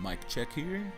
Mic check here.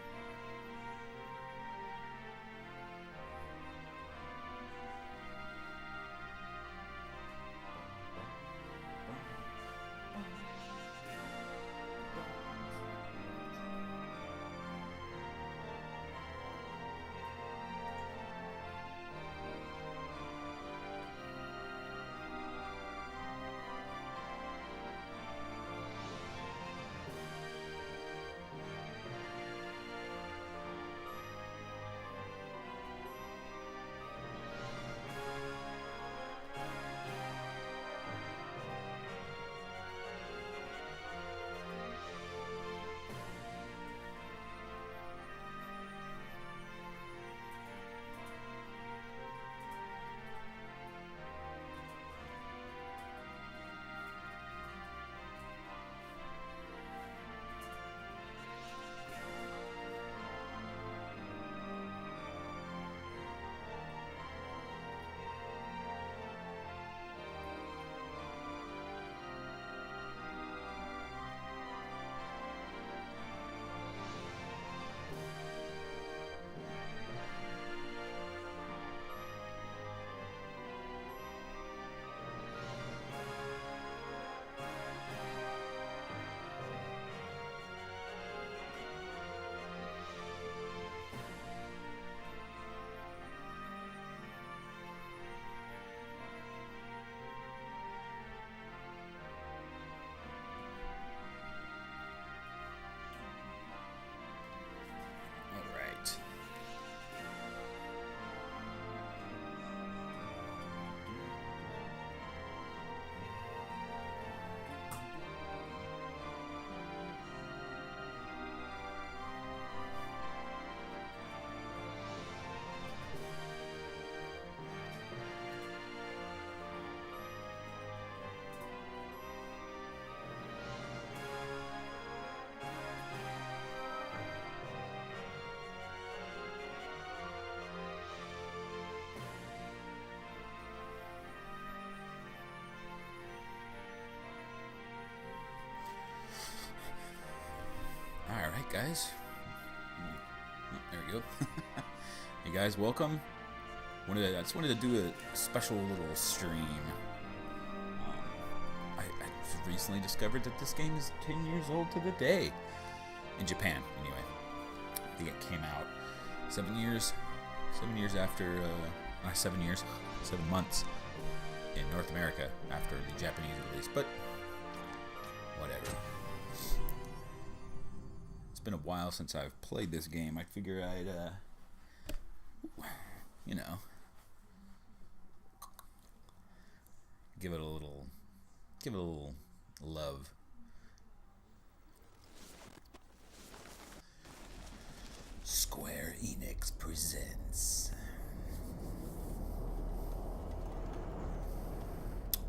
Alright guys, there we go. Hey guys, welcome. I just wanted to do a special little stream. I recently discovered that this game is 10 years old to the day. In Japan, anyway. I think it came out 7 years after, 7 months in North America after the Japanese release, but whatever. It's been a while since I've played this game. I figure I'd, give it a little love. Square Enix presents.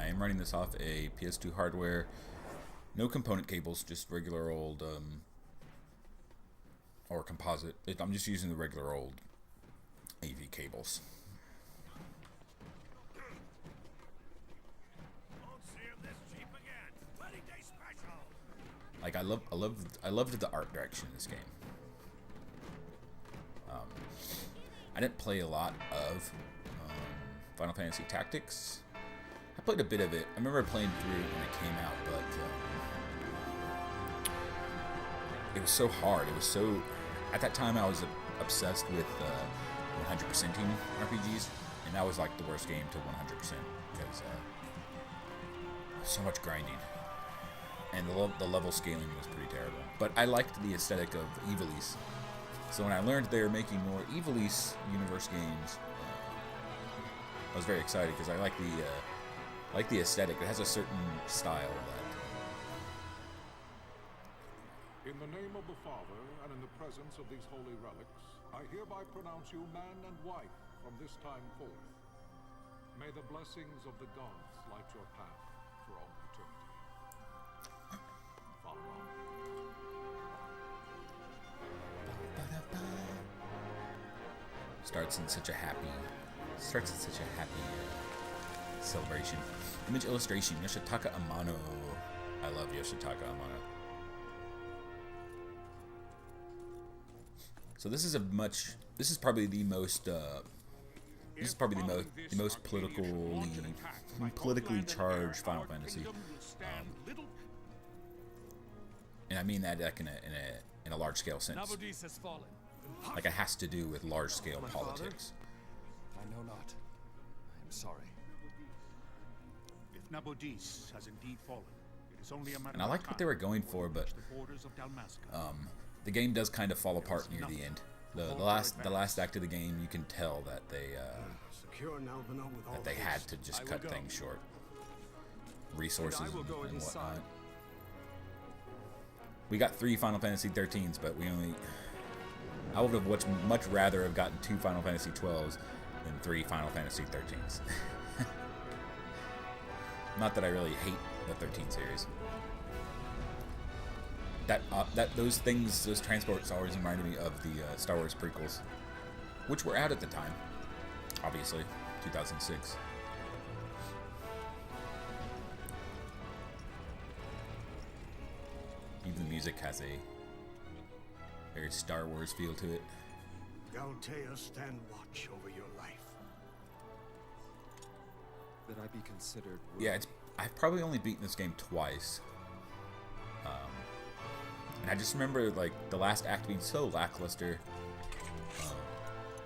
I am running this off a PS2 hardware. No component cables, just regular old, or composite. I'm just using the regular old AV cables. Like I loved the art direction in this game. I didn't play a lot of Final Fantasy Tactics. I played a bit of it. I remember playing through it when it came out, but it was so hard. It was so. At that time, I was obsessed with 100%ing RPGs, and that was like the worst game to 100% because so much grinding, and the level scaling was pretty terrible. But I liked the aesthetic of Ivalice, so when I learned they were making more Ivalice universe games, I was very excited because I like the aesthetic. It has a certain style that. In the name of the Father, and in the presence of these holy relics, I hereby pronounce you man and wife from this time forth. May the blessings of the gods light your path for all eternity. Follow on. Starts in such a happy celebration. Image illustration, Yoshitaka Amano. I love Yoshitaka Amano. So this is this is probably the most politically charged Final Fantasy. And I mean that like in a large scale sense. Like it has to do with large scale politics. I know not. I am sorry. If Nabodis has indeed fallen, it is only a matter And I liked what they were going for, but the game does kind of fall apart near the end. The last act of the game, you can tell that they had to just cut things short. Resources and whatnot. We got 3 Final Fantasy XIIIs, but I would have much rather have gotten 2 Final Fantasy XIIs than 3 Final Fantasy XIIIs. Not that I really hate the 13 series. Those transports always reminded me of the Star Wars prequels, which were out at the time, obviously, 2006. Even the music has a very Star Wars feel to it. Galtea, stand watch over your life. That I be considered. Yeah, I've probably only beaten this game twice. And I just remember like the last act being so lackluster,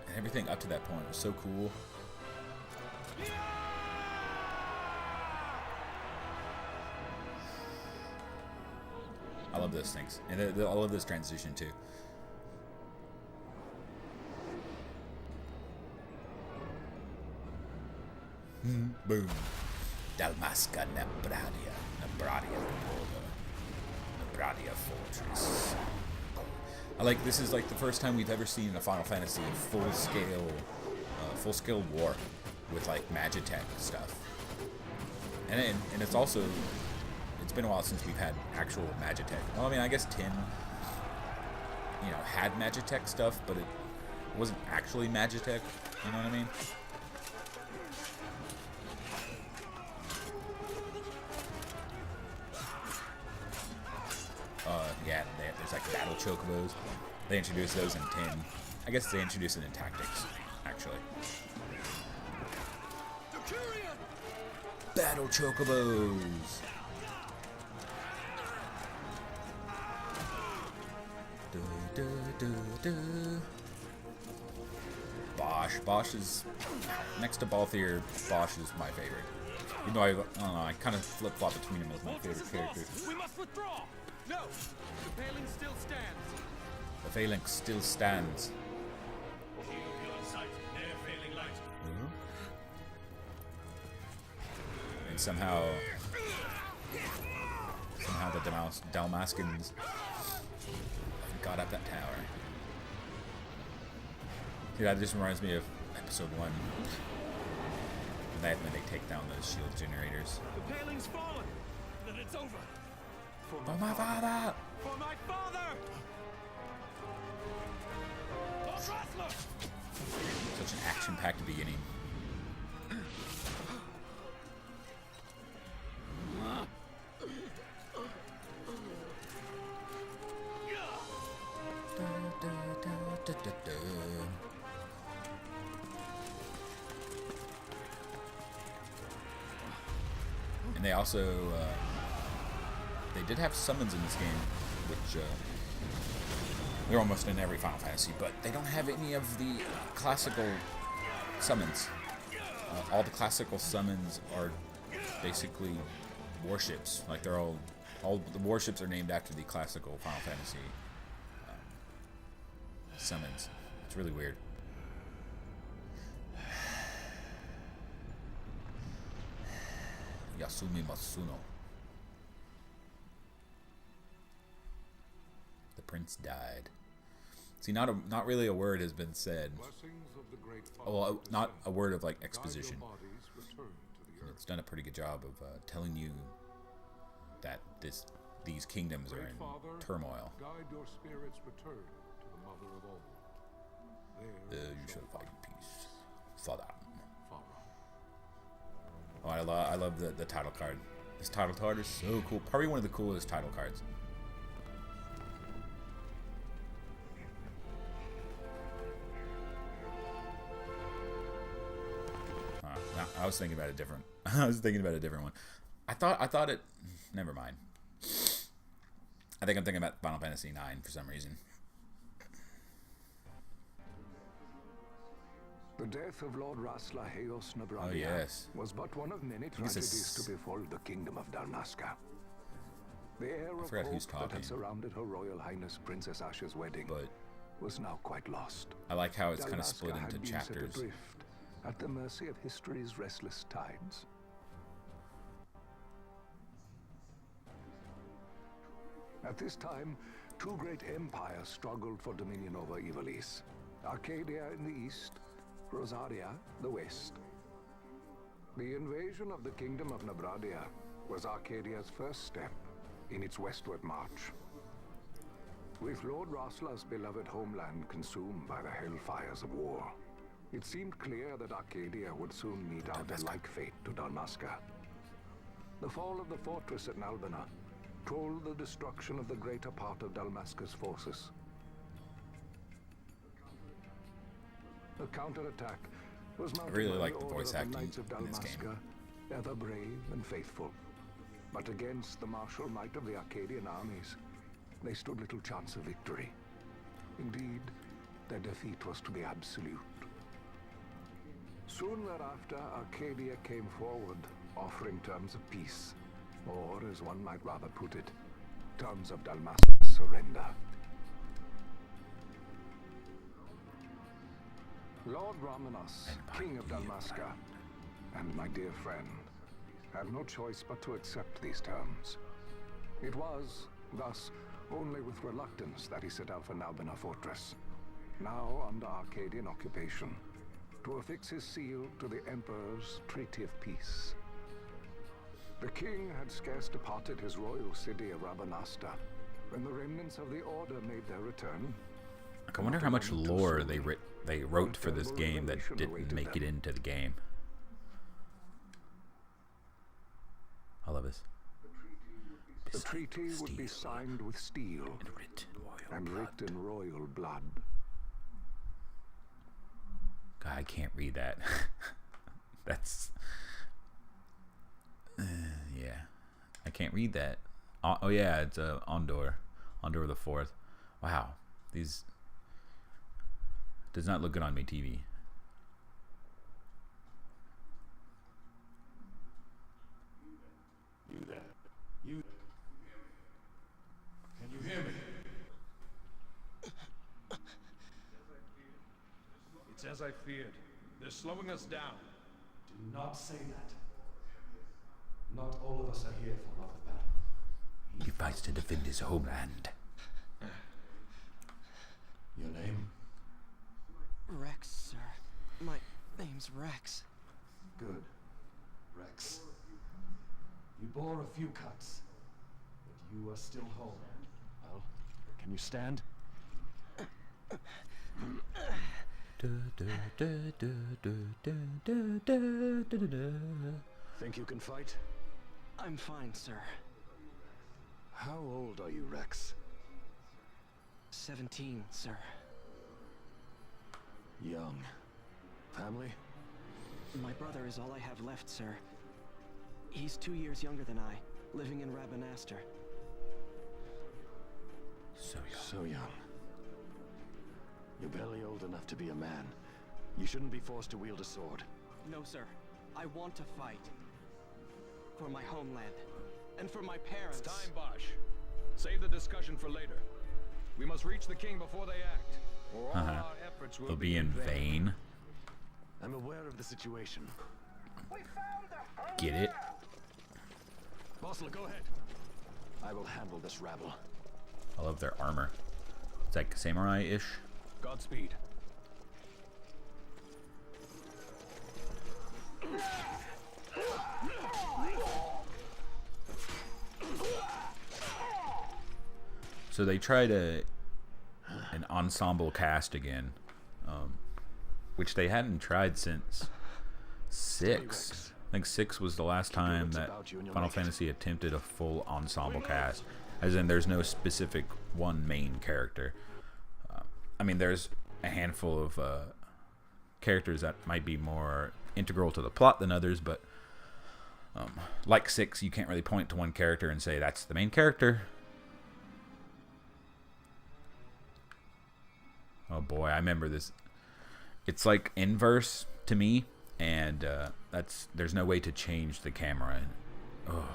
and everything up to that point was so cool. I love those things, and I love this transition too. Boom. Dalmasca Nebradia Fortress. This is like the first time we've ever seen a Final Fantasy full scale war with like Magitech stuff. And it's been a while since we've had actual Magitech. Well, I mean, I guess 10, had Magitech stuff, but it wasn't actually Magitech. You know what I mean? Yeah, there's like battle chocobos. They introduced those in 10. I guess they introduced it in Tactics, actually. Battle chocobos! Bosch is, next to Balthier, Bosch is my favorite. Even though I don't know, I kind of flip-flop between them as my favorite characters. We must withdraw! No! The phalanx still stands! The phalanx still stands. And somehow the Dalmascans got up that tower. Dude, that just reminds me of episode 1. When they take down those shield generators. The paling's fallen! Then it's over! For my father! For my father! Such an action-packed beginning. And they also they did have summons in this game, which they're almost in every Final Fantasy, but they don't have any of the classical summons. All the classical summons are basically warships. Like they're all the warships are named after the classical Final Fantasy summons. It's really weird. Yasumi Matsuno. The prince died. See, not really a word has been said. Well, not a word of like exposition. It's done a pretty good job of telling you that these kingdoms are in turmoil. Guide your spirits return to the mother of all. There You shall fight in peace. Father. Father. Oh, I love the title card. This title card is so cool. Probably one of the coolest title cards. I was thinking about a different. I was thinking about a different one. I thought it. Never mind. I think I'm thinking about Final Fantasy IX for some reason. The death of Lord Rasla Heos Nabradia Oh yes. was but one of many think it's tragedies to befall the kingdom of Dalmasca. The air of forgot who's hope that talking. had surrounded Her Royal Highness Princess Asha's wedding But was now quite lost. I like how it's kind of Dalmasca split had into been set chapters. adrift at the mercy of history's restless tides. At this time, two great empires struggled for dominion over Ivalice. Arcadia in the east, Rosaria the west. The invasion of the kingdom of Nabradia was Arcadia's first step in its westward march. With Lord Rasla's beloved homeland consumed by the hellfires of war, it seemed clear that Arcadia would soon mete out a like fate to Dalmasca. The fall of the fortress at Nalbina told the destruction of the greater part of Dalmasca's forces. The counterattack was mounted really by like the order voice of the acting Knights of in this game. Dalmasca, ever brave and faithful. But against the martial might of the Arcadian armies, they stood little chance of victory. Indeed, their defeat was to be absolute. Soon thereafter, Arcadia came forward, offering terms of peace, or, as one might rather put it, terms of Dalmasca's surrender. Lord Ramanas, King of Dalmasca, and my dear friend, had no choice but to accept these terms. It was, thus, only with reluctance that he set out for Nalbina Fortress, now under Arcadian occupation, to affix his seal to the Emperor's Treaty of Peace. The king had scarce departed his royal city of Rabanasta when the remnants of the Order made their return. I wonder how much lore they wrote for this game that didn't make it into the game. I love this. The treaty would be signed with steel and writ in royal blood. God, I can't read that. That's yeah, I can't read that. Oh yeah, it's Ondor the Fourth. Wow, these does not look good on my TV. You there? You. Can you hear me? It's as I feared. They're slowing us down. Do not say that. Not all of us are here for another battle. He fights to defend his homeland. Your name? Rex, sir. My name's Rex. Good. Rex. You bore a few cuts, but you are still whole. Well, can you stand? Think you can fight? I'm fine, sir. How old are you, Rex? 17, sir. Young. Family? My brother is all I have left, sir. He's 2 years younger than I, living in Rabanastre. So young. So young. You're barely old enough to be a man. You shouldn't be forced to wield a sword. No, sir. I want to fight. For my homeland. And for my parents. It's time, Bosch. Save the discussion for later. We must reach the king before they act, or all our efforts will They'll be in vain. I'm aware of the situation. Get it? Bossler, go ahead. I will handle this rabble. I love their armor. It's like samurai-ish. Godspeed. So they tried an ensemble cast again, which they hadn't tried since 6. I think 6 was the last time that Final Fantasy attempted a full ensemble cast, as in there's no specific one main character. I mean, there's a handful of characters that might be more integral to the plot than others, but like 6, you can't really point to one character and say that's the main character. Oh boy, I remember this. It's like inverse to me, and there's no way to change the camera. Oh.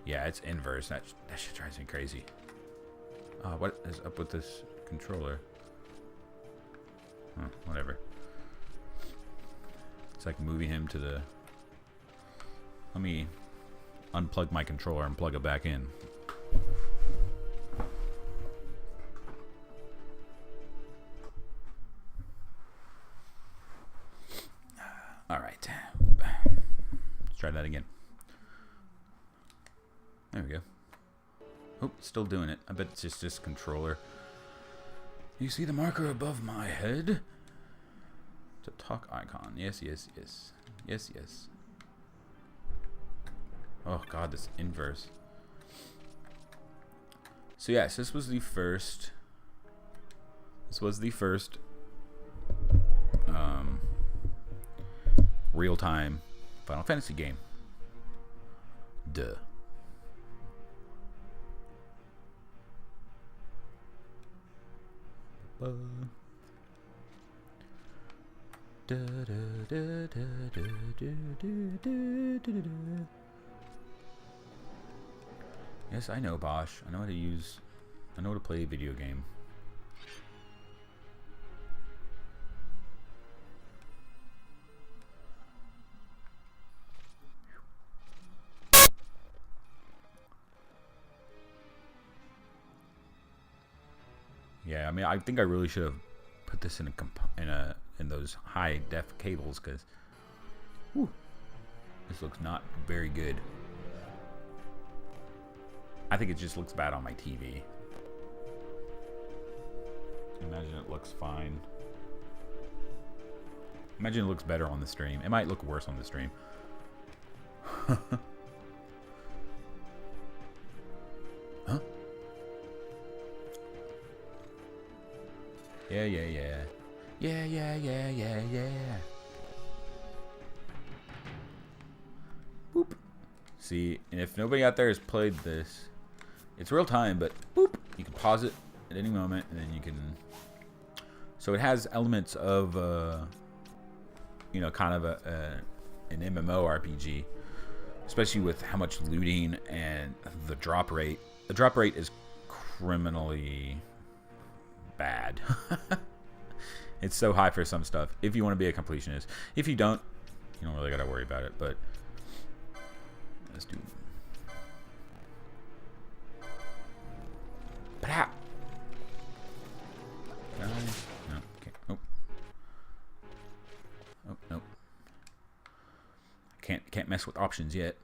Yeah, it's inverse. That shit drives me crazy. What is up with this controller? Whatever. It's like moving him to the... Let me unplug my controller and plug it back in. All right. Let's try that again. There we go. Oh, still doing it. I bet it's just this controller. You see the marker above my head? It's a talk icon. Yes, yes, yes. Yes, yes. Oh god, this inverse. So yes, this was the first real-time Final Fantasy game. Duh. Yes, I know, Bosch. I know how to play a video game. Yeah, I mean, I think I really should have put this in those high def cables, because this looks not very good. I think it just looks bad on my TV. Imagine it looks fine. Imagine it looks better on the stream. It might look worse on the stream. Huh? Yeah, yeah, yeah. Yeah, yeah, yeah, yeah, yeah. Boop. See, and if nobody out there has played this, it's real time, but boop, you can pause it at any moment, and then you can... So it has elements of, you know, kind of an MMORPG, especially with how much looting and the drop rate. The drop rate is criminally bad. It's so high for some stuff, if you want to be a completionist. If you don't really gotta worry about it, but let's do... Pat! No, okay. Oh. Oh, nope. Can't mess with options yet.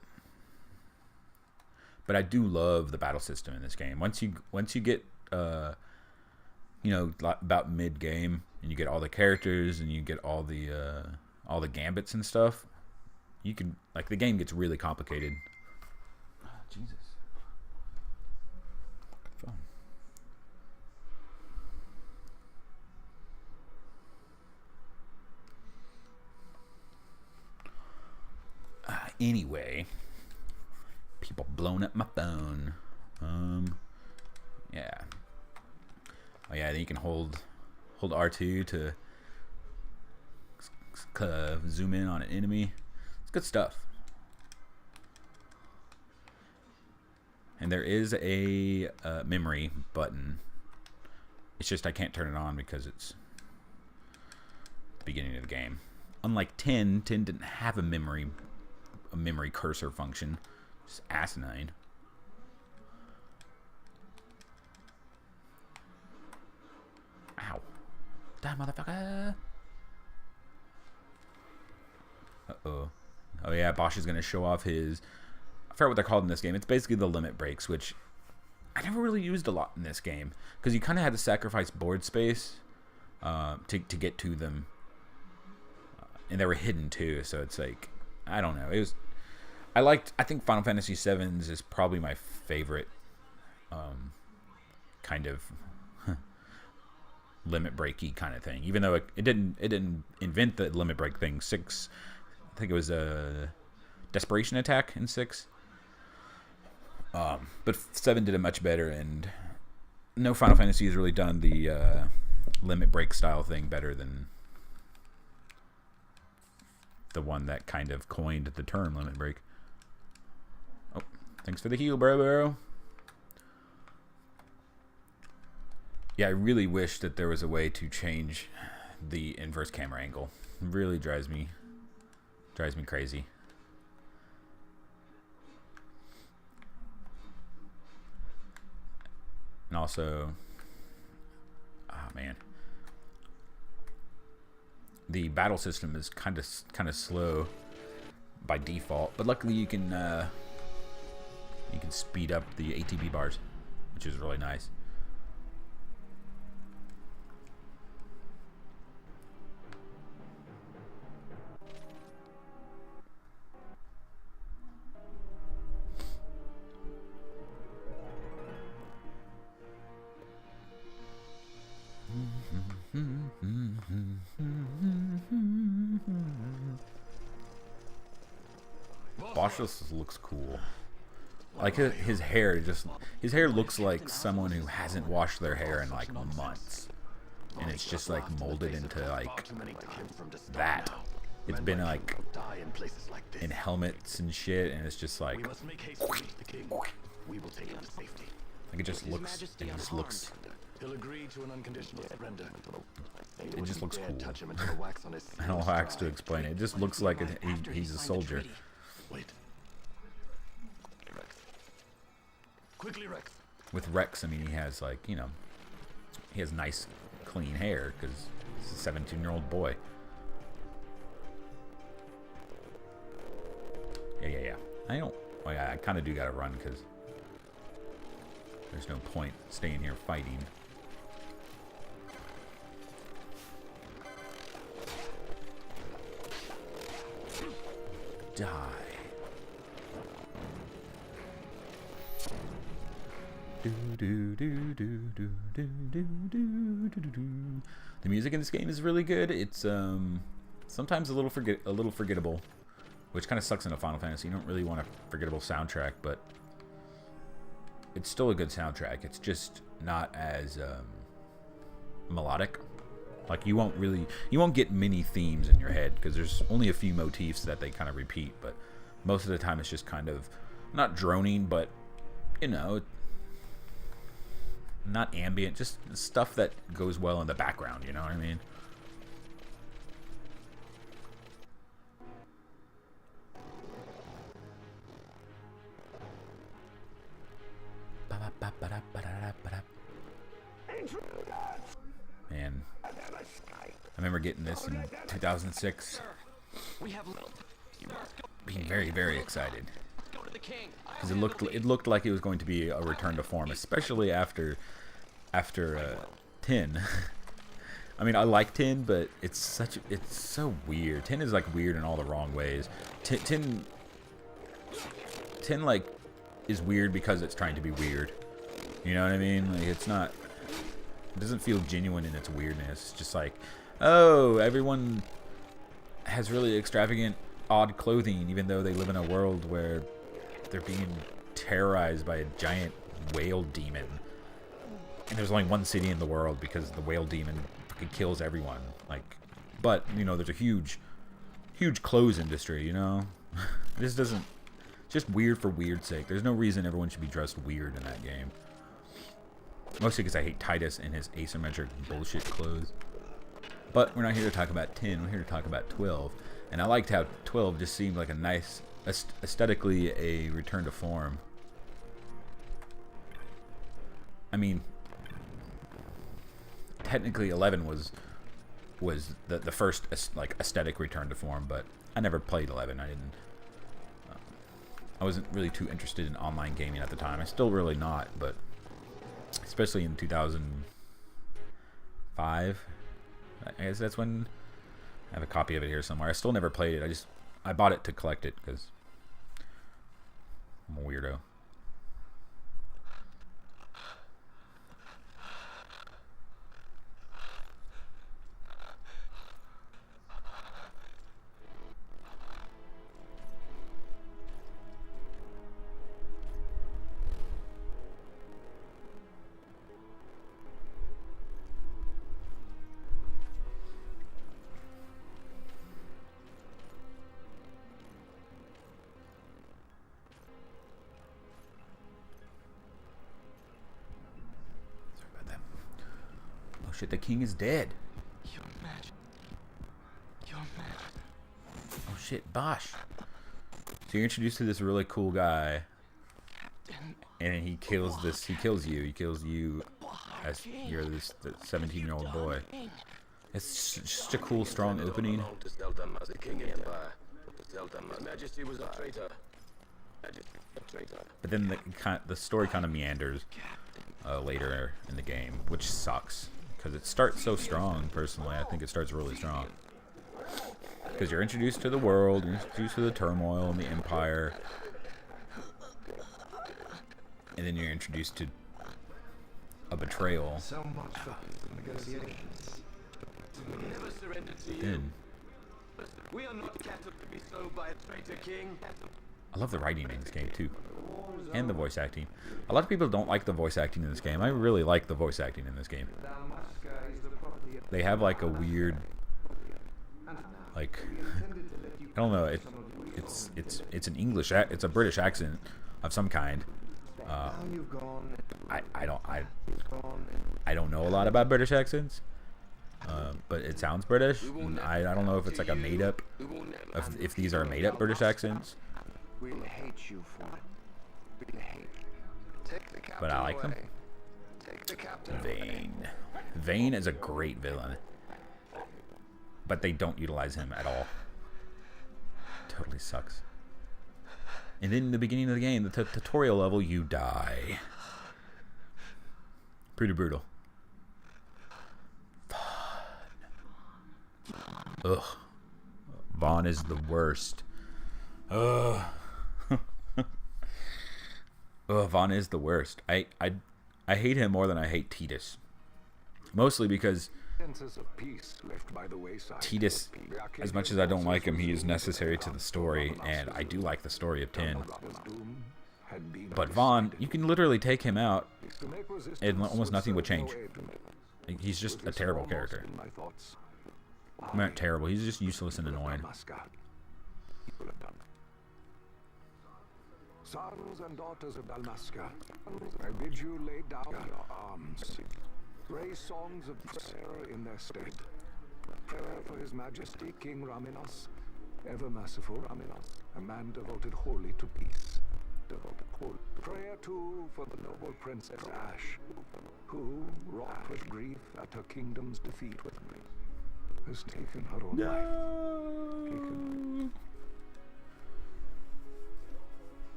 But I do love the battle system in this game. Once you get you know, about mid-game, and you get all the characters, and you get all the gambits and stuff, you can, like, the game gets really complicated. Jesus. Phone. Anyway, people blowing up my phone. Yeah. Oh yeah, then you can hold R2 to zoom in on an enemy. It's good stuff. And there is a memory button. It's just I can't turn it on because it's the beginning of the game. Unlike 10 didn't have a memory cursor function. Just asinine. Ow. Die, motherfucker. Uh-oh. Oh yeah, Bosch is going to show off his... I forgot what they're called in this game. It's basically the limit breaks, which I never really used a lot in this game, because you kind of had to sacrifice board space to get to them. And they were hidden too, so it's like, I don't know. I think Final Fantasy VII is probably my favorite kind of limit breaky kind of thing. Even though it didn't invent the limit break thing. 6, I think it was a desperation attack in 6. But 7 did it much better, and no Final Fantasy has really done the limit break style thing better than the one that kind of coined the term limit break. Oh, thanks for the heal, bro. Yeah, I really wish that there was a way to change the inverse camera angle. It really drives me crazy. And also, oh man, the battle system is kind of slow by default, but luckily you can speed up the ATB bars, which is really nice. Bosch just looks cool. Like his hair looks like someone who hasn't washed their hair in like months, and it's just like molded into like that. It's been like in helmets and shit, and it's just like it just looks. It just looks cool. I don't know how else to explain it. It just looks like he's a soldier. Wait. Quickly, Rex. With Rex, I mean, he has like, you know, he has nice, clean hair because he's a 17-year-old boy. Yeah. I kind of do gotta run because there's no point staying here fighting. Die. The music in this game is really good. It's sometimes a little forgettable, which kind of sucks in a Final Fantasy. You don't really want a forgettable soundtrack, but it's still a good soundtrack. It's just not as melodic. Like you won't get many themes in your head because there's only a few motifs that they kind of repeat, but most of the time it's just kind of not droning, but you know, not ambient, just stuff that goes well in the background, you know what I mean? Man, I remember getting this in 2006, being very, very excited because it looked like it was going to be a return to form, especially after 10. I mean, I like 10, but it's so weird. 10 is like weird in all the wrong ways. 10 like is weird because it's trying to be weird. You know what I mean? Like it doesn't feel genuine in its weirdness. It's just like, oh, everyone has really extravagant, odd clothing, even though they live in a world where they're being terrorized by a giant whale demon. And there's only one city in the world because the whale demon fucking kills everyone. Like, but you know, there's a huge clothes industry. You know, this doesn't. Just weird for weird's sake. There's no reason everyone should be dressed weird in that game. Mostly because I hate Titus and his asymmetric bullshit clothes. But we're not here to talk about 10. We're here to talk about 12. And I liked how 12 just seemed like a nice, aesthetically a return to form. I mean, technically 11 was the first like aesthetic return to form, but I never played 11. I wasn't really too interested in online gaming at the time. I'm still really not, but especially in 2005, I guess that's when I have a copy of it here somewhere. I still never played it. I bought it to collect it because I'm a weirdo. shit, the king is dead. Your magic. Your magic. Oh shit, Bosch. So you're introduced to this really cool guy, and he kills this. He kills you. He kills you as you're this 17-year-old boy. It's just a cool, strong opening. But then the story kind of meanders later in the game, which sucks because it starts so strong. Personally, I think it starts really strong because you're introduced to the world, you're introduced to the turmoil and the empire, and then you're introduced to a betrayal. So much for negotiations. We never surrendered to you. Then We are not cattle to be sold by a traitor king. I love the writing in this game too, and the voice acting. A lot of people don't like the voice acting in this game. I really like the voice acting in this game. They have like a weird, like, I don't know. It's an English. It's a British accent of some kind. I don't know a lot about British accents, but it sounds British. And I don't know if it's like a made up, if these are made up British accents. We'll hate you for it. We'll hate. Take the captain But I like them. away. Take the captain Vane. Vane is a great villain, but they don't utilize him at all. Totally sucks. And then in the beginning of the game, the tutorial level, you die. Pretty brutal. Ugh. Vaughn is the worst. Ugh. Ugh, Vaughn is the worst. I hate him more than I hate Titus. Mostly because Titus, as much as I don't like him, he is necessary to the story, and I do like the story of 10. But Vaughn, you can literally take him out, and almost nothing would change. He's just a terrible character. Not terrible, he's just useless and annoying. Sons and daughters of Dalmasca, I bid you lay down your arms. Pray songs of prayer in their stead. Prayer for His Majesty King Raminos, ever merciful Raminos, a man devoted wholly to peace. Prayer too for the noble Princess Ash, who, wrought with grief at her kingdom's defeat, has taken her own life.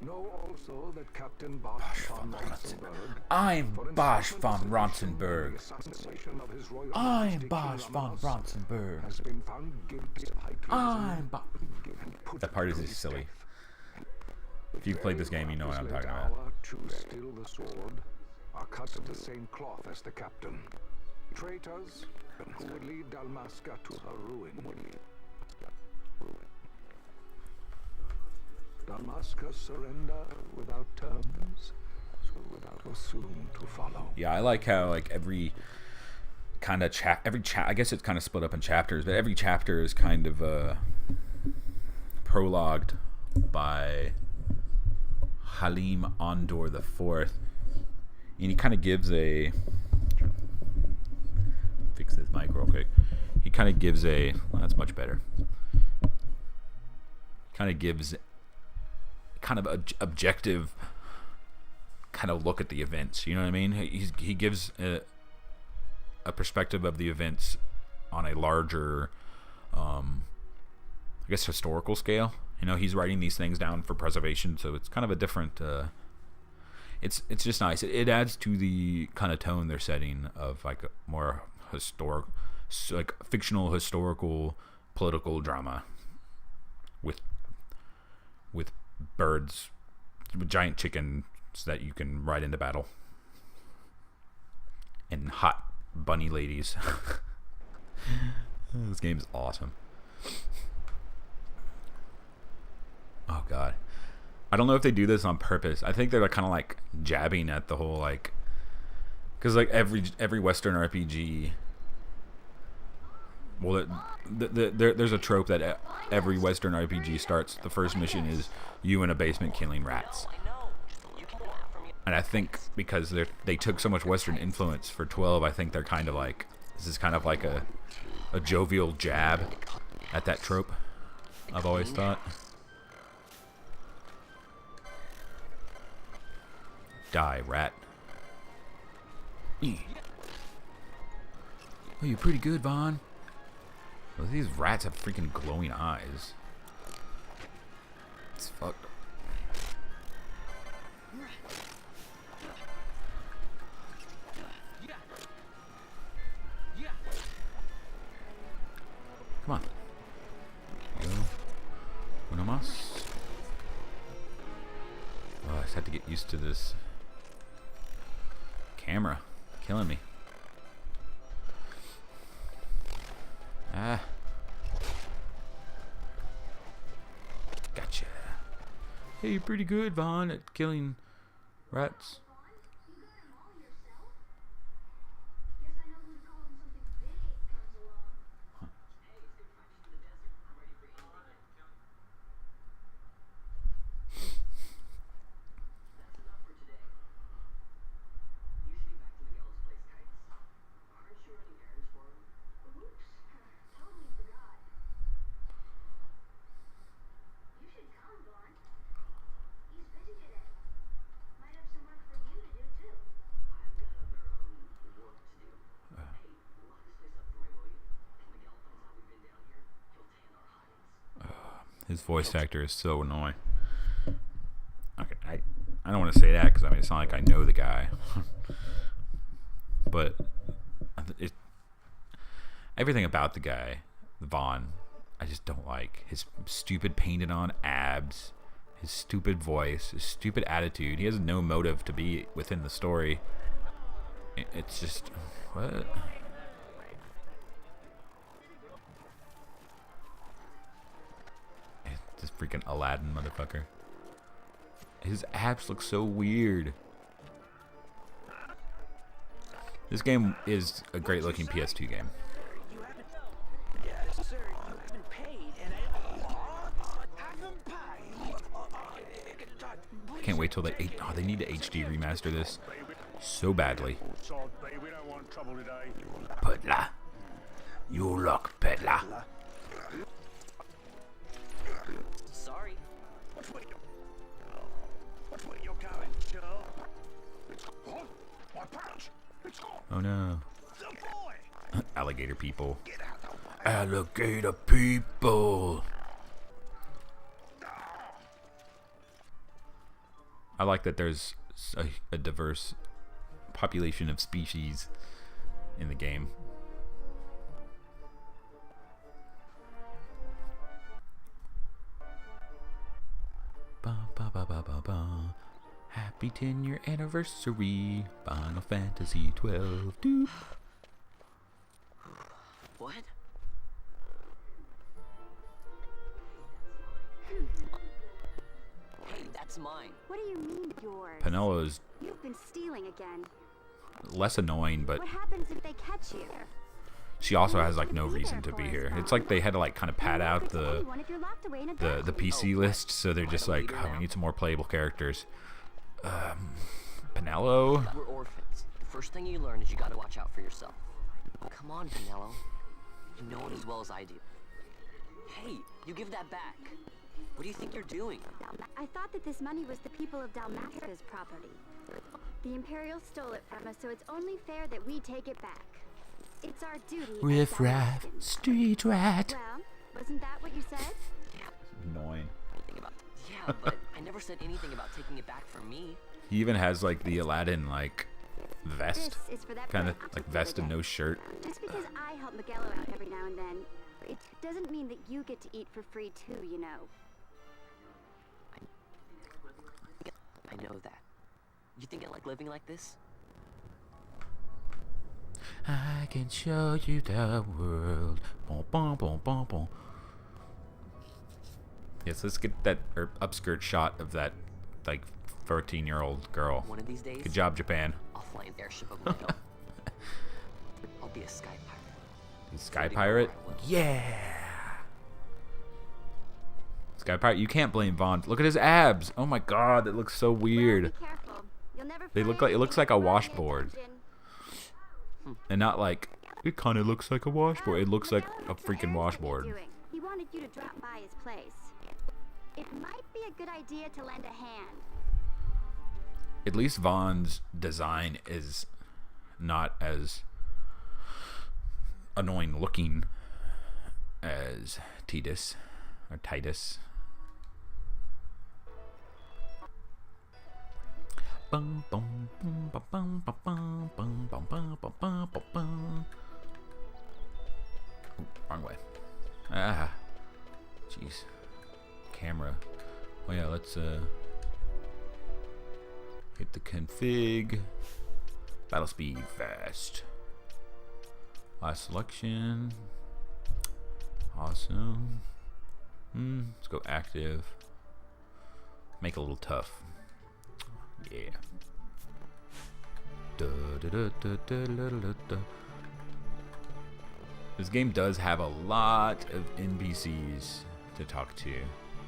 Know also that Captain Bosch von Ronsenberg, I'm Bosch von Ronsenberg. I'm Bosch von Ronsenberg. has been found guilty of high treason. That part is silly. If you've played this game, you know what I'm talking about. To still the sword are cut of the same cloth as the captain. Traitors who would lead Dalmasca to her ruin. Dalmasca's surrender without terms, so without a soon to follow. Yeah, I like how like every kind of I guess it's kind of split up in chapters, but every chapter is kind of prologued by Halim Ondor the Fourth, and he kind of gives a fix this mic real quick. He kind of gives a that's much better. Kind of gives kind of objective kind of look at the events. You know what I mean? He gives a perspective of the events on a larger, I guess, historical scale. You know, he's writing these things down for preservation, so it's kind of a different. It's just nice. It adds to the kind of tone they're setting of like a more historic, like fictional, historical, political drama with birds, with giant chickens that you can ride into battle, and hot bunny ladies. This game is awesome. Oh god, I don't know if they do this on purpose. I think they're kind of like jabbing at the whole like, because like every Western RPG. Well, there's a trope that every Western RPG starts. The first mission is you in a basement killing rats. And I think because they took so much Western influence for 12, I think they're kind of like, this is kind of like a jovial jab at that trope, I've always thought. Die, rat. Oh, you're pretty good, Vaughn. Well, these rats have freaking glowing eyes. It's fucked. Come on. Uno más. Oh, I just had to get used to this camera. Killing me. Ah. Gotcha. Hey, you're pretty good, Vaughn, at killing rats. His voice actor is so annoying. Okay, I don't want to say that because I mean it's not like I know the guy, but everything about the guy, Vaughn, I just don't like. His stupid painted on abs, his stupid voice, his stupid attitude. He has no motive to be within the story. It's just what. This freaking Aladdin motherfucker. His abs look so weird. This game is a great looking PS2 game. Can't wait till they need to HD remaster this so badly. Peddler. You look, peddler. Sorry. Oh no. Alligator people. Alligator people. I like that there's a diverse population of species in the game. Ba, ba, ba, ba, ba, ba. Happy 10-year anniversary, Final Fantasy XII. Doop. What? Hey, that's mine. What do you mean yours? Penelo's You've been stealing again. less annoying, but What happens if they catch you? she also has like no reason to be here. It's like they had to like kind of pad out the PC list, so they're just like, oh, we need some more playable characters. Penelo. We're orphans. The first thing you learn is you gotta watch out for yourself. Come on, Penelo. You know it as well as I do. Hey, you give that back. What do you think you're doing? I thought that this money was the people of Dalmacia's property. The Imperials stole it from us, so it's only fair that we take it back. It's our duty. Riff raff, street rat. Well, wasn't that what you said? Annoying. Yeah, but I never said anything about taking it back from me. He even has like the Aladdin like vest, This is for that kind of plan like I vest and no shirt. Just because I help Miguelo out every now and then, it doesn't mean that you get to eat for free too, you know. I know that. You think I like living like this? I can show you the world. Boom, boom, boom, boom, boom. Yes, let's get that upskirt shot of that like 13-year-old girl. One of these days. Good job, Japan. I'll fly an airship of my own. I'll be a sky pirate. You Sky Pirate? Yeah. Sky Pirate, you can't blame Vaughn. Look at his abs. Oh my god, that looks so weird. Well, be careful. You'll never They look like, it looks like a washboard. And not like, it kind of looks like a washboard. It looks like a freaking washboard. He wanted you to drop by his place. It might be a good idea to lend a hand. At least Vaughn's design is not as annoying looking as Titus or Titus. Bum, bum, bum, bum, bum, bum, bum, bum, bum, bum, bum, bum, bum. Ooh, wrong way. Ah, jeez. Camera. Oh yeah, let's hit the config. Battle speed fast. Last selection. Awesome. Let's go active. Make it a little tough. Yeah. This game does have a lot of NPCs to talk to,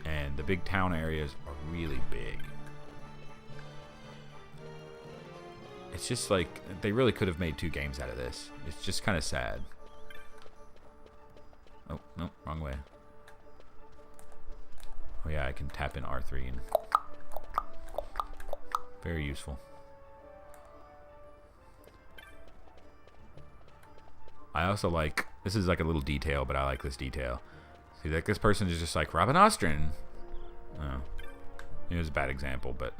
and the big town areas are really big. It's just like they really could have made 2 games out of this. It's just kind of sad. Oh, no, wrong way. Oh yeah, I can tap in R3 and very useful. I also like, this is like a little detail, but I like this detail. See, like this person is just like, Robin Ostrin. Oh, it was a bad example, but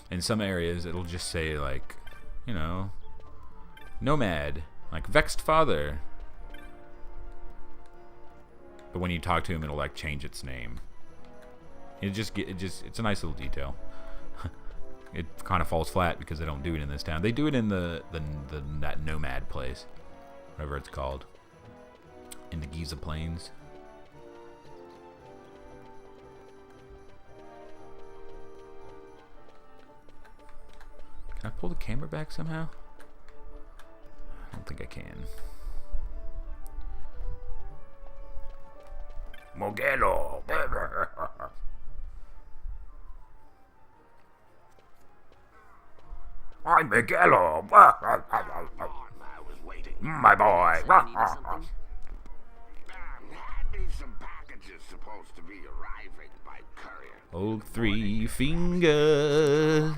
in some areas it'll just say like, you know, Nomad, like Vexed Father. But when you talk to him, it'll like change its name. It's a nice little detail. It kind of falls flat because they don't do it in this town. They do it in that Nomad place, whatever it's called, in the Giza Plains. Can I pull the camera back somehow? I don't think I can. Mogelo. I'm Miguelo. My boy. Had me some packages supposed to be arriving by courier. Oh, 3 fingers.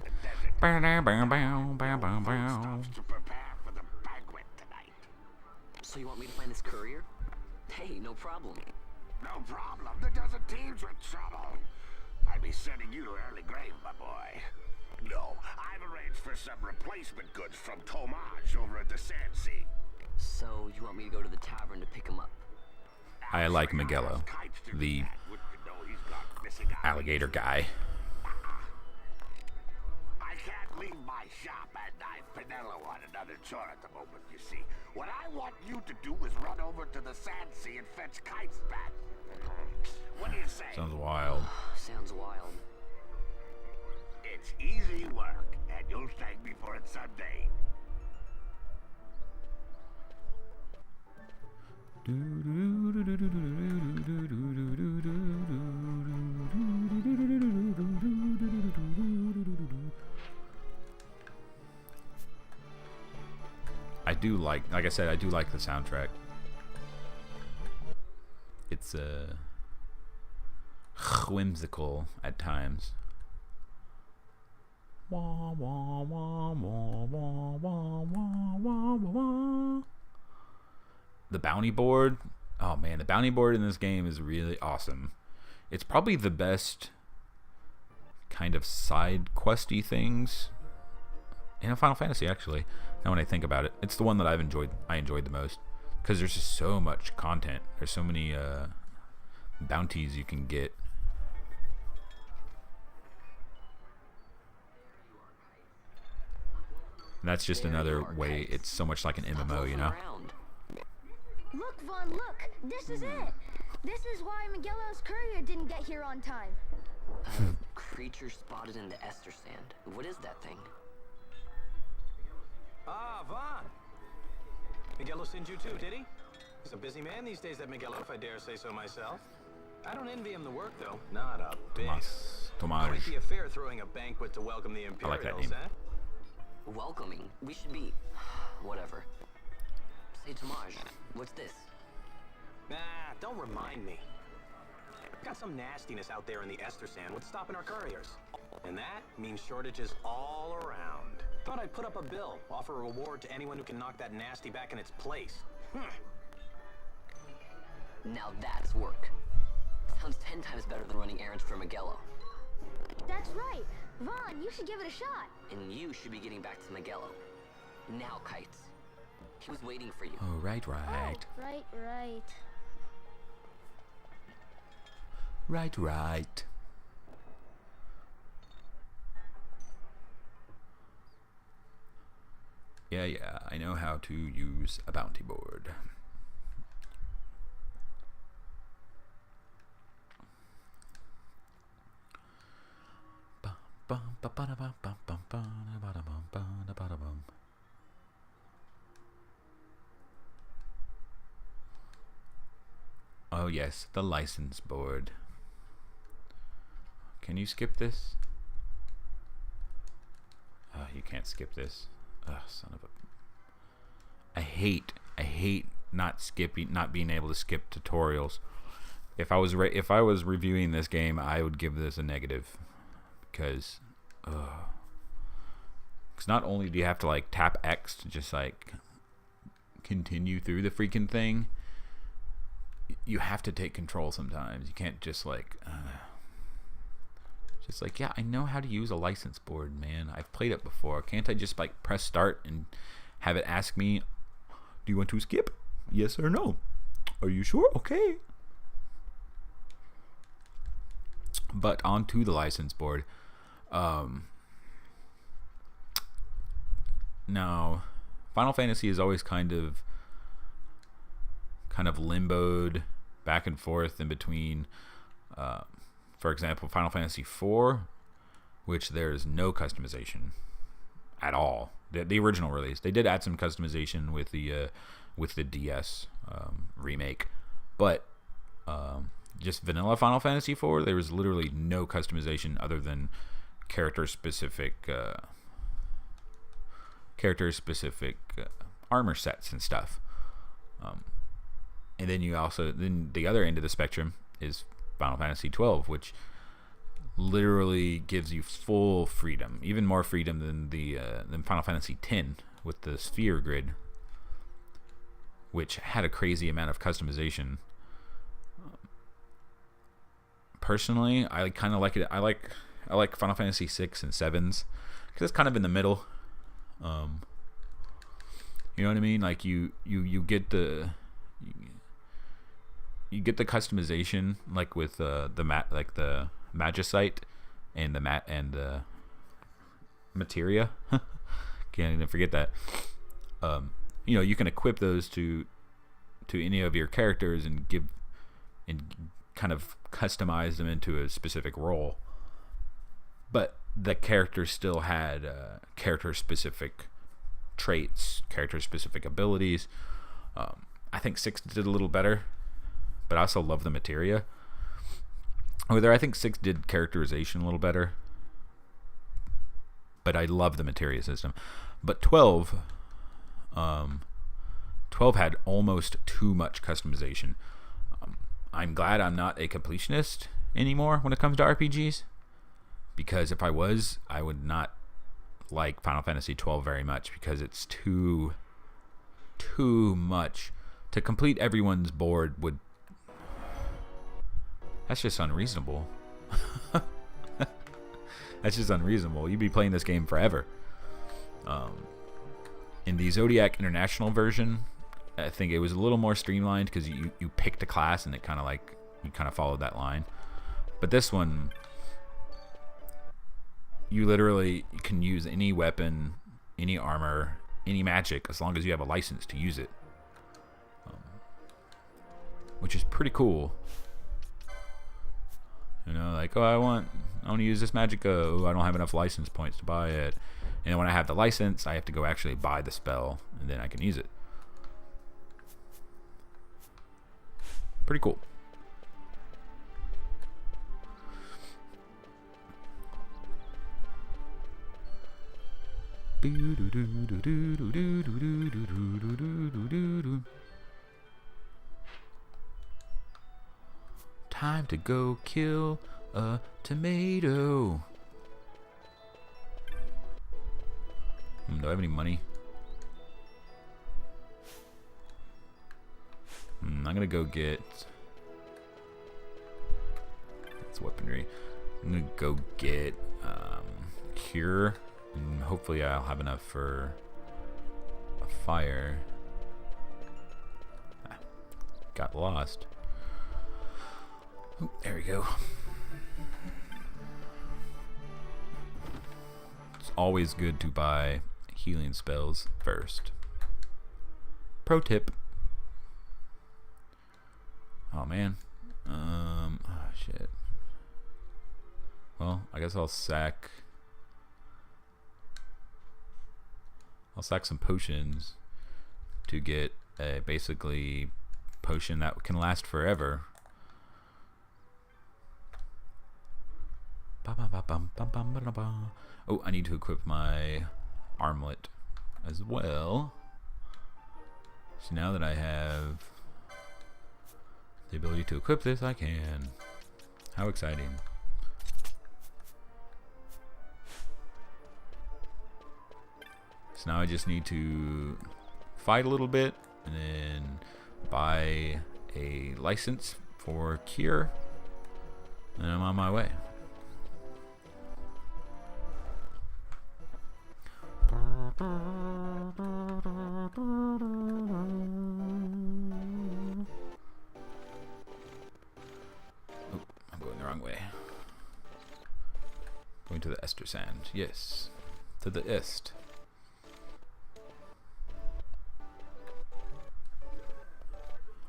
Bow, bow, bow, bow, bow, bow. To prepare for the banquet tonight. So you want me to find this courier? Hey, no problem. No problem. The dozen teams with trouble. I'd be sending you to early grave, my boy. No, I've arranged for some replacement goods from Tomage over at the Sand Sea. So you want me to go to the tavern to pick him up? I like Miguelo, the alligator guy. I can't leave my shop at Knife Pinello on another chore at the moment, you see. What I want you to do is run over to the Sand Sea and fetch kites back. What do you say? Sounds wild. Sounds wild. It's easy work, and you'll thank me for it someday. I do like I said, I do like the soundtrack. It's whimsical at times. Wah, wah, wah, wah, wah, wah, wah, wah, wah. The bounty board, oh man, the bounty board in this game is really awesome. It's probably the best kind of side questy things in a Final Fantasy, actually. Now when I think about it, it's the one that I enjoyed the most, because there's just so much content. There's so many bounties you can get. And that's just another way. It's so much like an MMO, you know. Look, Vaughn, look! This is it! This is why Miguelo's courier didn't get here on time. Creature spotted in the Ester sand. What is that thing? Ah, Vaughn! Miguelo sent you too, did he? He's a busy man these days, that Miguelo, if I dare say so myself. I don't envy him the work, though. Not a bit. Tomage. Quite the affair throwing a banquet to welcome the Imperials, I like that name. eh? welcoming. We should be... whatever. Say, Tamaj, what's this? Nah, don't remind me. Got some nastiness out there in the Ester Sand. What's stopping our couriers? And that means shortages all around. Thought I'd put up a bill, offer a reward to anyone who can knock that nasty back in its place. Now that's work. Sounds 10 times better than running errands for Miguelo. That's right. Vaughn, you should give it a shot. And you should be getting back to Miguelo. Now, Kites. He was waiting for you. Oh, right. Oh, right. Right. Yeah, I know how to use a bounty board. Oh yes, the license board. Can you skip this? You can't skip this. Son of a... I hate not being able to skip tutorials. If I was reviewing this game, I would give this a negative, because not only do you have to like tap X to just like continue through the freaking thing, you have to take control sometimes. You can't just like yeah, I know how to use a license board, man. I've played it before. Can't I just like press start and have it ask me, do you want to skip? Yes or no? Are you sure? Okay. But onto the license board. Now, Final Fantasy is always kind of limboed back and forth in between. For example, Final Fantasy IV, which there's no customization at all. The original release, they did add some customization with the DS remake, but just vanilla Final Fantasy IV, there was literally no customization other than character-specific armor sets and stuff. And then then the other end of the spectrum is Final Fantasy XII, which literally gives you full freedom, even more freedom than Final Fantasy X with the sphere grid, which had a crazy amount of customization. Personally, I kind of like it. I like Final Fantasy VI and VII's because it's kind of in the middle. You know what I mean? Like you get the customization, like with the Magicite and the materia. Can't even forget that. You can equip those to any of your characters and kind of customize them into a specific role. But the characters still had character-specific traits, character-specific abilities. I think 6 did a little better, but I also love the materia. I think 6 did characterization a little better, but I love the materia system. But 12 had almost too much customization. I'm glad I'm not a completionist anymore when it comes to RPGs, because if I was, I would not like Final Fantasy XII very much, because it's too much. To complete everyone's board would... That's just unreasonable. That's just unreasonable. You'd be playing this game forever. In the Zodiac International version, I think it was a little more streamlined because you picked a class and it kind of followed that line. But this one, you literally can use any weapon, any armor, any magic, as long as you have a license to use it, which is pretty cool. Like, I want to use this magic. I don't have enough license points to buy it. And then when I have the license, I have to go actually buy the spell, and then I can use it. Pretty cool. Time to go kill a tomato. Do I have any money? I'm gonna go get... That's weaponry. I'm gonna go get cure, and hopefully I'll have enough for a fire. Got lost. Ooh, there we go. It's always good to buy healing spells first. Pro tip. Oh man. Oh shit. Well, I guess I'll sack some potions to get a basically potion that can last forever. Oh, I need to equip my armlet as well. So now that I have the ability to equip this, I can. How exciting. So now I just need to fight a little bit and then buy a license for cure, and I'm on my way. Oh, I'm going the wrong way. Going to the Ester Sand. Yes, to the east.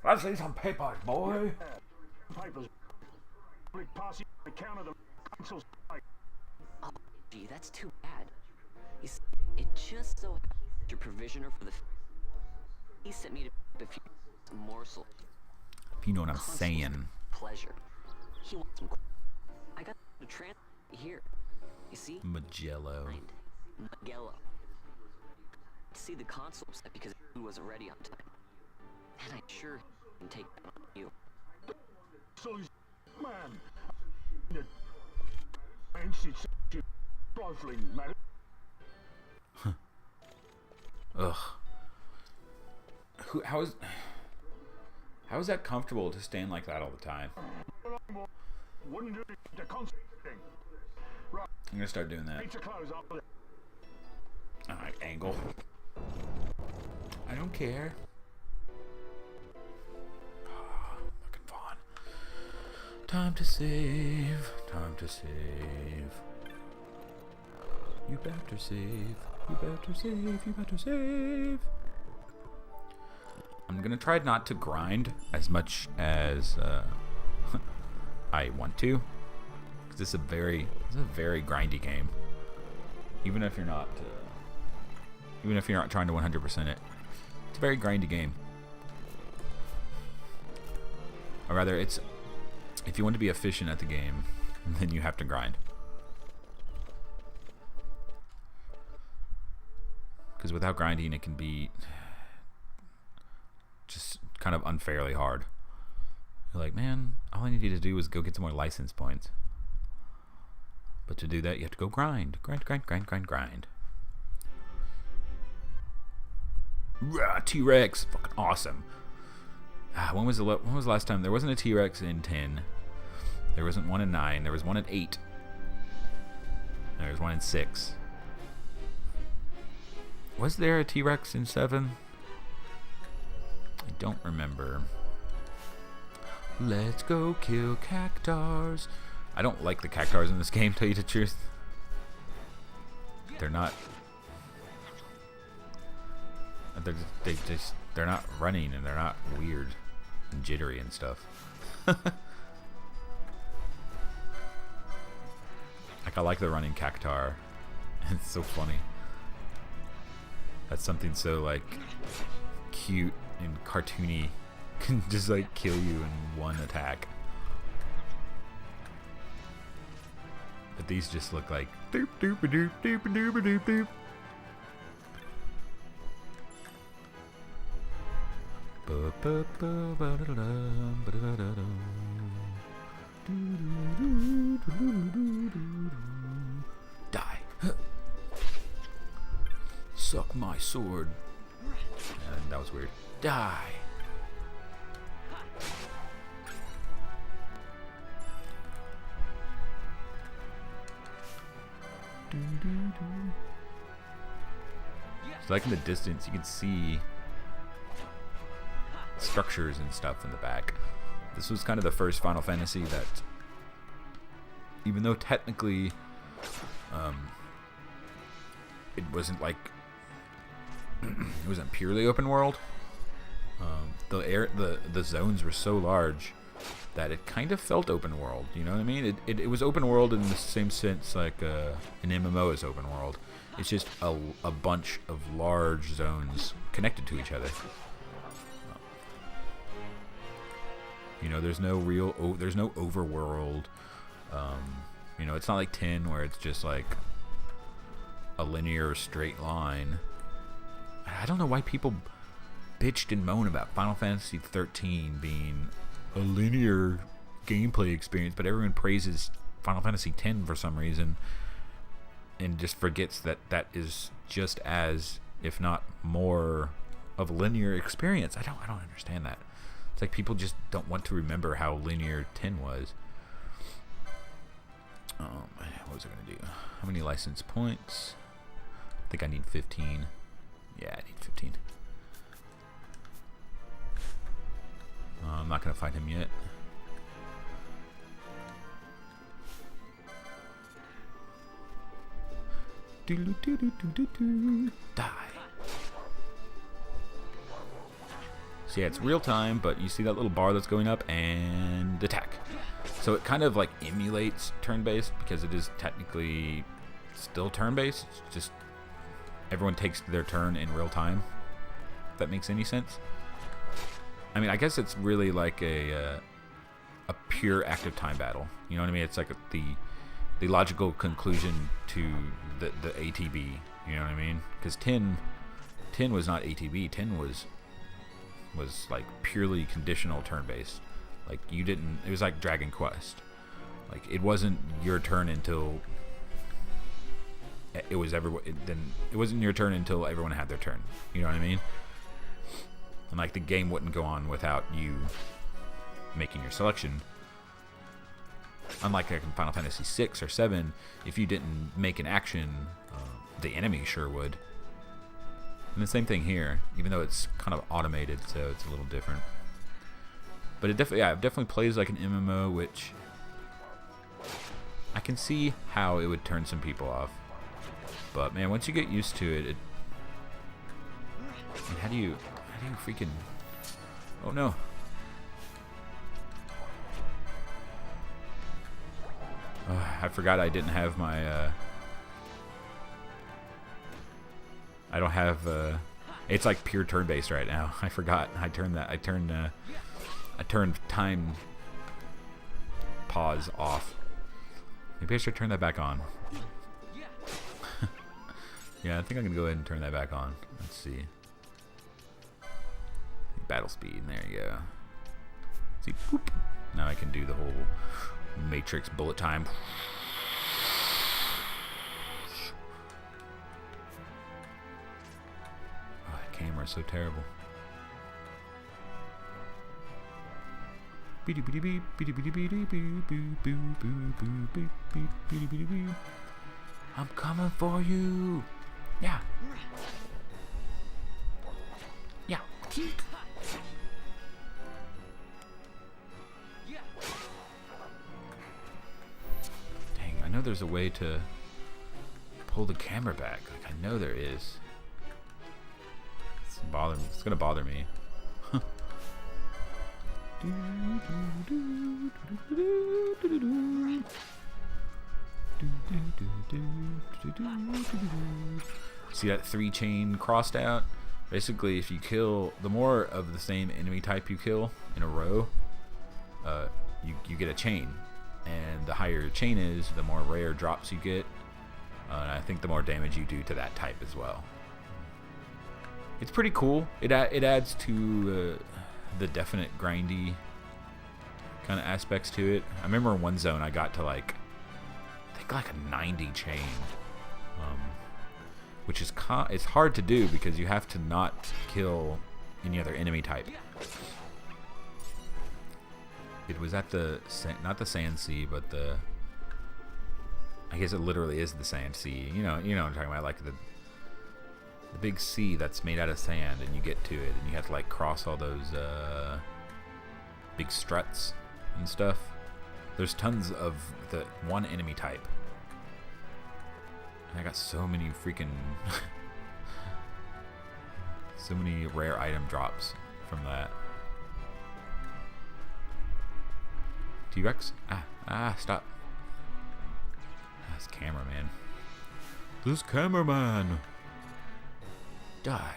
I see some papers, boy. Papers. Pass the account of the council's. Oh, gee, that's too bad. It just so happened your provisioner for the. He sent me to a few morsels. If you know what I'm saying. Pleasure. He wants some. I got the trans here. You see? Magello. Magello. See the console set because he wasn't ready on time. And I'm sure he can take that on you. So, man. Ugh. How is that comfortable to stand like that all the time? I'm gonna start doing that. Alright, angle. I don't care. Fucking fun. Time to save. Time to save. You better save. You better save. You better save. I'm gonna try not to grind as much as I want to, because this is a very grindy game. Even if you're not trying to 100% it, it's a very grindy game. Or rather, if you want to be efficient at the game, then you have to grind. Because without grinding, it can be just kind of unfairly hard. You're like, man, all I needed to do was go get some more license points. But to do that, you have to go grind. Grind, grind, grind, grind, grind. Rah, T-Rex. Fucking awesome. When was the last time? There wasn't a T-Rex in 10. There wasn't one in 9. There was one in 8. There was one in 6. Was there a T-Rex in 7? I don't remember. Let's go kill cactars. I don't like the cactars in this game, tell you the truth. They're not... They're not running, and they're not weird and jittery and stuff. Like, I like the running cactar. It's so funny. That's something so like cute and cartoony can just like kill you in one attack. But these just look like doop doop doop doop doop doop doop. Die. Suck my sword. That was weird. Die. So like in the distance you can see structures and stuff in the back. This was kind of the first Final Fantasy that, even though technically it wasn't like it wasn't purely open world, the zones were so large that it kind of felt open world. You know what I mean? It was open world in the same sense like an MMO is open world. It's just a bunch of large zones connected to each other. You know, there's no there's no overworld. You know, it's not like 10 where it's just like a linear straight line. I don't know why people bitched and moaned about Final Fantasy XIII being a linear gameplay experience, but everyone praises Final Fantasy X for some reason and just forgets that that is just as, if not more, of a linear experience. I don't understand that. It's like people just don't want to remember how linear 10 was. What was I going to do? How many license points? I think I need 15. Yeah, I need 15. I'm not going to fight him yet. Die. So yeah, it's real time, but you see that little bar that's going up and attack. So it kind of like emulates turn-based because it is technically still turn-based. It's just everyone takes their turn in real time. If that makes any sense. I mean, I guess it's really like a pure active time battle. You know what I mean? It's like the logical conclusion to the ATB. You know what I mean? Because 10 was not ATB. 10 was like purely conditional turn-based. Like you didn't. It was like Dragon Quest. Like it wasn't your turn until it was everyone. Then it wasn't your turn until everyone had their turn. You know what I mean? And like the game wouldn't go on without you making your selection. Unlike like in Final Fantasy VI or VII, if you didn't make an action, the enemy sure would. And the same thing here, even though it's kind of automated, so it's a little different. But it definitely plays like an MMO, which I can see how it would turn some people off. But man, once you get used to it, how do you freaking? Oh no! I forgot I didn't have my. I don't have. It's like pure turn-based right now. I forgot. I turned that. I turned time pause off. Maybe I should turn that back on. Yeah, I think I'm gonna go ahead and turn that back on. Let's see. Battle speed. There you go. See, boop. Now I can do the whole Matrix bullet time. Oh, that camera is so terrible. I'm coming for you. Yeah. Yeah. Dang, I know there's a way to pull the camera back. Like I know there is. It's bothering me. It's gonna bother me. See that 3-chain crossed out? Basically, if you kill, the more of the same enemy type you kill in a row, you get a chain. And the higher your chain is, the more rare drops you get. And I think the more damage you do to that type as well. It's pretty cool. It adds to the definite grindy kind of aspects to it. I remember in one zone I got to like, I think like a 90 chain, which is it's hard to do because you have to not kill any other enemy type. It was at the not the Sand Sea, but the, I guess it literally is the Sand Sea. You know what I'm talking about, like the big sea that's made out of sand, and you get to it, and you have to like cross all those big struts and stuff. There's tons of the one enemy type. And I got so many freaking so many rare item drops from that. T-Rex? Stop. That's cameraman. This cameraman. Die.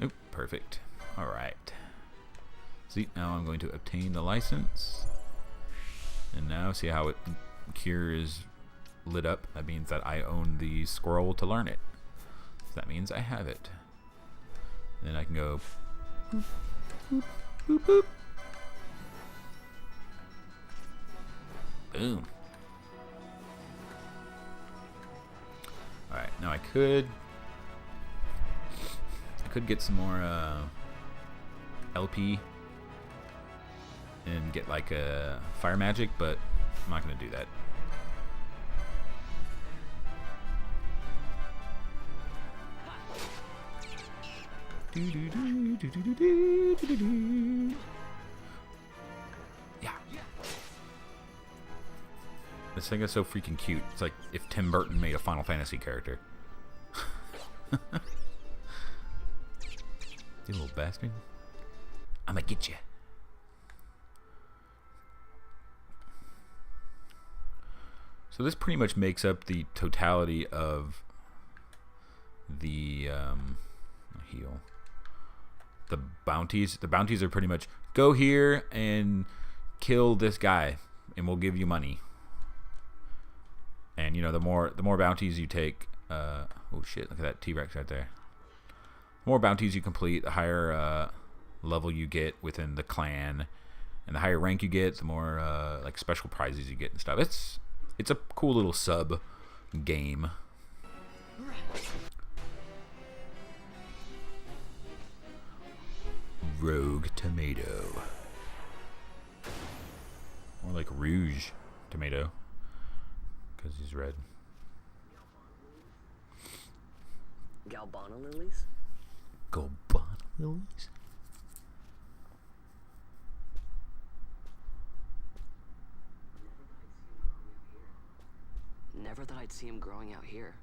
Nope, perfect. Alright. See, now I'm going to obtain the license. And now see how cure is lit up. That means that I own the scroll to learn it. So that means I have it. Then I can go boop, boop, boop, boop. Boom. Alright, now I could get some more LP and get like a fire magic, but I'm not going to do that. Yeah. This thing is so freaking cute. It's like if Tim Burton made a Final Fantasy character. You little bastard. I'ma get you. So this pretty much makes up the totality of the heal. The bounties. The bounties are pretty much go here and kill this guy, and we'll give you money. And you know, the more bounties you take. Oh shit! Look at that T-Rex right there. The more bounties you complete, the higher level you get within the clan, and the higher rank you get, the more like special prizes you get and stuff. It's a cool little sub game. Rogue tomato, more like rouge tomato, because he's red. Galbana lilies? Galbana lilies? Never thought I'd see him growing out here.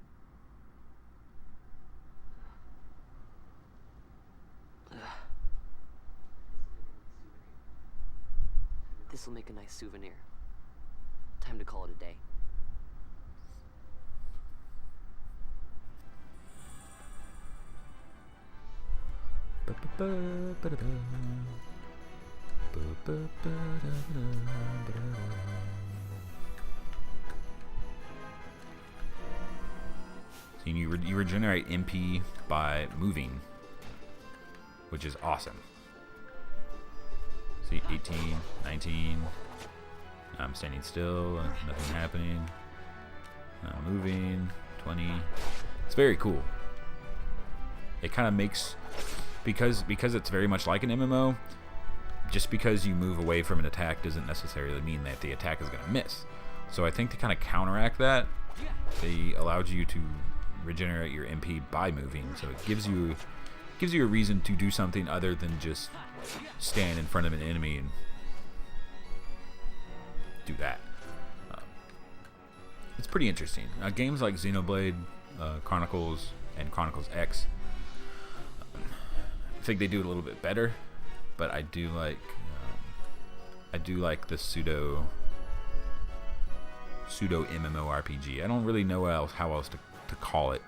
This'll make a nice souvenir. Time to call it a day. So you regenerate MP by moving, which is awesome. See, 18, 19. I'm standing still, nothing happening. I'm moving, 20. It's very cool. It kind of makes, because it's very much like an MMO, just because you move away from an attack doesn't necessarily mean that the attack is going to miss. So I think to kind of counteract that, they allowed you to regenerate your MP by moving. So it gives you a reason to do something other than just stand in front of an enemy and do that. It's pretty interesting. Games like Xenoblade Chronicles and Chronicles X, I think they do it a little bit better, but I do like the pseudo MMORPG. I don't really know how else to call it,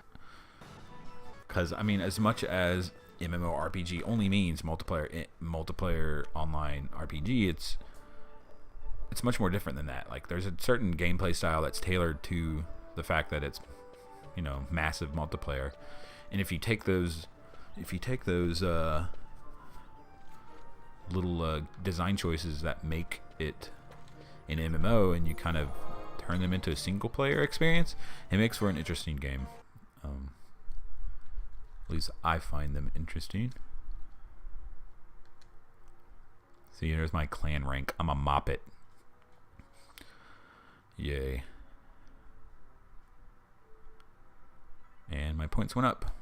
because I mean, as much as MMORPG only means multiplayer online RPG, it's much more different than that. Like, there's a certain gameplay style that's tailored to the fact that it's, you know, massive multiplayer. And if you take those little design choices that make it an MMO and you kind of turn them into a single player experience, it makes for an interesting game. At least I find them interesting. See, there's my clan rank. I'm a Moppet. Yay. And my points went up.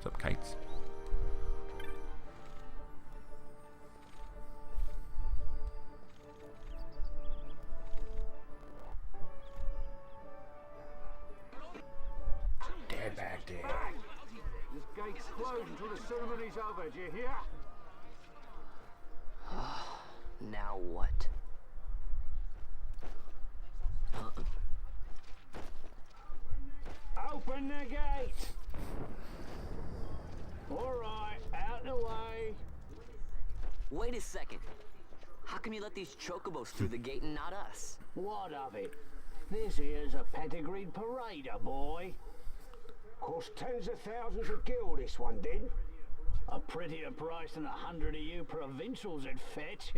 What's up, kites? Dead back there. This gate's closed until the ceremony's over, do you hear? Now what? Open the gate! Alright, out the way. Wait a second. How come you let these chocobos through the gate and not us? What of it? This here's a pedigreed parader, boy. Cost tens of thousands of gil, this one did. A prettier price than 100 of you provincials would fetch.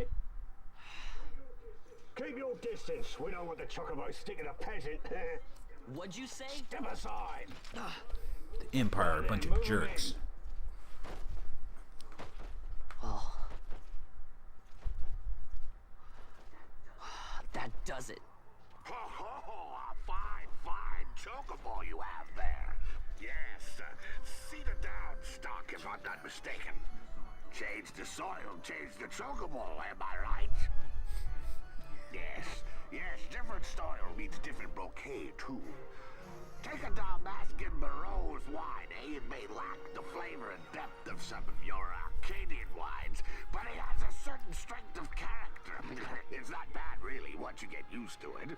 Keep your distance. We don't want the chocobos sticking a peasant. What'd you say? Step aside. The Empire are a bunch of jerks. Oh. That does it. Ho, ho, ho, a fine chocobo you have there. Yes, cedar down stock, if I'm not mistaken. Change the soil, change the chocobo, am I right? Yes, different soil means different bouquet, too. Take a Dalmascan Barrow's wine, eh? It may lack the flavor and depth of some of your Arcadian wines, but it has a certain strength of character. It's not bad, really, once you get used to it.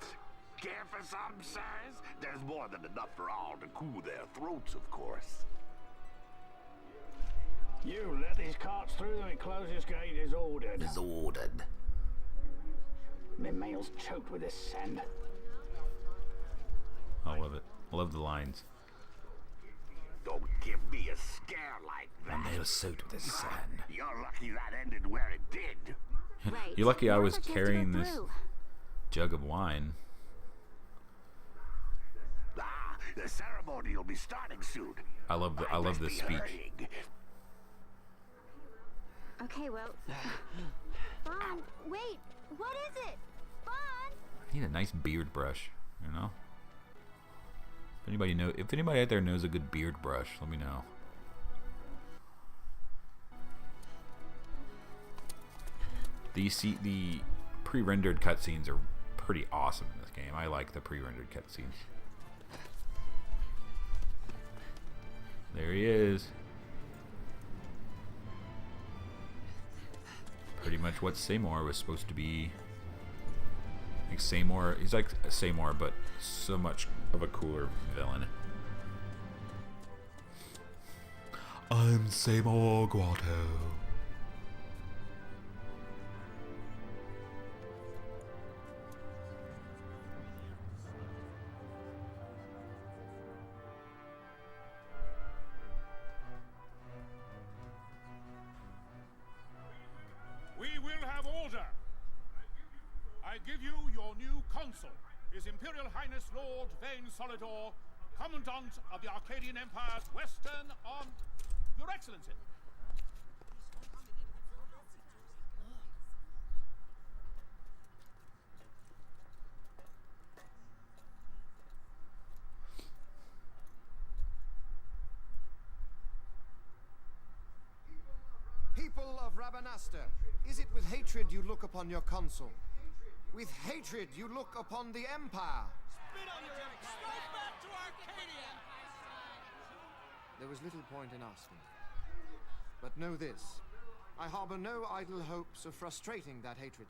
Care for some, sirs? There's more than enough for all to cool their throats, of course. You let these carts through and close this gate as ordered. Is ordered. My mail's choked with this sand. I love it. I love the lines. Don't give me a scare like that. My mail's soaked with the sand. You're lucky that ended where it did. Right. You're lucky I was More just to go carrying this through. jug of wine. The ceremony will be starting soon. I love this speech. Hurrying. Okay, well. Vaughn, wait. What is it? Vaughn! I need a nice beard brush, you know? If anybody out there knows a good beard brush, let me know. The pre-rendered cutscenes are pretty awesome in this game. I like the pre-rendered cutscenes. There he is. Pretty much what Seymour was supposed to be. Like Seymour, he's like Seymour, but so much of a cooler villain. I'm Seymour Grotto. We will have order. I give you your new consul, His Imperial Highness Lord Vane Solidor, Commandant of the Arcadian Empire's Western Arm. Your Excellency. People of Rabanastre, is it with hatred you look upon your consul? With hatred you look upon the Empire? Spit on your empire! Straight back to Arcadia! There was little point in asking. But know this, I harbor no idle hopes of frustrating that hatred.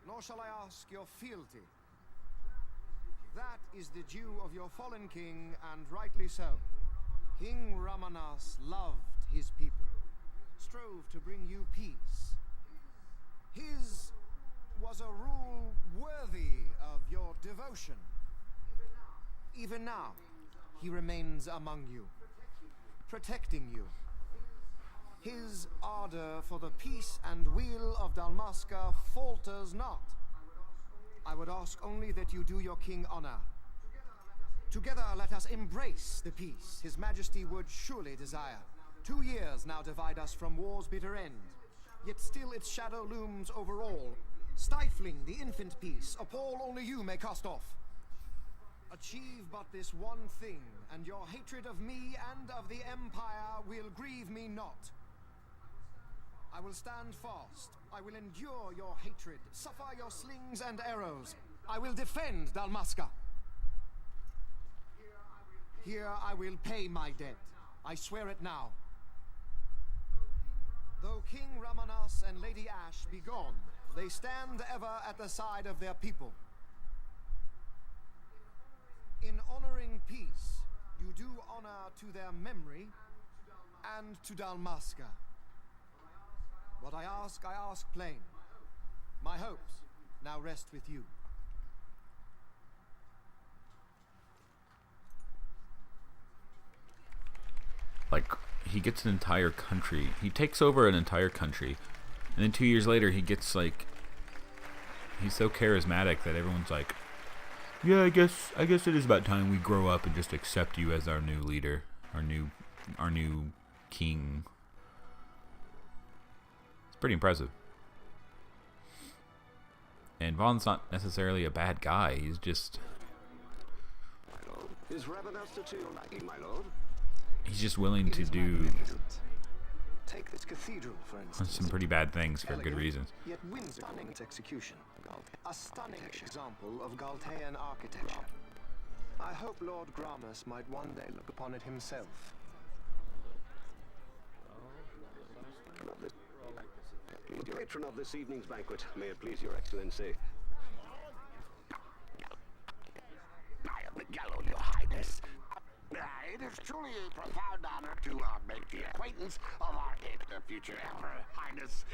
Nor shall I ask your fealty. That is the due of your fallen king, and rightly so. King Ramanas loved his people, strove to bring you peace. His was a rule worthy of your devotion. Even now, he remains among you, protecting you. His ardor for the peace and weal of Dalmasca falters not. I would ask only that you do your king honor. Together let us embrace the peace His Majesty would surely desire. 2 years now divide us from war's bitter end, yet still its shadow looms over all, stifling the infant peace, a pall only you may cast off. Achieve but this one thing, and your hatred of me and of the Empire will grieve me not. I will stand fast. I will endure your hatred, suffer your slings and arrows. I will defend Dalmasca. Here I will pay my debt. I swear it now. Though King Ramanas and Lady Ash be gone, they stand ever at the side of their people. In honoring peace, you do honor to their memory and to Dalmasca. What I ask plain. My hopes now rest with you. Like, he gets an entire country. He takes over an entire country. And then 2 years later, he gets, like... He's so charismatic that everyone's like, yeah, I guess it is about time we grow up and just accept you as our new leader. Our new king. It's pretty impressive. And Vaughn's not necessarily a bad guy. He's just... Is Rabanasta to your liking, my lord? He's just willing to do Take this cathedral, for instance. some pretty bad things for good reasons. Yet stunning its execution. A stunning example of Galtean architecture. I hope Lord Gramus might one day look upon it himself. The patron of this evening's banquet, may it please your excellency. I am Miguel, your highness. It is truly a profound honor to make the acquaintance of our future Emperor, Highness.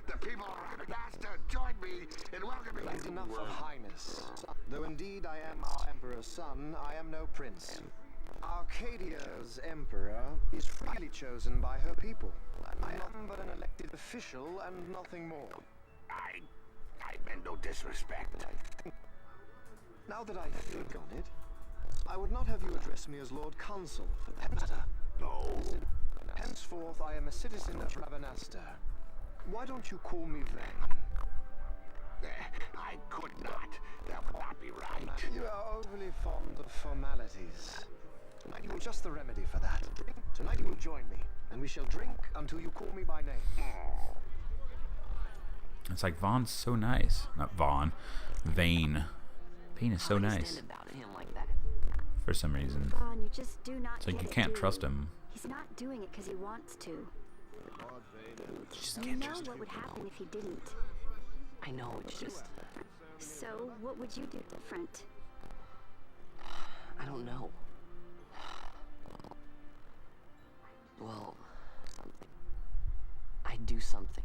The people of Rabanasta join me in welcoming you. That's enough of Highness. Though indeed I am our Emperor's son, I am no prince. Arcadia's Emperor is freely chosen by her people. I am but an elected official and nothing more. I meant no disrespect. Now that I think on it, I would not have you address me as Lord Consul for that matter. No. Henceforth, I am a citizen of Rabanasta. Why don't you call me Vane? I could not. That would not be right. You are overly fond of formalities. Tonight you will just the remedy for that. Tonight you will join me, and we shall drink until you call me by name. It's like Vaughn's so nice. Not Vaughn. Vane. Vane is so nice. For some reason. Vaughn, you just do not It's like get you it, can't do trust you? him. He's not doing it because he wants to. Just You can't know trust what would happen if he didn't. I know, it's just... So, what would you do different? I don't know. Well, I'd do something.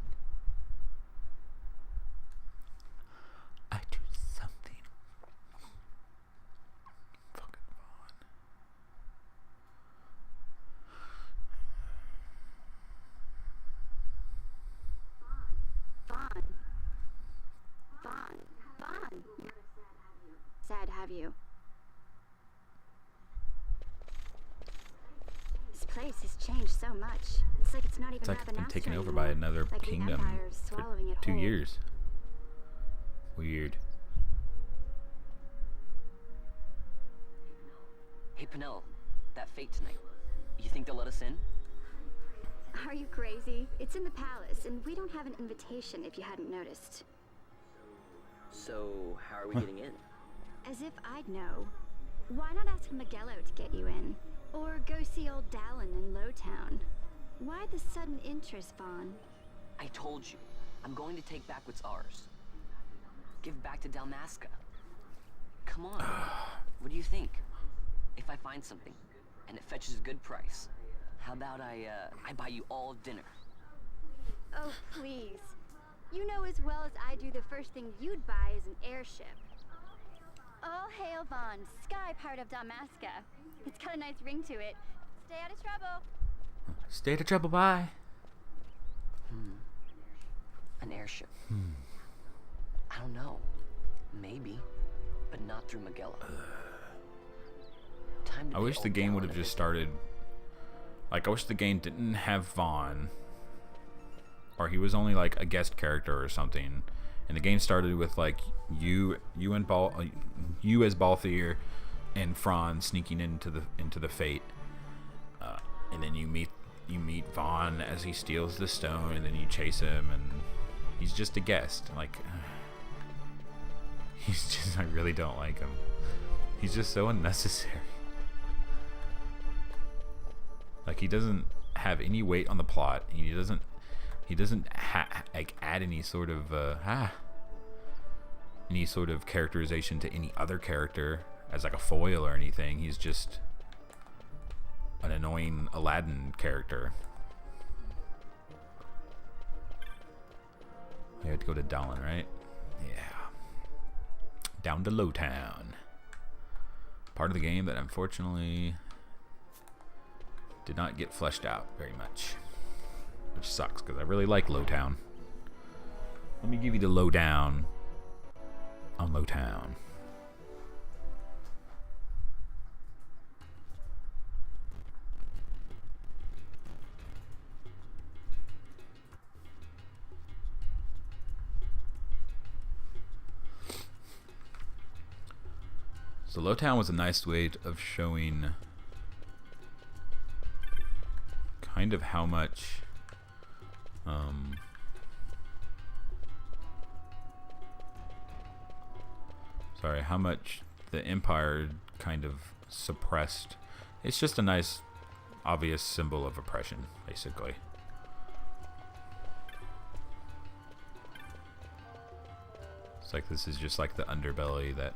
I do something. Fucking Vaughn. Sad have you. This place has changed so much. It's like it's not even It's like it's been Rabanasta taken over anymore. by another Like the kingdom Empire's for swallowing it 2 whole. years. Weird. Hey, Penel, that fate tonight. You think they'll let us in? Are you crazy? It's in the palace, and we don't have an invitation if you hadn't noticed. So, how are we getting in? As if I'd know. Why not ask Miguelo to get you in? Or go see old Dallin in Lowtown? Why the sudden interest, Vaughn? I told you, I'm going to take back what's ours. Give back to Dalmasca. Come on. What do you think? If I find something, and it fetches a good price, how about I buy you all dinner? Oh, please. You know as well as I do the first thing you'd buy is an airship. All hail Vaughn, sky part of Damascus. It's got a nice ring to it. Stay out of trouble. Stay out of trouble, bye. An airship. I don't know. Maybe. But not through Magello. I wish the game would have just started... Like, I wish the game didn't have Vaughn. Or he was only, like, a guest character or something. And the game started with, like, you as Balthier and Franz sneaking into the Fate. And then you meet Vaughn as he steals the stone, and then you chase him, and he's just a guest. Like, I really don't like him. He's just so unnecessary. Like, he doesn't have any weight on the plot. He doesn't like add any sort of characterization to any other character as like a foil or anything. He's just an annoying Aladdin character. I had to go to Dallin, right? Yeah. Down to Lowtown. Part of the game that unfortunately did not get fleshed out very much. Which sucks, because I really like Lowtown. Let me give you the lowdown on Lowtown. So Lowtown was a nice way of showing kind of how much how much the Empire kind of suppressed. It's just a nice obvious symbol of oppression, basically. It's like this is just like the underbelly that...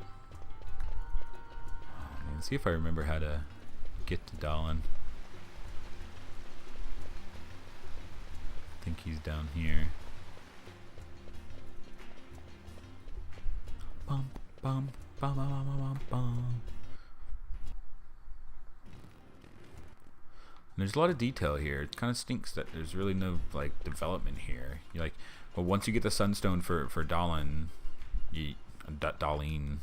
Oh, man, see if I remember how to get to Dallin. I think he's down here. Bum, bum, bum, bum, bum, bum, bum. And there's a lot of detail here. It kind of stinks that there's really no like development here. You're like, well, once you get the Sunstone for Dallin, Dallin,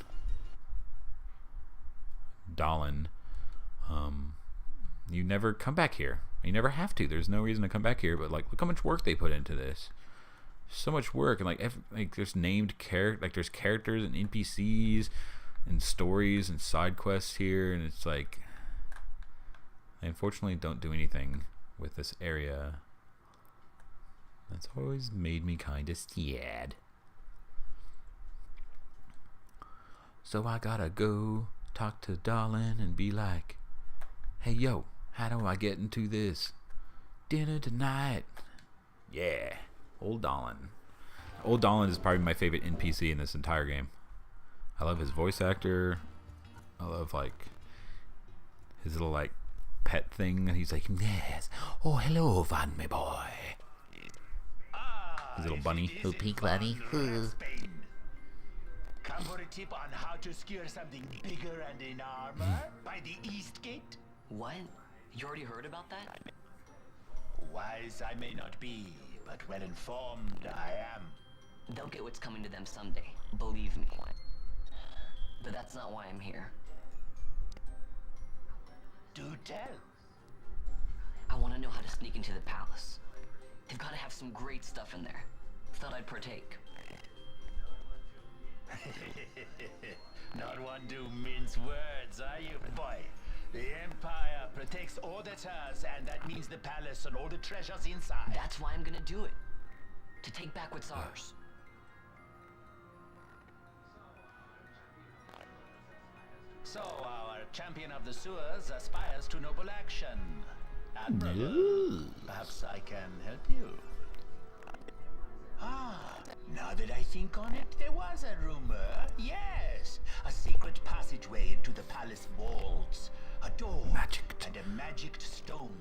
you never come back here. You never have to. There's no reason to come back here. But like, look how much work they put into this. So much work, and like there's named there's characters and NPCs and stories and side quests here, and it's like they unfortunately don't do anything with this area. That's always made me kind of sad. So I gotta go talk to Dallin and be like, hey yo, how do I get into this dinner tonight? Yeah. Old Dallin. Old Dallin is probably my favorite NPC in this entire game. I love his voice actor. I love like his little like pet thing. He's like, yes. Oh, hello, Van, my boy. His little bunny. Little pink bunny. Come for a tip on how to secure something bigger and in armor by the East Gate? What? You already heard about that? Wise I may not be, but well informed I am. They'll get what's coming to them someday, believe me. But that's not why I'm here. Do tell. I want to know how to sneak into the palace. They've got to have some great stuff in there. Thought I'd partake. Not one to mince words, are you, boy? The Empire protects all that's hers, and that means the palace and all the treasures inside. That's why I'm gonna do it. To take back what's ours. So, our champion of the sewers aspires to noble action. Admirable. Perhaps I can help you. Ah, Now that I think on it, there was a rumor. Yes, a secret passageway into the palace walls, a door, and a magicked stone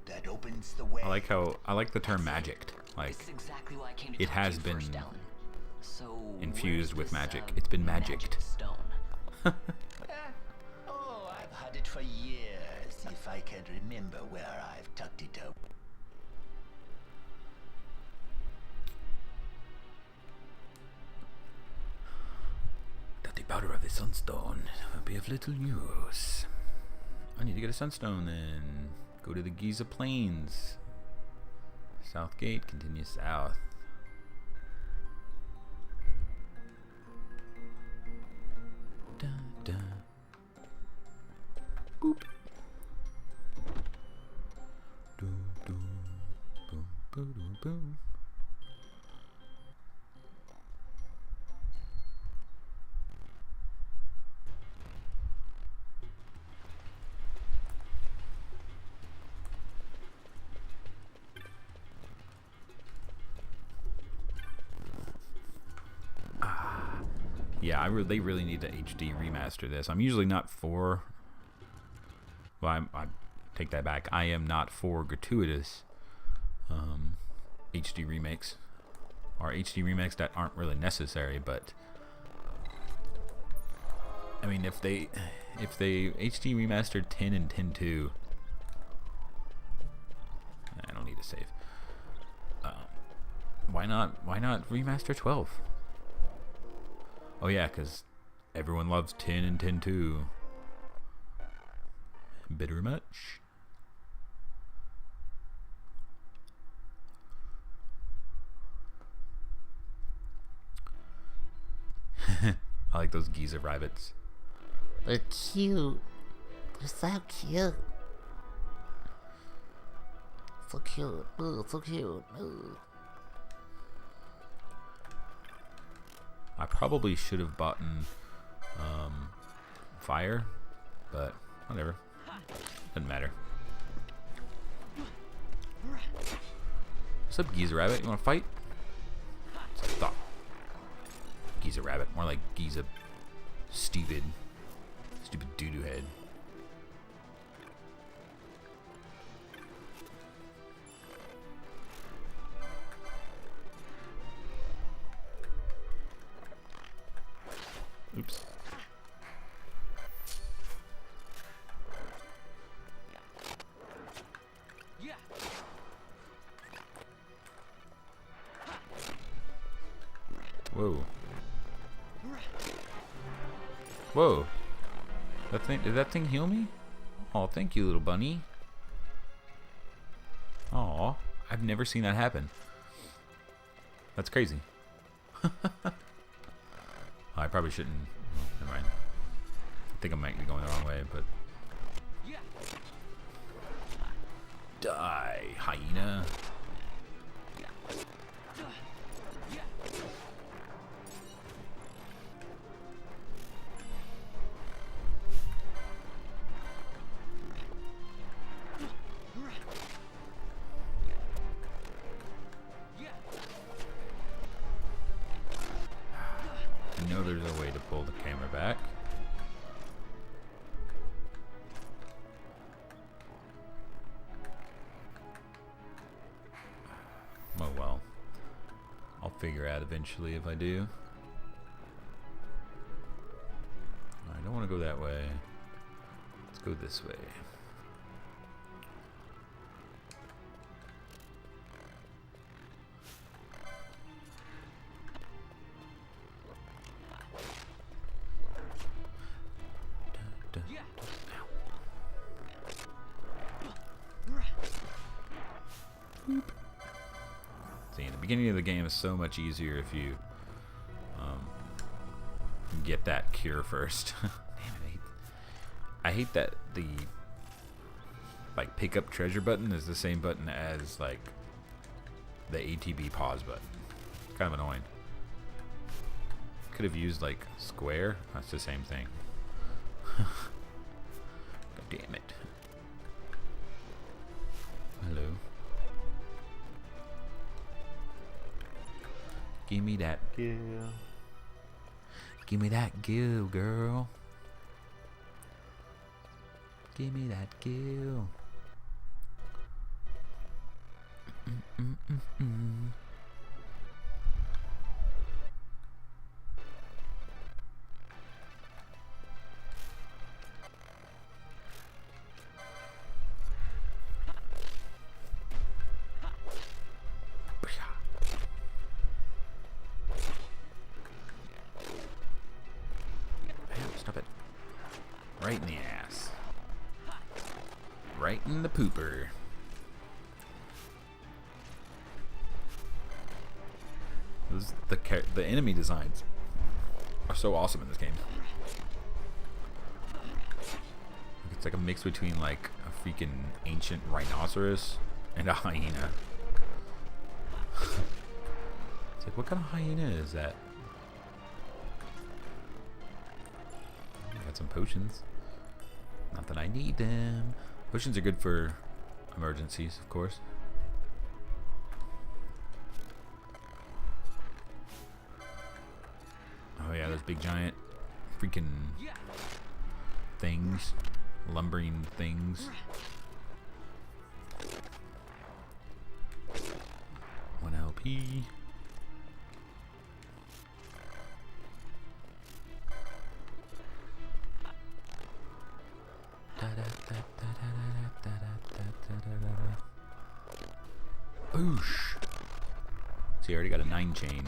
that opens the way. I like the term magicked. Like, exactly why I came to it has been so infused with magic. It's been magicked. Stone. Oh, I've had it for years, if I can remember where I've tucked it up. That the powder of the sunstone will be of little use. I need to get a sunstone then. Go to the Giza Plains. South Gate, continue south. Da, da. Boop. Do, do. Boom, boom, boom, boom. Yeah, they really need to HD remaster this. I'm usually not for... Well, I take that back. I am not for gratuitous HD remakes. Or HD remakes that aren't really necessary, but... I mean, if they HD remastered 10 and 10.2... I don't need to save. Why not remaster 12? Oh yeah, because everyone loves 10 and 10.2. Bitter much? I like those Giza rabbits. They're cute. They're so cute. So cute. Ooh, so cute. Ooh. I probably should have bought fire, but whatever. Doesn't matter. What's up, Giza Rabbit? You want to fight? That's what I thought. Giza Rabbit. More like Giza Stupid doo-doo head. Oops. Whoa. Whoa. Did that thing heal me? Oh, thank you, little bunny. Aw, I've never seen that happen. That's crazy. I probably shouldn't. Never mind. I think I might be going the wrong way, but. Die, hyena. I know there's a way to pull the camera back. Oh well. I'll figure out eventually if I do. I don't want to go that way. Let's go this way. See, the beginning of the game is so much easier if you get that cure first. Damn it, I hate that the like pick up treasure button is the same button as like the ATB pause button. Kind of annoying. Could have used like square. That's the same thing. God damn it. Hello. Give me that gill. Give me that gill, girl. Give me that gill. Stop it. Right in the ass. Right in the pooper. The enemy designs are so awesome in this game. It's like a mix between like a freaking ancient rhinoceros and a hyena. It's like, what kind of hyena is that? Got some potions. Not that I need them. Potions are good for emergencies, of course. Oh yeah, those big giant freaking things. Lumbering things. 1 LP. Boosh. See, I already got a 9 chain.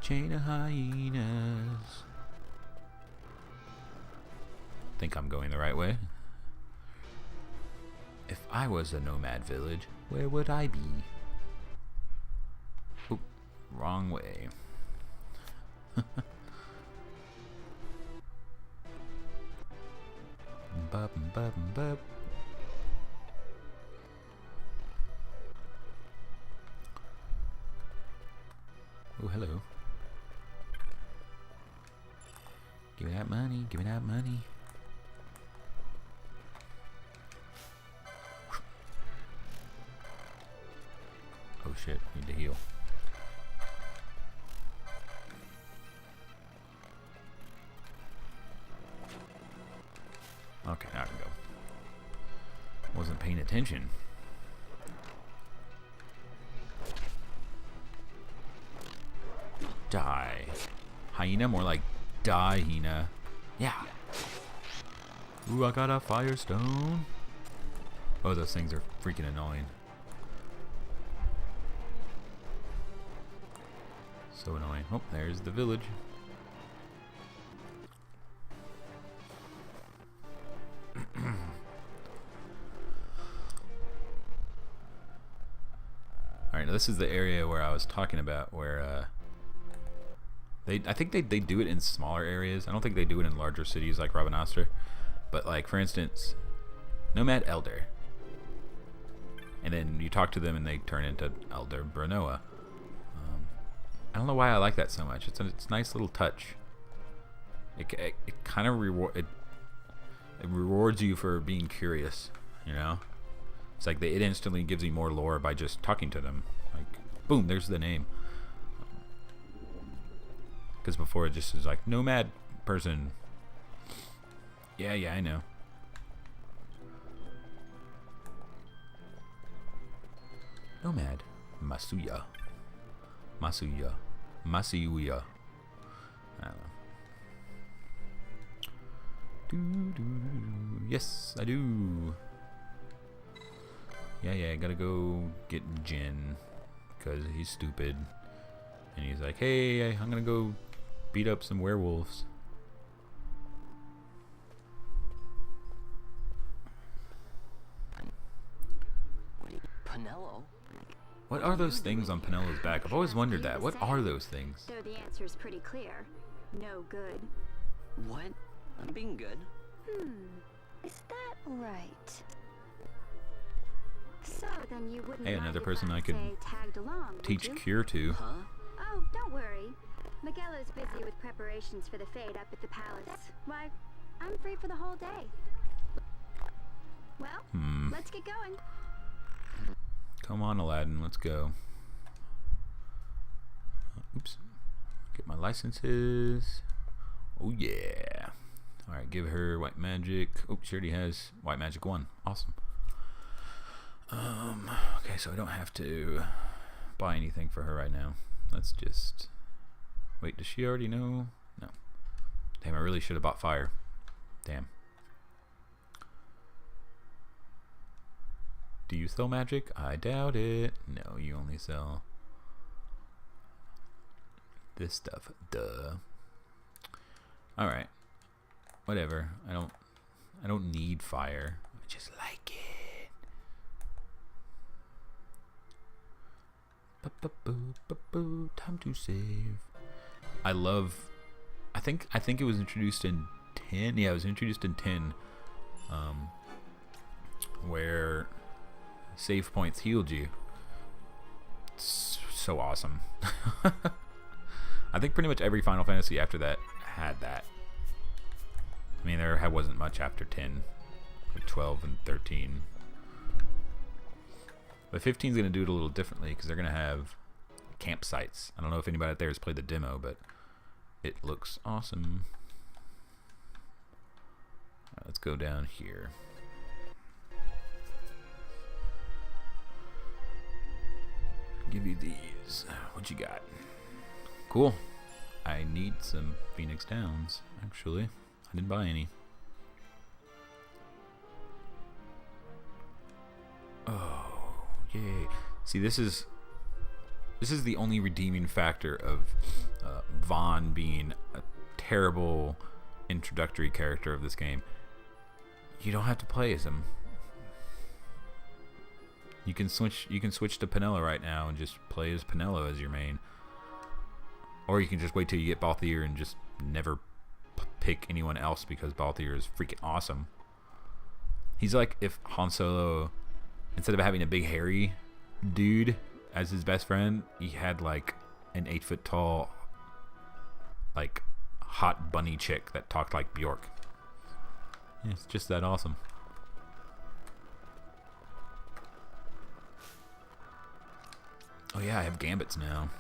Chain of hyenas. Think I'm going the right way. If I was a nomad village, where would I be? Oop, wrong way. Bub. Oh, hello. Give me that money. Give me that money. Oh shit, need to heal. Okay, now I can go. Wasn't paying attention. Die. Hyena, more like die-hyena. Yeah. Ooh, I got a firestone. Oh, those things are freaking annoying. So annoying. Oh, there's the village. Alright, now this is the area where I was talking about, where I think they do it in smaller areas. I don't think they do it in larger cities like Rabanastre. But like, for instance, Nomad Elder. And then you talk to them and they turn into Elder Brunoa. I don't know why I like that so much. It's a nice little touch. It kind of rewards you for being curious, you know? It's like it instantly gives you more lore by just talking to them. Like, boom, there's the name. Because before it just is like, nomad person. Yeah, I know. Nomad. Masuya. I don't know. Yes, I do. Yeah, I gotta go get Jin. Because he's stupid. And he's like, hey, I'm gonna go beat up some werewolves. Pinello? What are those things on Pinello's back? I've always wondered that. What are those things? Though the answer is pretty clear. No good. What? I'm being good. Is that right? So then you wouldn't Hey, mind another if person I could say, tagged along, would teach you? Cure to. Huh? Oh, don't worry. Miguelo's busy with preparations for the fete up at the palace. Why, I'm free for the whole day. Well, let's get going. Come on, Aladdin, let's go. Oops. Get my licenses. Oh yeah. Alright, give her white magic. Oh, she already has white magic 1. Awesome. Okay, so I don't have to buy anything for her right now. Let's just... Wait, does she already know? No. Damn, I really should have bought fire. Damn. Do you sell magic? I doubt it. No, you only sell this stuff. Duh. Alright. Whatever. I don't need fire. I just like it. Time to save. I think it was introduced in 10. Yeah, it was introduced in 10. Where save points healed you. It's so awesome. I think pretty much every Final Fantasy after that had that. I mean, there wasn't much after 10, like 12 and 13. But 15 is going to do it a little differently because they're going to have campsites. I don't know if anybody out there has played the demo, but it looks awesome. Right, let's go down here. Give you these. What you got? Cool. I need some Phoenix Downs, actually. I didn't buy any. Oh, yay. See, this is the only redeeming factor of Vaughn being a terrible introductory character of this game. You don't have to play as him. You can switch to Penelo right now and just play as Penelo as your main. Or you can just wait till you get Balthier and just never pick anyone else because Balthier is freaking awesome. He's like if Han Solo, instead of having a big hairy dude as his best friend, he had like an 8-foot tall, like hot bunny chick that talked like Bjork. Yeah, it's just that awesome. Oh yeah, I have gambits now.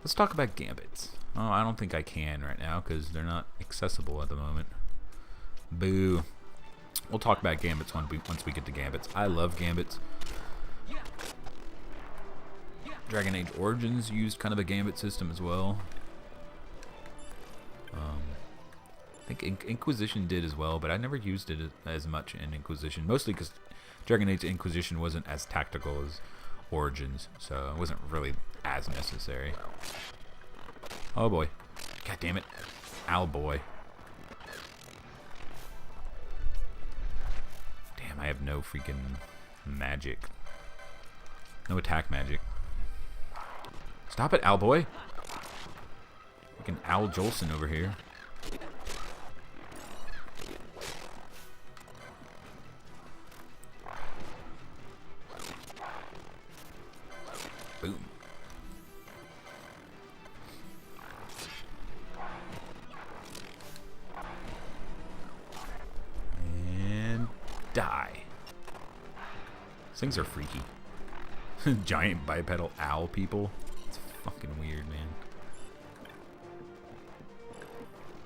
Let's talk about gambits. Oh, I don't think I can right now because they're not accessible at the moment. Boo. We'll talk about gambits once we get to gambits. I love gambits. Dragon Age Origins used kind of a gambit system as well. I think Inquisition did as well, but I never used it as much in Inquisition. Mostly because Dragon Age Inquisition wasn't as tactical as Origins, so it wasn't really as necessary. Oh boy. God damn it. Owl boy. Damn, I have no freaking magic. No attack magic. Stop it, Owlboy. Freaking Owl Jolson over here. Boom. And die. These things are freaky. Giant bipedal owl people. It's fucking weird, man.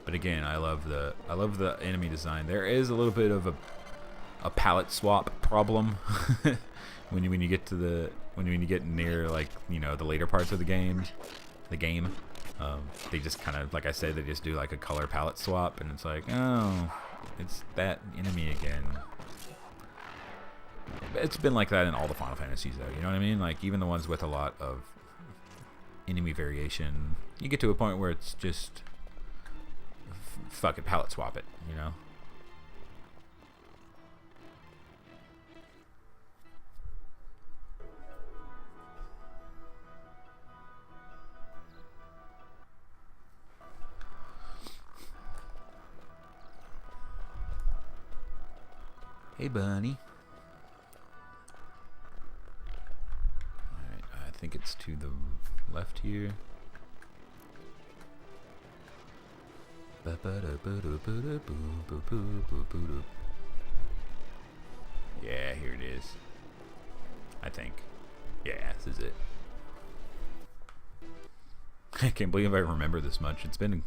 But again, I love the enemy design. There is a little bit of a palette swap problem when you get to the when you get near, like, you know, the later parts of the game. They just kind of, like I said, they just do like a color palette swap, and it's like, oh, it's that enemy again. It's been like that in all the Final Fantasies, though. You know what I mean? Like, even the ones with a lot of enemy variation, you get to a point where it's just fuck it, palette swap it, you know? Hey, bunny. Alright, I think it's to the left here. Yeah, here it is. I think. Yeah, this is it. I can't believe I remember this much. It's been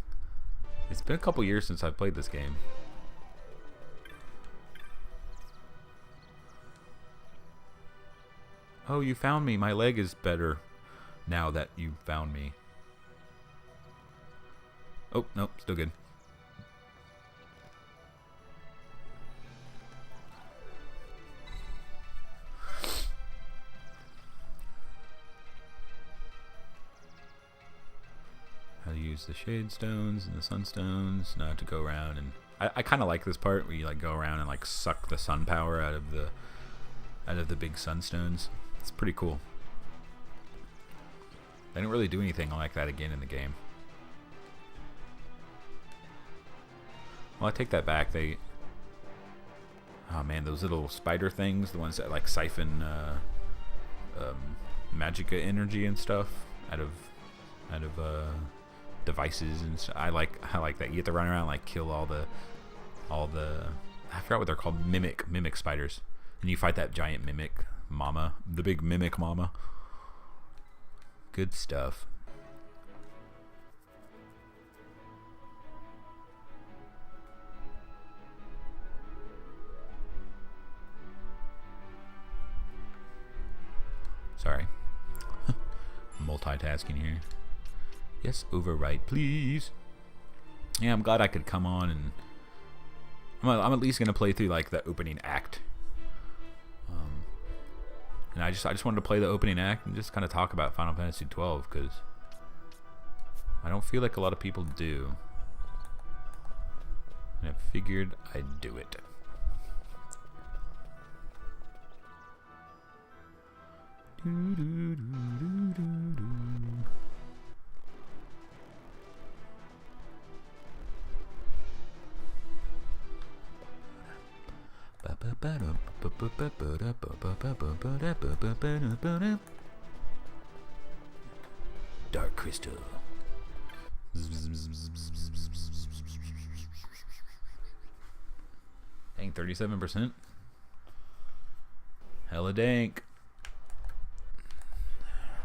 a couple years since I've played this game. Oh, you found me. My leg is better now that you found me. Oh, nope, still good. How to use the shade stones and the sunstones. Now to go around and I kind of like this part where you like go around and like suck the sun power out of the big sunstones. It's pretty cool. They don't really do anything like that again in the game. Well, I take that back. Oh man, those little spider things, the ones that like siphon magica energy and stuff out of devices and stuff. I like that. You get to run around and like kill all the I forgot what they're called, mimic spiders, and you fight that giant mimic mama, the big mimic mama. Good stuff. Sorry. Multitasking here. Yes, overwrite, please. Yeah, I'm glad I could come on and I'm at least gonna play through like the opening act. And I just wanted to play the opening act and just kind of talk about Final Fantasy XII because I don't feel like a lot of people do. And I figured I'd do it. Dark crystal. Dang, 37%. Hella dank.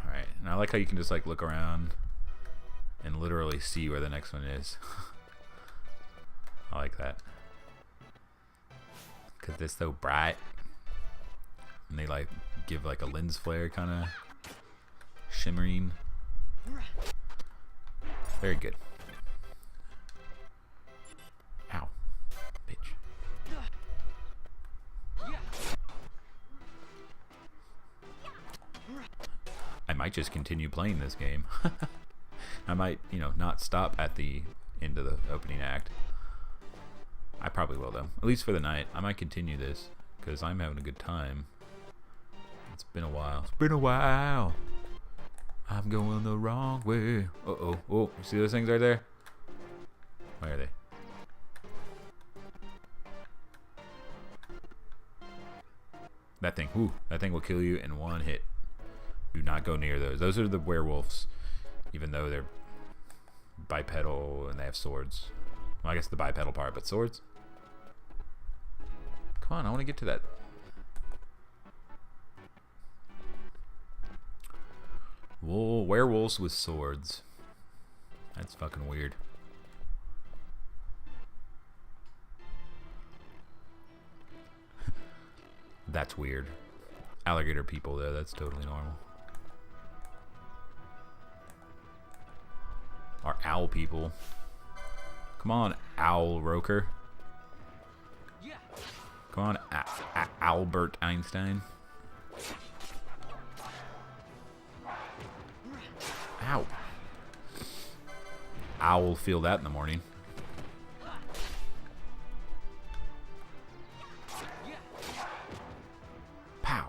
Alright, and I like how you can just like look around and literally see where the next one is. I like that. Because they're so bright. And they like give like a lens flare kind of shimmering. Very good. Ow. Bitch. I might just continue playing this game. I might, you know, not stop at the end of the opening act. I probably will though, at least for the night. I might continue this because I'm having a good time. It's been a while. It's been a while. I'm going the wrong way. Uh-oh. Oh, you see those things right there? Where are they? That thing. Ooh, that thing will kill you in one hit. Do not go near those. Those are the werewolves, even though they're bipedal and they have swords. Well, I guess the bipedal part, but swords? Come on, I want to get to that. Whoa, werewolves with swords. That's fucking weird. That's weird. Alligator people, though, that's totally normal. Or owl people. Come on, Owl Roker. Come on, Albert Einstein. Ow. Owl feel that in the morning. Pow.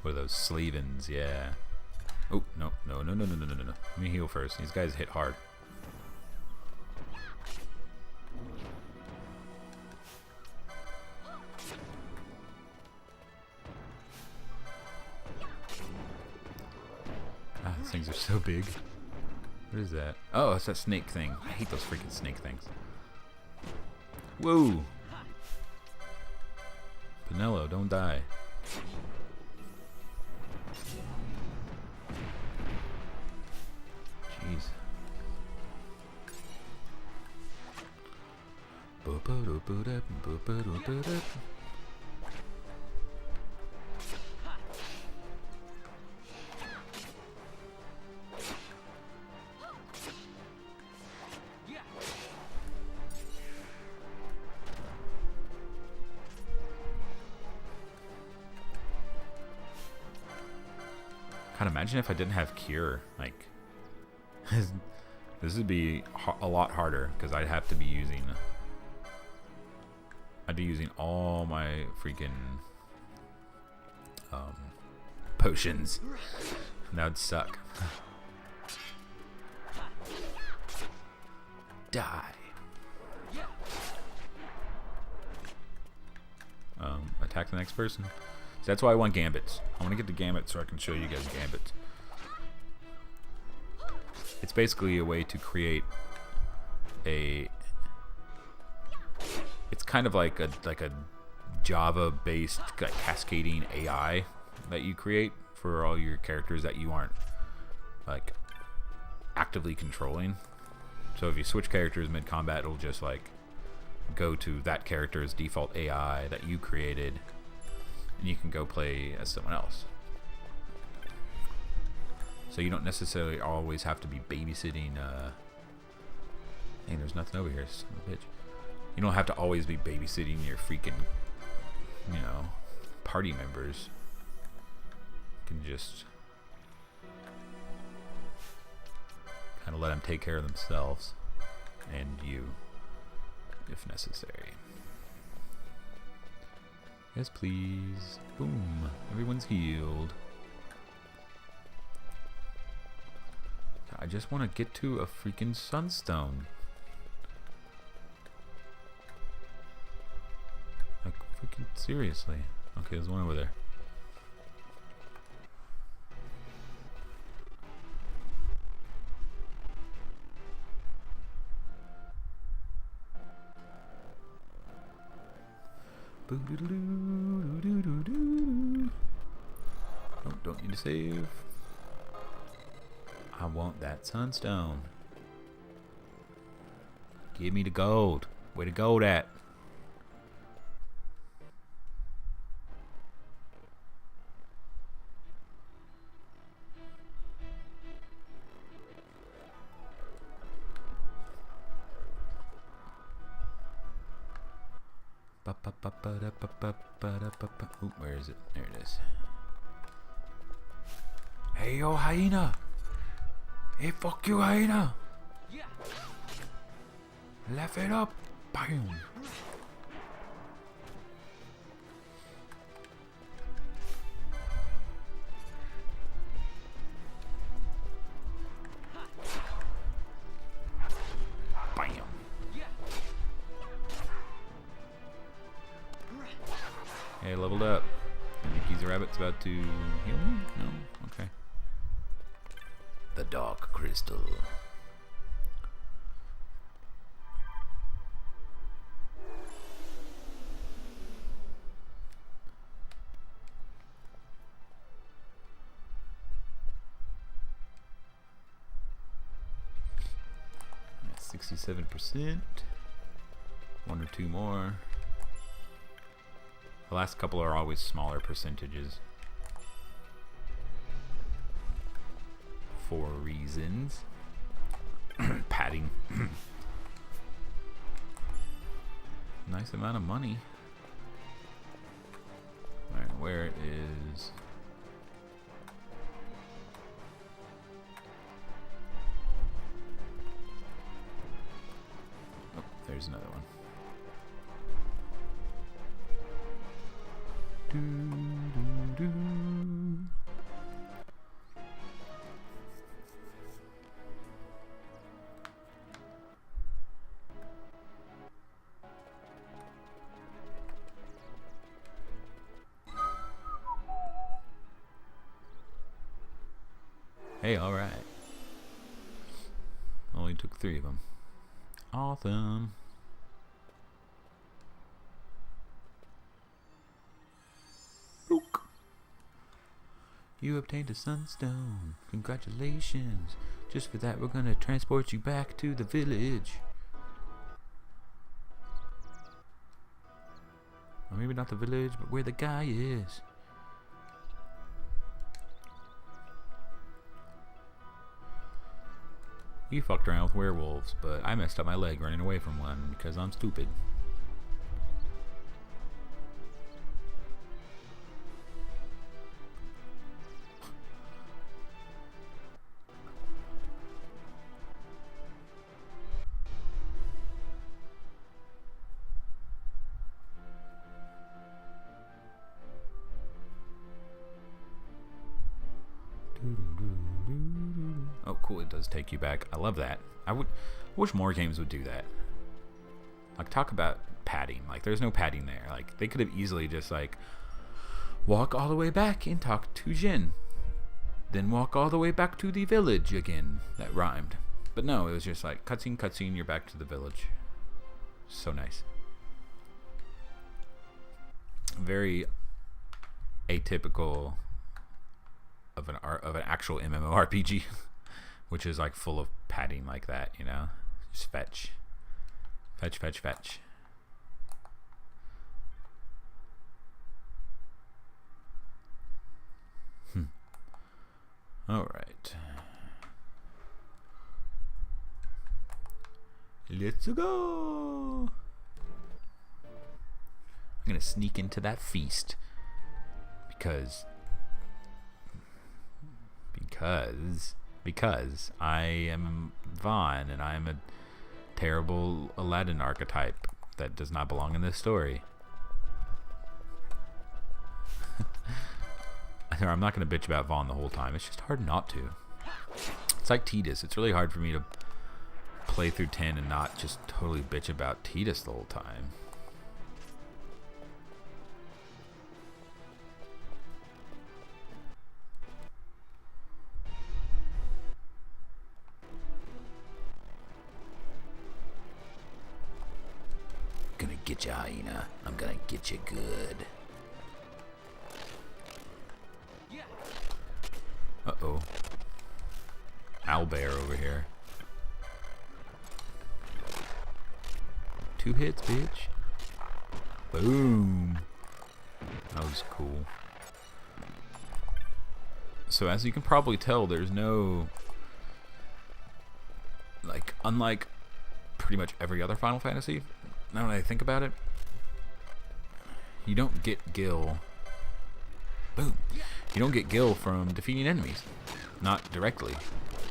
What are those Slavens? Yeah. Oh, no. Let me heal first. These guys hit hard. These things are so big. What is that? Oh, it's that snake thing. I hate those freaking snake things. Whoa! Pinello, don't die. Jeez. God, imagine if I didn't have Cure. Like, this would be a lot harder because I'd have to be using. I'd be using all my freaking potions. And that would suck. Die. Attack the next person. So that's why I want Gambits. I want to get the Gambit so I can show you guys Gambit. It's basically a way to create a. It's kind of like a Java-based cascading AI that you create for all your characters that you aren't like actively controlling. So if you switch characters mid-combat, it'll just like go to that character's default AI that you created, and you can go play as someone else. So you don't necessarily always have to be babysitting. Hey, there's nothing over here, son of a bitch. You don't have to always be babysitting your freaking, you know, party members. You can just kind of let them take care of themselves and you, if necessary. Yes, please. Boom. Everyone's healed. I just want to get to a freaking sunstone. Like, freaking seriously. Okay, there's one over there. Oh, don't need to save. I want that sunstone. Give me the gold. Where the gold at? Ooh, where is it? There it is. Hey, yo, hyena! Hey, fuck you, hyena! Laugh it up! Bam! Bam! Hey, leveled up. I think he's a rabbit's about to heal me? No? Okay. The Dark Crystal. At 67%. One or two more. The last couple are always smaller percentages. For reasons. Padding. Nice amount of money. Alright, where is... Oh, there's another one. Do, do, do. Hey, alright. Only took 3 of them. Awesome. Look. You obtained a sunstone. Congratulations. Just for that, we're gonna transport you back to the village. Or maybe not the village, but where the guy is. You fucked around with werewolves, but I messed up my leg running away from one because I'm stupid. Oh, cool, it does take you back. I love that. I wish more games would do that. Like, talk about padding. Like, there's no padding there. Like, they could have easily just, like, walk all the way back and talk to Jin. Then walk all the way back to the village again. That rhymed. But no, it was just like, cutscene, cutscene, you're back to the village. So nice. Very atypical of an actual MMORPG, which is like full of padding like that, you know. Just fetch, fetch, fetch, fetch. All right, let's go. I'm gonna sneak into that feast because I am Vaughn and I am a terrible Aladdin archetype that does not belong in this story. I'm not going to bitch about Vaughn the whole time. It's just hard not to. It's like Tidus. It's really hard for me to play through 10 and not just totally bitch about Tidus the whole time. Gonna get you, hyena. I'm gonna get you good. Uh-oh. Owlbear over here. 2 hits, bitch. Boom. That was cool. So as you can probably tell, there's no... like, unlike pretty much every other Final Fantasy, now that I think about it, you don't get Gil. Boom. You don't get Gil from defeating enemies. Not directly.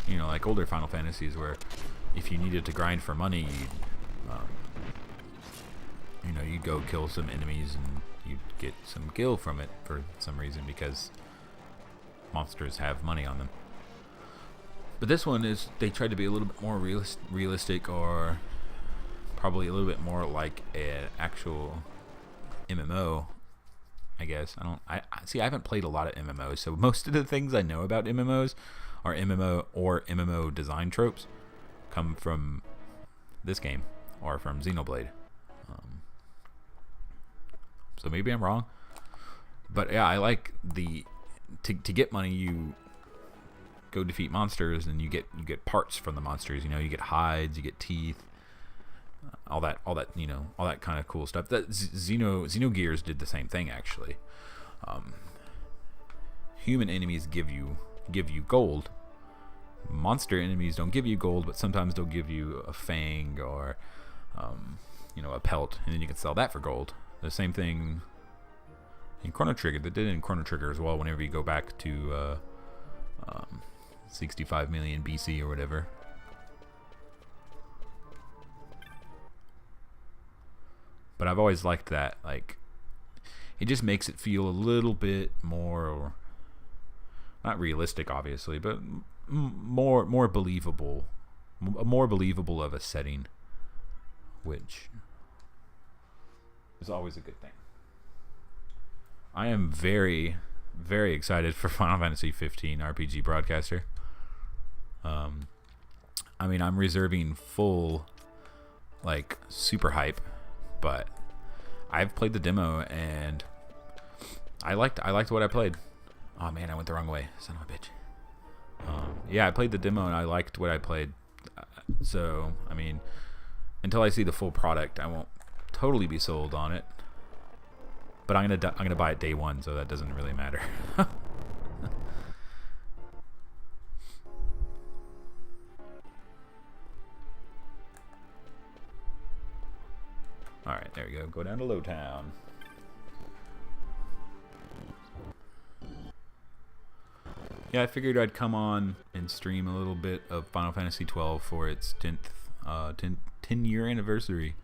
You know, like older Final Fantasies where if you needed to grind for money, you'd go kill some enemies and you'd get some Gil from it for some reason because monsters have money on them. But this one is, they tried to be a little bit more realistic, or probably a little bit more like an actual MMO, I guess. I haven't played a lot of MMOs, so most of the things I know about MMOs are MMO design tropes come from this game or from Xenoblade. So maybe I'm wrong, but yeah, I like to get money. You go defeat monsters, and you get parts from the monsters. You know, you get hides, you get teeth, all that kind of cool stuff. That Xenogears did the same thing actually. Human enemies give you gold. Monster enemies don't give you gold, but sometimes they'll give you a fang or a pelt, and then you can sell that for gold. The same thing in Chrono Trigger. They did it in Chrono Trigger as well. Whenever you go back to 65 million BC or whatever. But I've always liked that. Like, it just makes it feel a little bit more, not realistic, obviously, but more believable, more believable of a setting, which is always a good thing. I am very, very excited for Final Fantasy XV RPG Broadcaster. I mean, I'm reserving full, like, super hype, but I've played the demo and I liked what I played. Oh man, I went the wrong way, son of a bitch. Yeah, I played the demo and I liked what I played. So, I mean, until I see the full product, I won't totally be sold on it. But I'm gonna buy it day one, so that doesn't really matter. All right, there we go. Go down to Lowtown. Yeah, I figured I'd come on and stream a little bit of Final Fantasy XII for its 10 year anniversary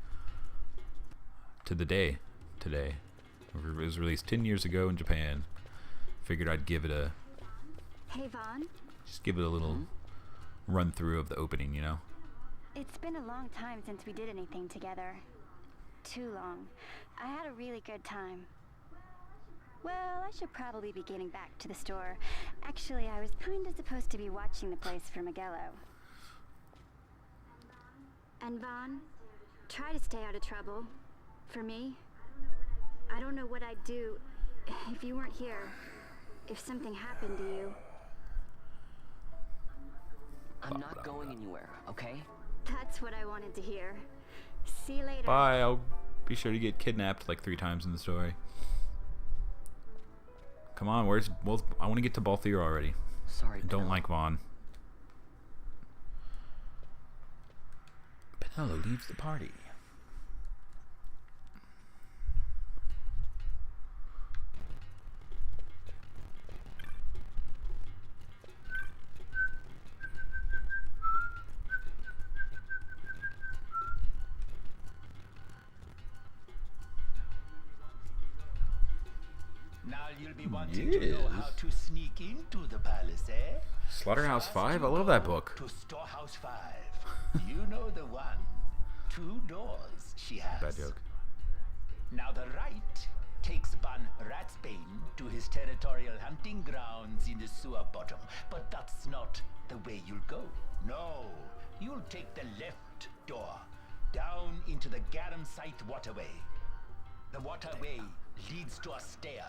to the day today. It was released 10 years ago in Japan. Figured I'd give it a... Hey, Vaughn. Just give it a little run through of the opening, you know? It's been a long time since we did anything together. Too long. I had a really good time. Well, I should probably be getting back to the store. Actually, I was kind of supposed to be watching the place for Miguelo. And Vaughn, try to stay out of trouble. For me, I don't know what I'd do if you weren't here. If something happened to you. I'm not going anywhere, okay? That's what I wanted to hear. See you later. Bye. I'll be sure to get kidnapped like 3 times in the story. Come on, where's both? I want to get to Balthier already. Sorry, I don't like Vaughn. Penelo leaves the party. Now you'll be wanting to know how to sneak into the palace, eh? Slaughterhouse 5? I love that book. To Storehouse 5. You know the one. 2 doors she has. Bad joke. Now the right takes Ban Ratsbane to his territorial hunting grounds in the sewer bottom. But that's not the way you'll go. No, you'll take the left door, down into the Garamsite waterway. The waterway leads to a stair.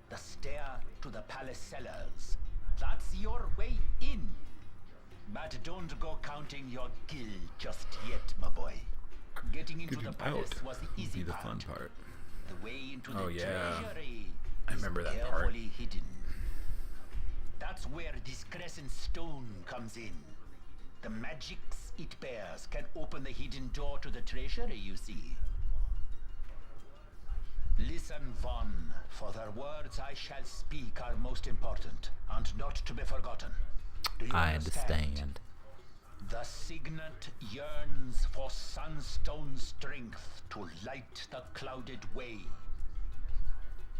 The stair to the palace cellars. That's your way in. But don't go counting your gil just yet, my boy. Getting into the palace was the easy the part. fun part. The way into the yeah. treasury I remember is that part. carefully hidden. That's where this crescent stone comes in. The magics it bears can open the hidden door to the treasury, you see. Listen, Vaughn, for the words I shall speak are most important, and not to be forgotten. Do you I understand? The signet yearns for sunstone strength to light the clouded way.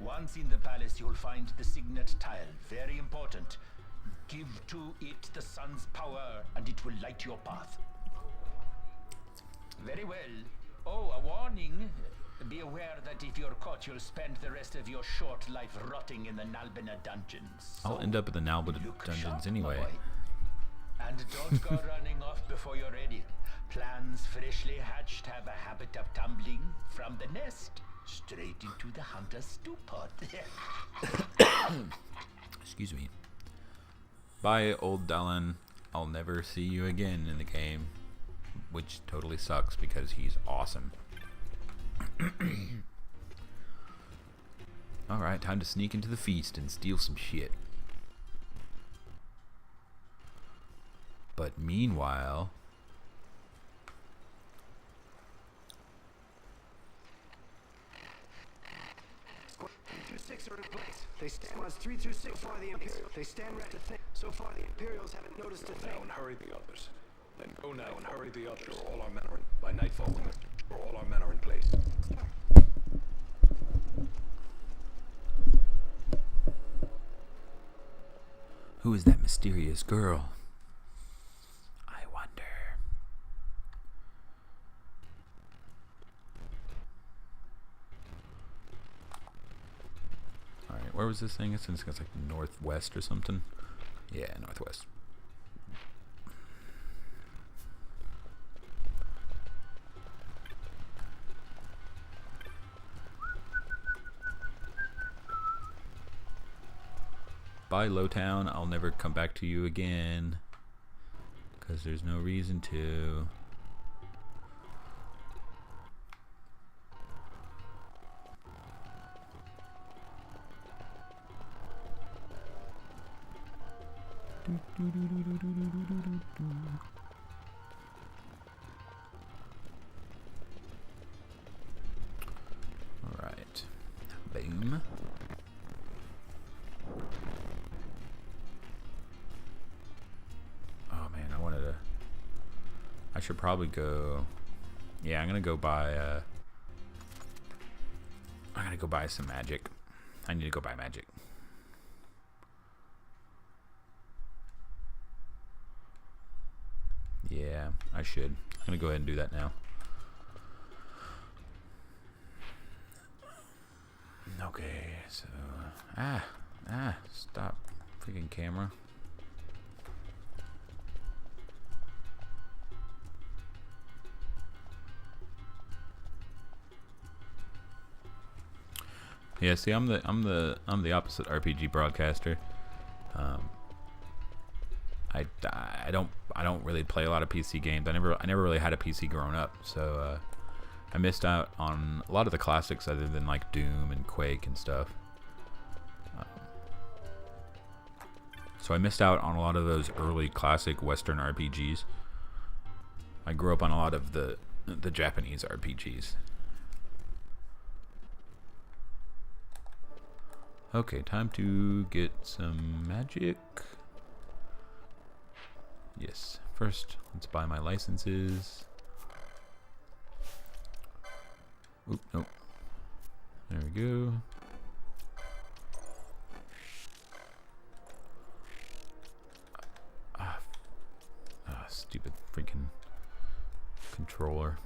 Once in the palace, you'll find the signet tile, very important. Give to it the sun's power, and it will light your path. Very well. Oh, a warning. Be aware that if you're caught, you'll spend the rest of your short life rotting in the Nalbina dungeons. I'll end up in the Nalbina dungeons anyway. And don't go running off before you're ready. Plans freshly hatched have a habit of tumbling from the nest straight into the hunter's stew pot. Excuse me. Bye, old Dallin. I'll never see you again in the game. Which totally sucks because he's awesome. Alright, time to sneak into the feast and steal some shit. But meanwhile... Six are in place. They stand was 3 through 6 so far the Imperials. They stand ready to think. So far the Imperials haven't noticed a thing. Now and hurry the others. Then go now and hurry the others. Sure, all our men are in. By nightfall, sure, all our men are in place. Who is that mysterious girl? I wonder. Alright, where was this thing? It's like northwest or something. Yeah, northwest. Bye, Lowtown. I'll never come back to you again. Because there's no reason to. Alright. Boom. Oh man, I should probably go. Yeah, I'm gonna go buy I gotta go buy some magic. I need to go buy magic. Yeah, I should. I'm gonna go ahead and do that now. Okay, so stop, freaking camera. Yeah, see, I'm the opposite RPG broadcaster. I don't really play a lot of PC games. I never really had a PC growing up, so I missed out on a lot of the classics other than like Doom and Quake and stuff. So I missed out on a lot of those early classic Western RPGs. I grew up on a lot of the Japanese RPGs. Okay, time to get some magic. Yes, first let's buy my licenses. Oop, nope. There we go. Stupid freaking controller.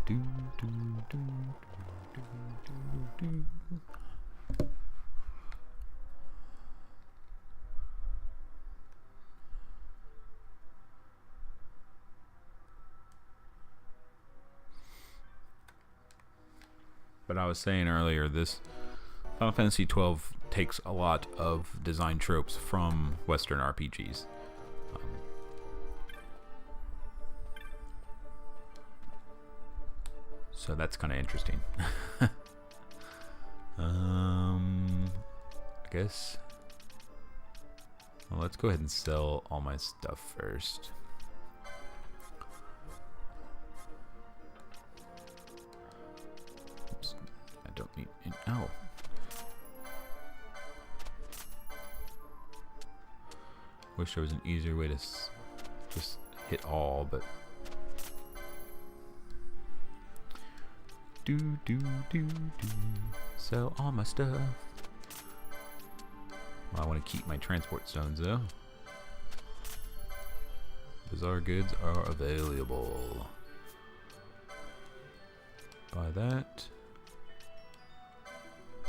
Do do do do do do do. But I was saying earlier, this Final Fantasy XII takes a lot of design tropes from Western RPGs. So that's kind of interesting. I guess. Well, let's go ahead and sell all my stuff first. Oops, I don't need. Oh. Wish there was an easier way to just hit all, but. Do. Sell all my stuff. Well, I want to keep my transport stones though. Bizarre goods are available. Buy that.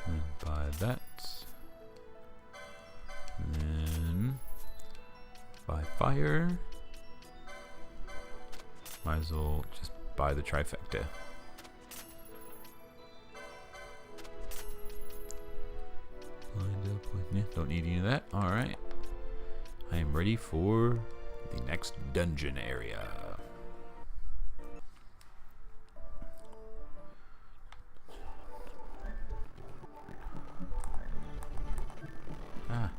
And buy that. And then buy fire. Might as well just buy the trifecta. Yeah, don't need any of that. Alright. I am ready for the next dungeon area. Ah.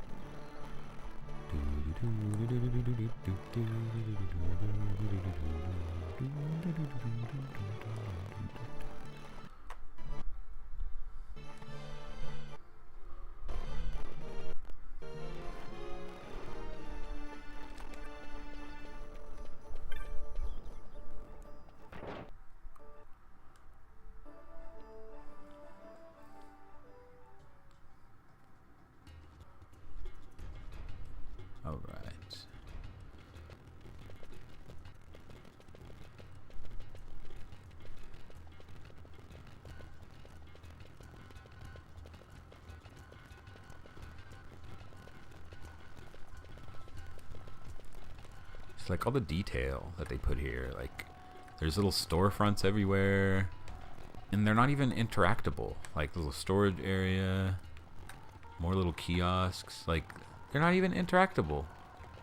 All right. It's like all the detail that they put here. Like, there's little storefronts everywhere, and they're not even interactable. Like, little storage area. More little kiosks. Like, they're not even interactable.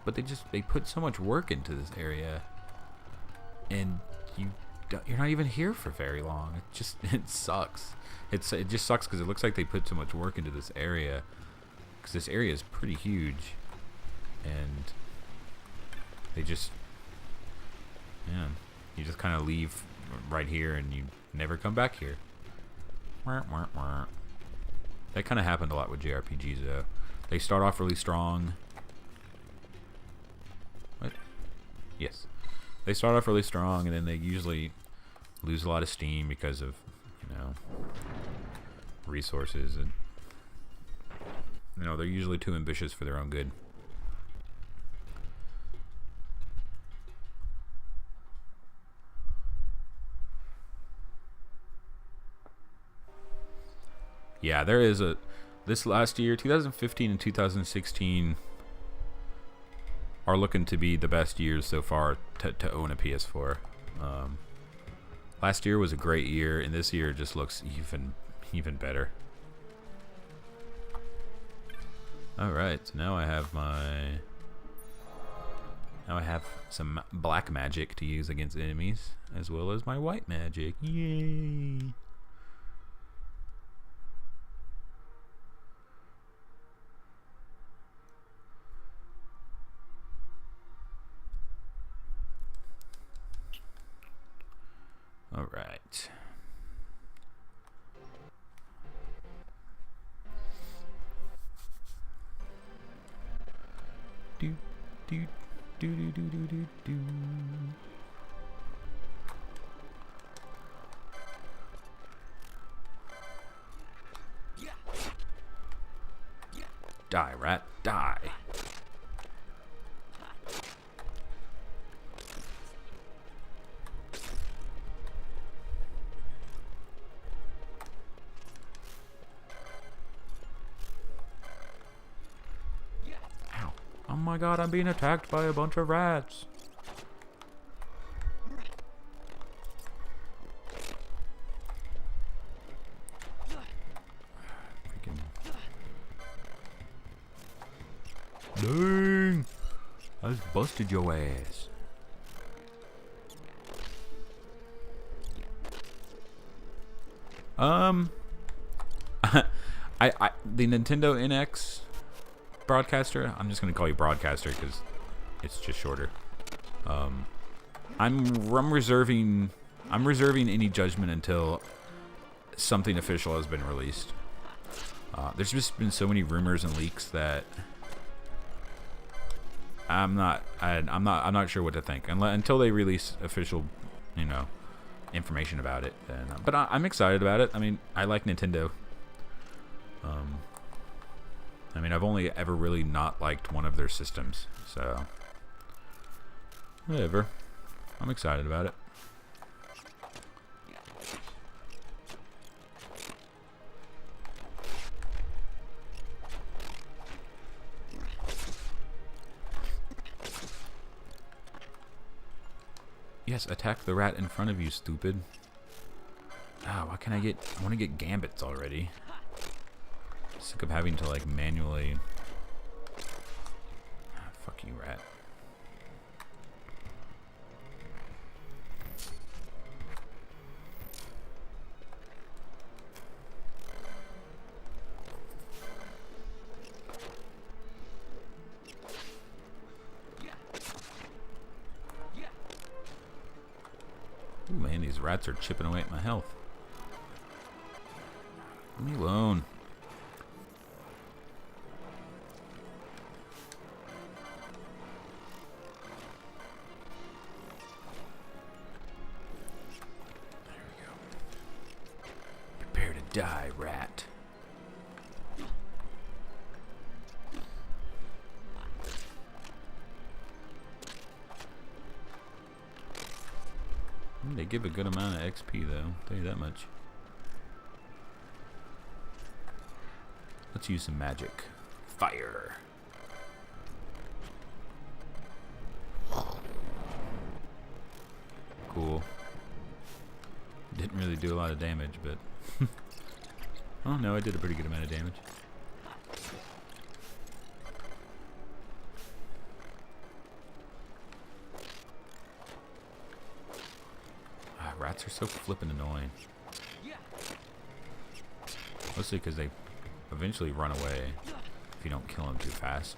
But they put so much work into this area. And you're not even here for very long. It sucks. It just sucks because it looks like they put so much work into this area. Because this area is pretty huge. And they just... Man, you just kind of leave right here and you never come back here. That kind of happened a lot with JRPGs, though. They start off really strong. What? Yes. They start off really strong, and then they usually lose a lot of steam because of, you know, resources. And, you know, they're usually too ambitious for their own good. Yeah, there is this last year, 2015 and 2016 are looking to be the best years so far to own a PS4. Last year was a great year, and this year just looks even better. All right, so now I have some black magic to use against enemies, as well as my white magic. Yay! All right. Do do do do do do do do. Die, rat, die. Oh my god, I'm being attacked by a bunch of rats. Freaking... Dang! I just busted your ass. The Nintendo NX broadcaster, I'm just gonna call you broadcaster because it's just shorter. I'm reserving any judgment until something official has been released. There's just been so many rumors and leaks that I'm not sure what to think until they release official, you know, information about it. Then, but I'm excited about it. I mean, I like Nintendo. I mean, I've only ever really not liked one of their systems, so whatever. I'm excited about it. Yes, attack the rat in front of you, stupid. Ah, what can I get? I want to get gambits already. Sick of having to, like, manually... Ah, fuck you, rat. Ooh, man, these rats are chipping away at my health. Leave me alone. Die, rat. They give a good amount of XP, though. I'll tell you that much. Let's use some magic. Fire. Cool. Didn't really do a lot of damage, but... Oh no, I did a pretty good amount of damage. rats are so flippin' annoying. Mostly because they eventually run away if you don't kill them too fast.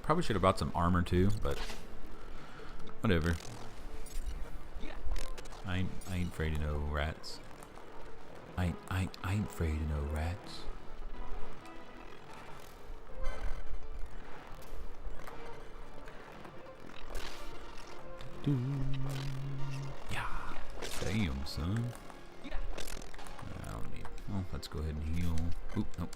Probably should have bought some armor too, but whatever. I ain't afraid of no rats. I ain't afraid of no rats. Yeah. Damn, son. I don't need. Oh, let's go ahead and heal. Oop, nope.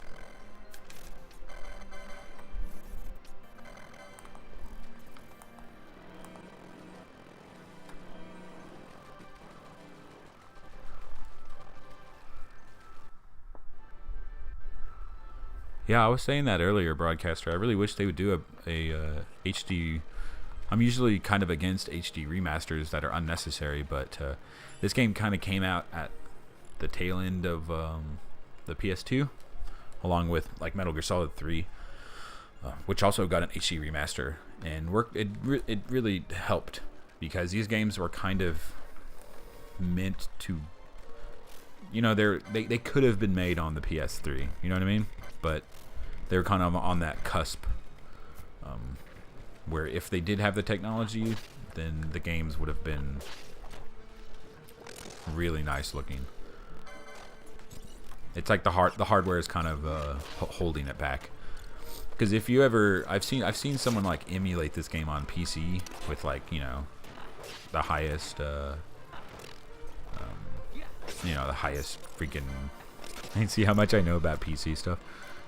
Yeah, I was saying that earlier, broadcaster. I really wish they would do a HD. I'm usually kind of against HD remasters that are unnecessary, but this game kind of came out at the tail end of the PS2, along with like Metal Gear Solid 3, which also got an HD remaster, and it really helped because these games were kind of meant to, you know, they could have been made on the PS3, you know what I mean? But they're kind of on that cusp, where if they did have the technology, then the games would have been really nice looking. It's like the hardware is kind of holding it back. Because if you ever, I've seen someone like emulate this game on PC with, like, you know, the highest, you know, the highest freaking. I can see how much I know about PC stuff.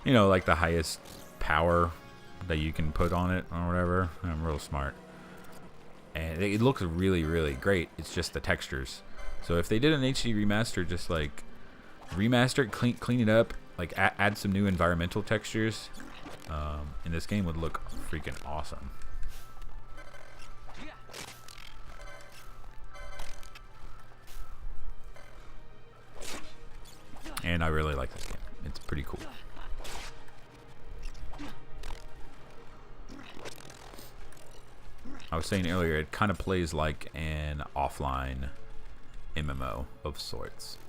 You know, like the highest power that you can put on it or whatever. I'm real smart. And it looks really, really great. It's just the textures. So if they did an HD remaster, just like remaster it, clean it up, like add some new environmental textures, and this game would look freaking awesome. And I really like this game. It's pretty cool. I was saying earlier, it kind of plays like an offline MMO of sorts.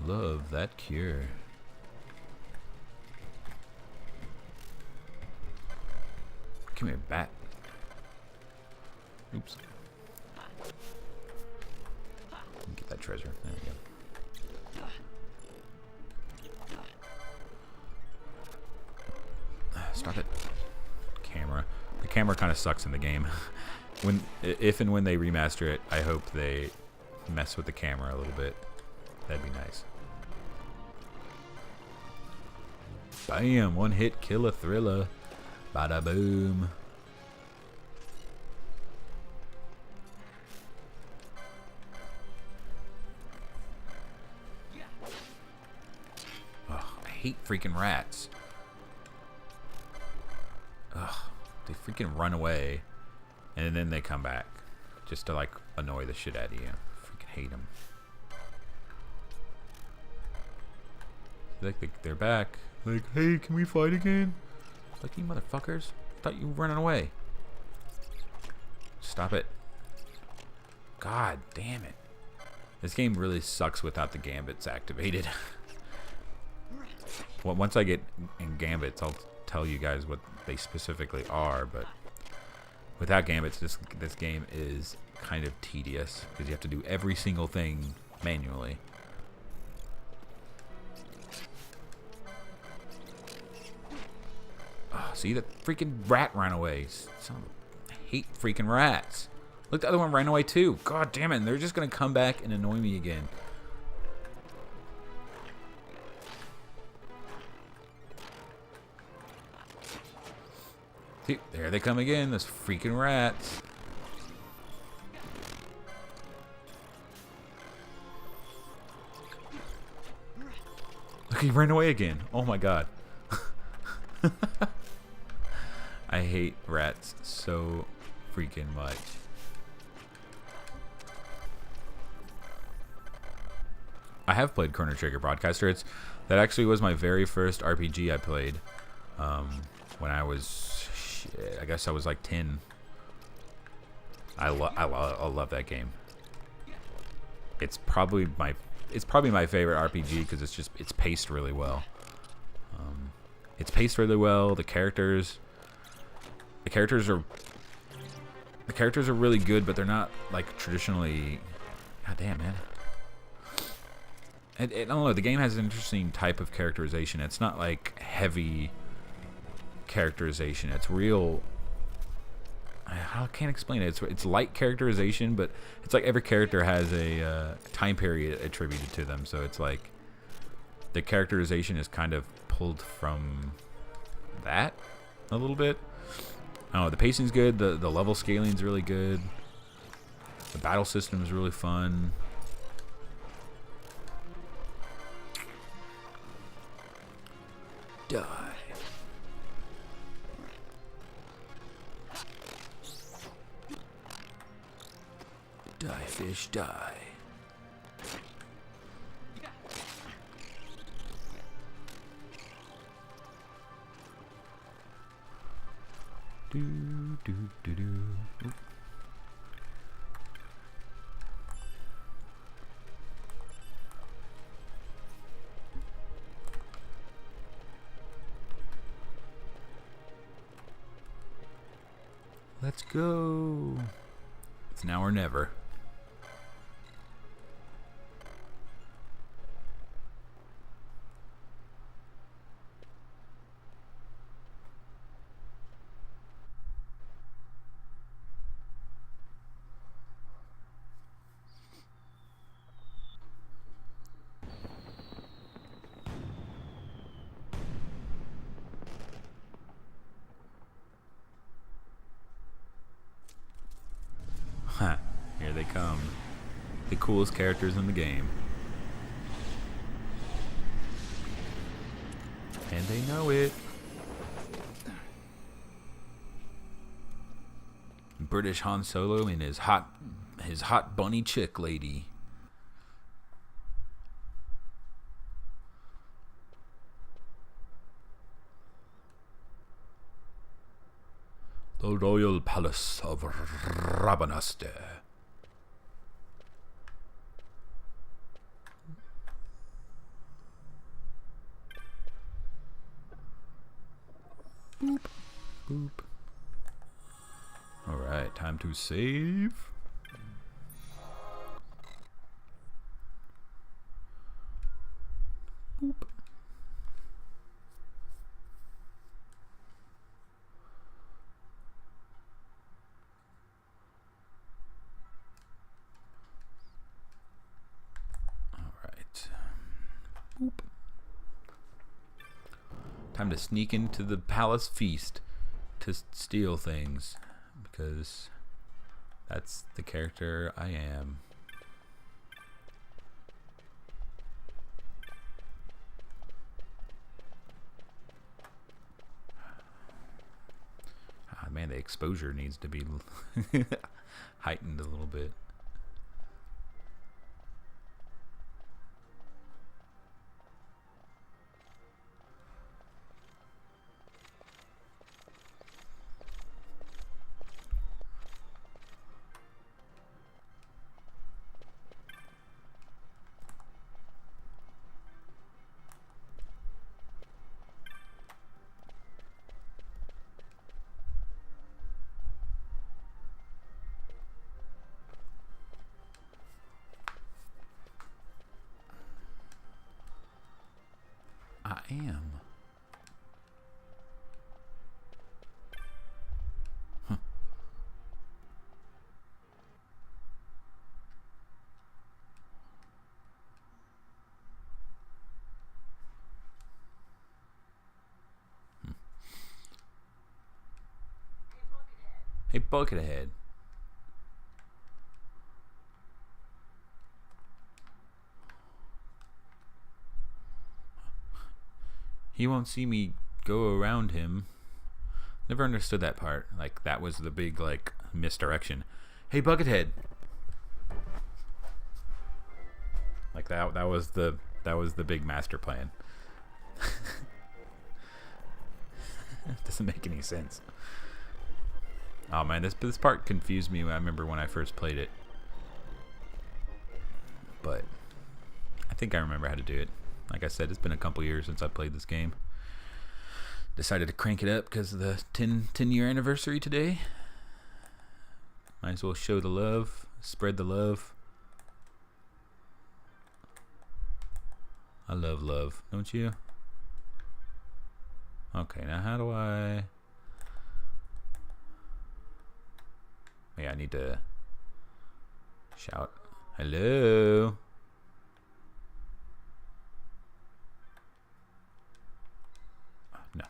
Love that cure. Come here, bat. Oops. Get that treasure. There we go. Stop it. Camera. The camera kind of sucks in the game. If and when they remaster it, I hope they mess with the camera a little bit. That'd be nice. Bam! One hit kill a thriller. Bada boom. Ugh, I hate freaking rats. Ugh, they freaking run away, and then they come back, just to like annoy the shit out of you. Freaking hate them. Like they're back. Like, hey, can we fight again? Like, you motherfuckers! I thought you were running away. Stop it! God damn it! This game really sucks without the gambits activated. Well, once I get in gambits, I'll tell you guys what they specifically are, but without gambits, this game is kind of tedious because you have to do every single thing manually. Oh, see, that freaking rat ran away. I hate freaking rats. Look, the other one ran away too. God damn it, and they're just gonna come back and annoy me again. See, there they come again, those freaking rats. Look, he ran away again. Oh my god. I hate rats so freaking much. I have played Chrono Trigger Broadcaster. That actually was my very first RPG I played when I was, I guess I was like 10. I love that game. It's probably my favorite RPG because it's paced really well. It's paced really well. The characters are really good, but they're not like traditionally. God damn, man. I don't know. The game has an interesting type of characterization. It's not like heavy characterization. It's real. I can't explain it. It's light characterization, but it's like every character has a time period attributed to them. So it's like the characterization is kind of pulled from that a little bit. I don't know. The pacing's good. The level scaling's really good. The battle system is really fun. Die. Die, fish, die. Do, do, do, do. Oop. Let's go. It's now or never. Here they come. The coolest characters in the game. And they know it. British Han Solo and his hot bunny chick lady. The Royal Palace of Rabanaster. Boop, boop. Alright, time to save. Boop. Boop. Time to sneak into the palace feast to steal things, because that's the character I am. Ah, man, the exposure needs to be heightened a little bit. I am. Huh. Hey, Buckethead. He won't see me go around him. Never understood that part. Like, that was the big, like, misdirection. Hey, Buckethead. Like that was the big master plan. It doesn't make any sense. Oh man, this part confused me. I remember when I first played it, but I think I remember how to do it. Like I said, it's been a couple years since I played this game. Decided to crank it up because of the 10-year anniversary today. Might as well show the love, spread the love. I love love, don't you? Okay, now how do I... Yeah, I need to shout hello. No.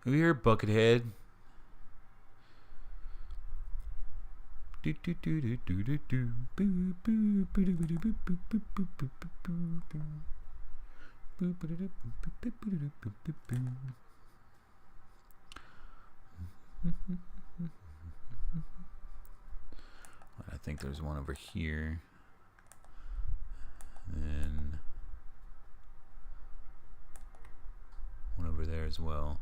Over here, Buckethead. Do do do do do do do boo boo boo boo boo boo boo boo boo boo boo boo boo. I think there's one over here, and one over there as well.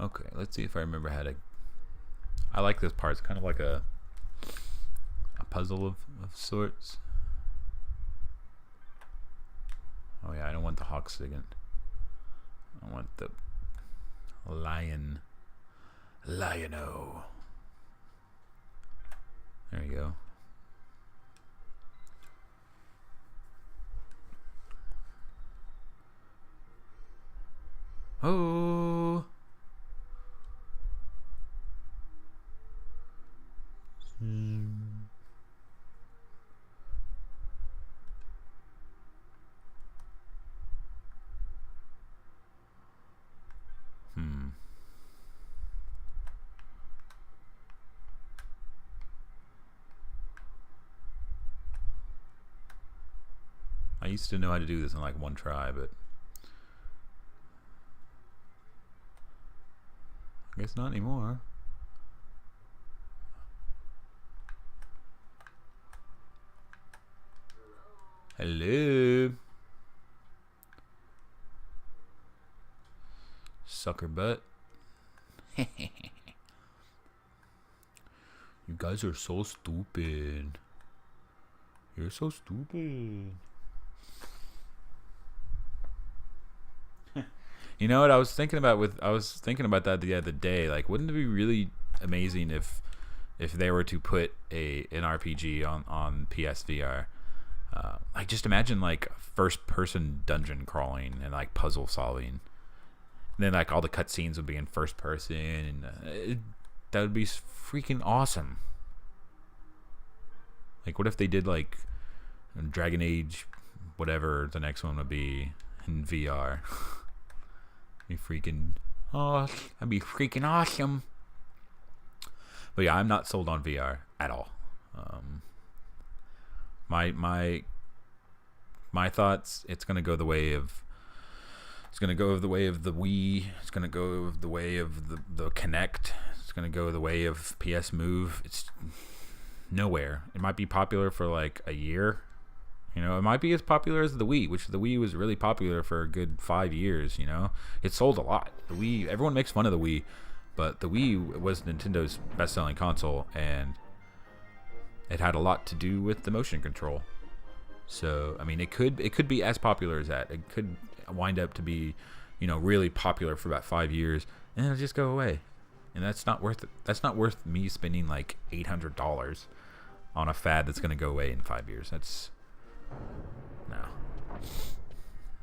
Okay, let's see if I remember how to... I like this part. It's kind of like a puzzle of sorts. Oh yeah, I don't want the hawk signet. I want the lion. Lion-O. There you go. Oh. I used to know how to do this in like one try, but I guess not anymore. Hello. Sucker butt. You guys are so stupid. You're so stupid. You know what I was thinking about that the other day. Like, wouldn't it be really amazing if they were to put an RPG on PSVR? Like, just imagine like first person dungeon crawling and like puzzle solving. And then like all the cutscenes would be in first person, and that would be freaking awesome. Like, what if they did like Dragon Age, whatever the next one would be, in VR? Be freaking that'd be freaking awesome. But yeah, I'm not sold on VR at all. My thoughts, it's gonna go the way of the Wii. It's gonna go the way of the Kinect. It's gonna go the way of PS Move. It's nowhere. It might be popular for like a year. You know, it might be as popular as the Wii, which the Wii was really popular for a good 5 years, you know. It sold a lot. The Wii, everyone makes fun of the Wii, but the Wii was Nintendo's best-selling console, and it had a lot to do with the motion control. So, I mean, it could be as popular as that. It could wind up to be, you know, really popular for about 5 years, and then it'll just go away. And that's not worth it. That's not worth me spending like $800 on a fad that's going to go away in 5 years. That's no,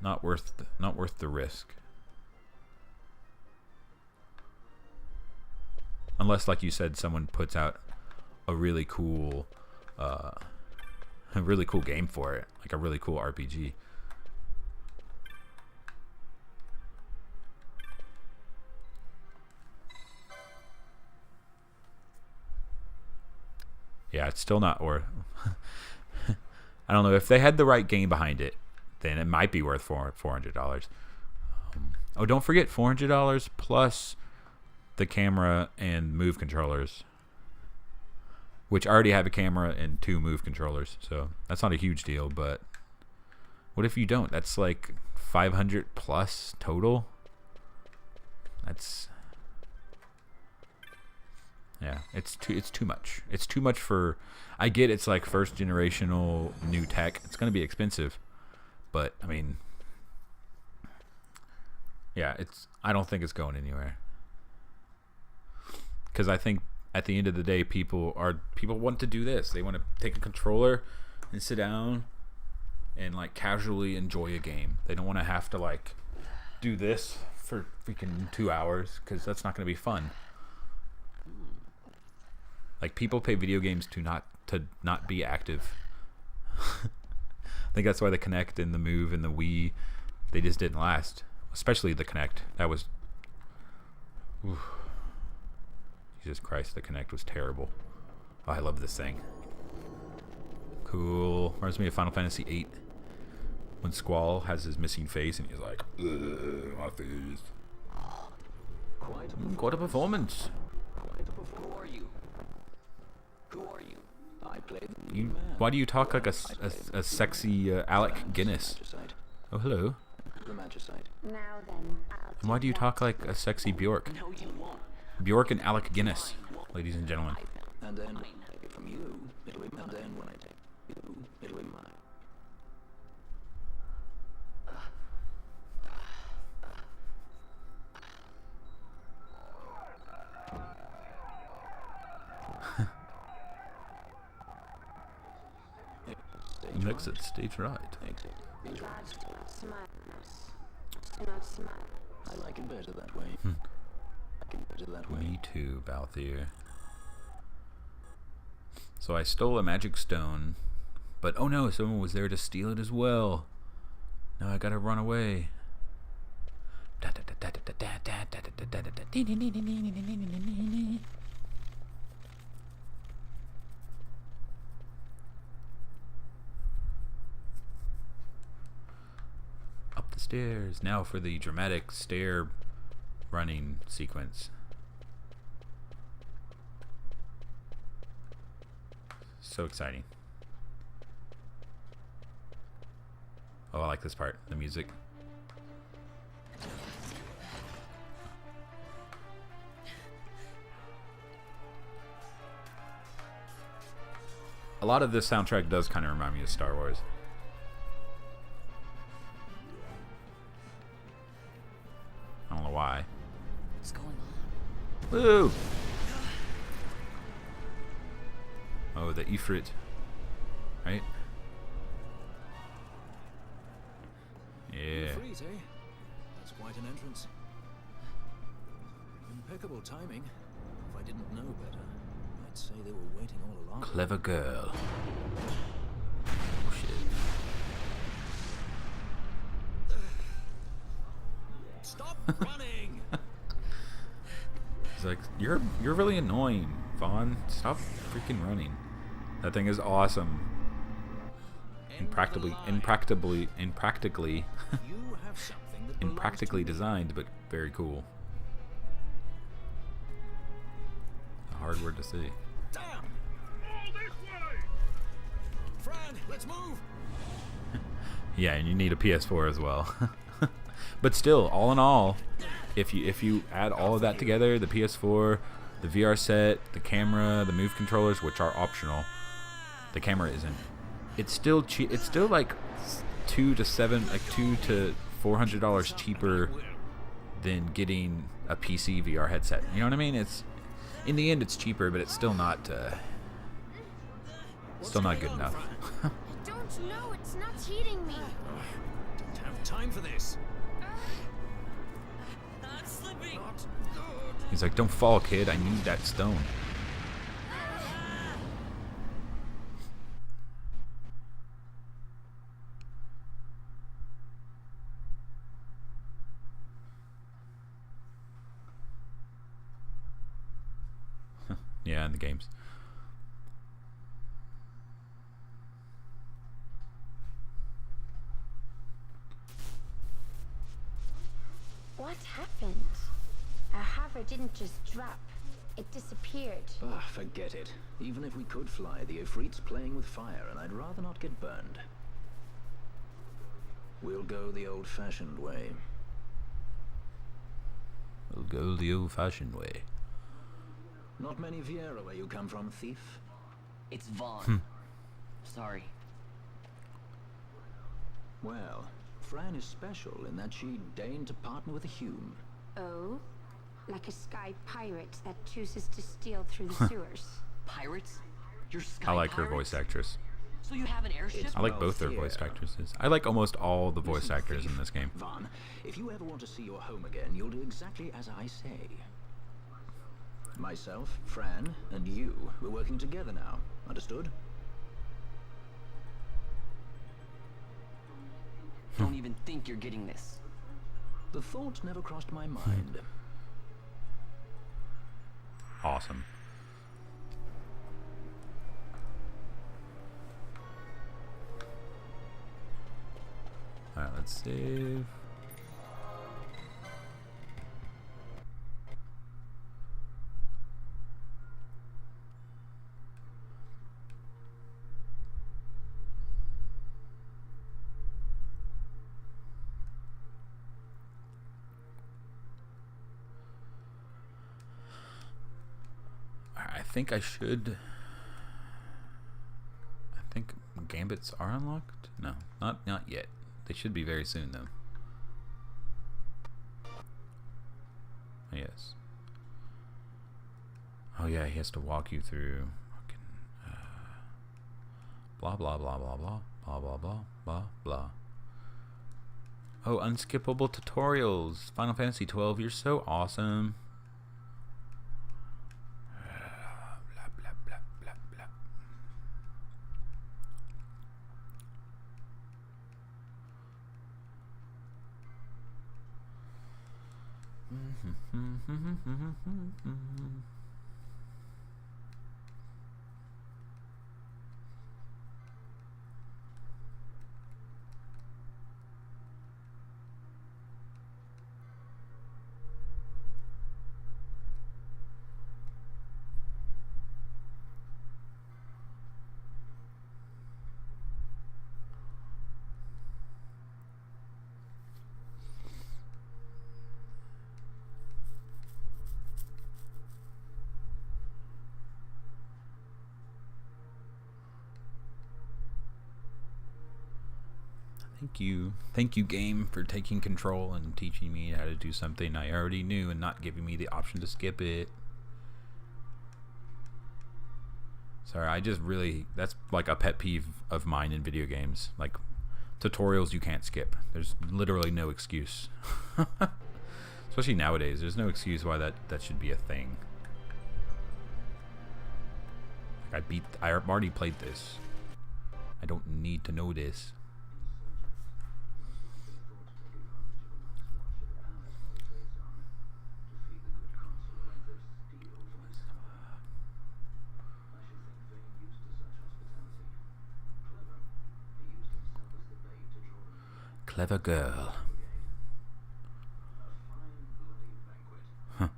not worth the risk. Unless, like you said, someone puts out a really cool game for it, like a really cool RPG. Yeah, it's still not, or I don't know, if they had the right game behind it, then it might be worth $400. Oh, don't forget $400 plus the camera and Move controllers. which I already have a camera and 2 Move controllers, so that's not a huge deal. But what if you don't? That's like 500 plus total. That's, yeah, it's too much. It's too much for, I get it's like first generational new tech. It's gonna be expensive, but I mean, yeah, I don't think it's going anywhere. Because I think at the end of the day, people want to do this. They want to take a controller and sit down and like casually enjoy a game. They don't want to have to like do this for freaking 2 hours, because that's not going to be fun. Like, people play video games to not be active. I think that's why the Kinect and the Move and the Wii, they just didn't last. Especially the Kinect. That was, oof. Jesus Christ, the Kinect was terrible. Oh, I love this thing. Cool. Reminds me of Final Fantasy VIII. When Squall has his missing face and he's like, ugh, my face. Quite a performance. Who are you? Who are you? I play the why do you talk like a sexy Alec Guinness? Oh, hello. Now then, And why do you talk like a sexy Bjork? Bjork and Alec Guinness, ladies and gentlemen. And then from you, it'll be and then when I take you, it'll be mine. Exit stage right. I like it better that way. Me too, Balthier. So I stole a magic stone, but oh no, someone was there to steal it as well. Now I gotta run away. Up the stairs. Now for the dramatic stair running sequence. So exciting. Oh, I like this part. The music. A lot of this soundtrack does kind of remind me of Star Wars. I don't know why. What's going on? Woo! Oh, the Ifrit. Right? Yeah. Freeze, eh? That's quite an entrance. Impeccable timing. If I didn't know better, I'd say they were waiting all along. Clever girl. Oh, shit. Stop running! He's like, you're really annoying, Vaughn. Stop freaking running. That thing is awesome. Impractically designed, but very cool. A hard word to say. Damn! All this way! Fran, let's move! Yeah, and you need a PS4 as well. But still, all in all, if you add all of that together, the PS4, the VR set, the camera, the Move controllers, which are optional, the camera isn't. It's still cheap. It's still like $200 to $400 cheaper than getting a PC VR headset. You know what I mean? It's in the end, it's cheaper, but it's still not good enough. I don't know, it's not heating me. Don't have time for this. I'm slipping. He's like, don't fall, kid. I need that stone. Yeah, in the games. What happened? Our hover didn't just drop. It disappeared. Ah, forget it. Even if we could fly, the Ifrit's playing with fire, and I'd rather not get burned. We'll go the old-fashioned way. We'll go the old-fashioned way. Not many Viera where you come from, thief. It's Vaughn. Sorry. Well, Fran is special in that she deigned to partner with a Hume. Oh? Like a sky pirate that chooses to steal through the sewers. Pirates? You're sky I like her pirates? voice actress. So you have an airship? I like both their voice actresses. I like almost all the voice actors in this game. Vaughn, if you ever want to see your home again, you'll do exactly as I say. Myself, Fran, and you, we're working together now. Understood? Don't even think you're getting this. The thought never crossed my mind. Awesome. Alright, let's save. I think I should. I think gambits are unlocked. No, not yet. They should be very soon though. Yes. Oh yeah, he has to walk you through. Blah blah blah blah blah blah blah blah blah blah. Oh, unskippable tutorials. Final Fantasy XII. You're so awesome. Thank you, game, for taking control and teaching me how to do something I already knew and not giving me the option to skip it. Sorry, I just really, that's like a pet peeve of mine in video games. Like, tutorials you can't skip. There's literally no excuse. Especially nowadays, there's no excuse why that should be a thing. Like I already played this. I don't need to know this. Clever girl. Huh.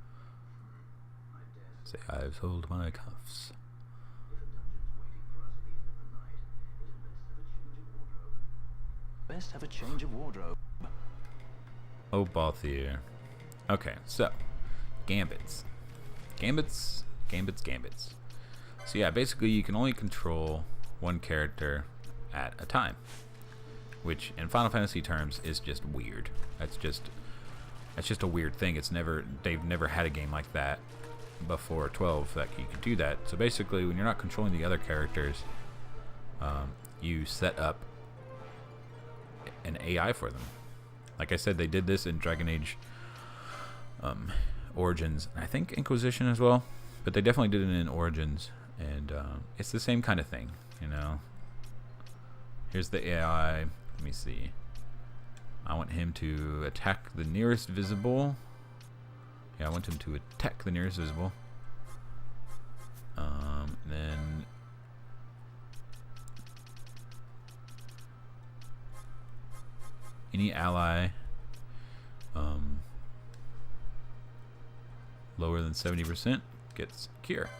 Say I've sold my cuffs. Best have a change of wardrobe. Oh, Balthier. Okay, so gambits. Gambits. So yeah, basically you can only control one character at a time, which in Final Fantasy terms is just weird. That's just a weird thing. They've never had a game like that before 12 that you can do that. So basically, when you're not controlling the other characters, you set up an AI for them. Like I said, they did this in Dragon Age Origins, and I think Inquisition as well, but they definitely did it in Origins, and it's the same kind of thing, you know. Here's the AI. Let me see. I want him to attack the nearest visible. Yeah, I want him to attack the nearest visible. Then any ally lower than 70% gets cure.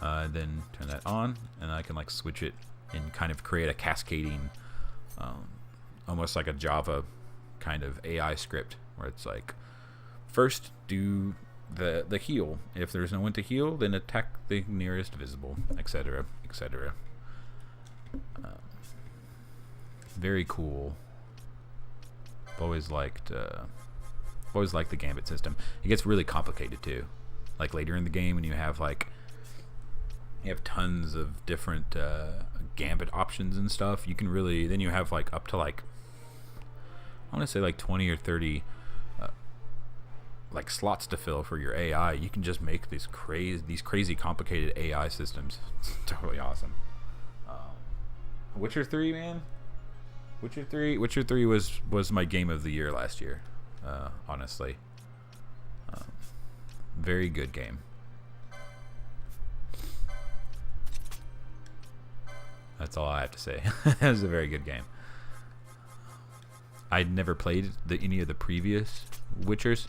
Then turn that on, and I can like switch it and kind of create a cascading, almost like a Java kind of AI script where it's like, first do the heal. If there's no one to heal, then attack the nearest visible, etc., etc. Very cool. I've always liked the gambit system. It gets really complicated too. Like later in the game, when you have tons of different gambit options and stuff, you can really, then you have like up to like, I want to say like 20 or 30 like slots to fill for your AI. You can just make these crazy complicated AI systems. It's totally awesome. Witcher 3, man. Witcher 3 was my game of the year last year. Honestly, very good game. That's all I have to say. It was a very good game. I'd never played any of the previous Witchers,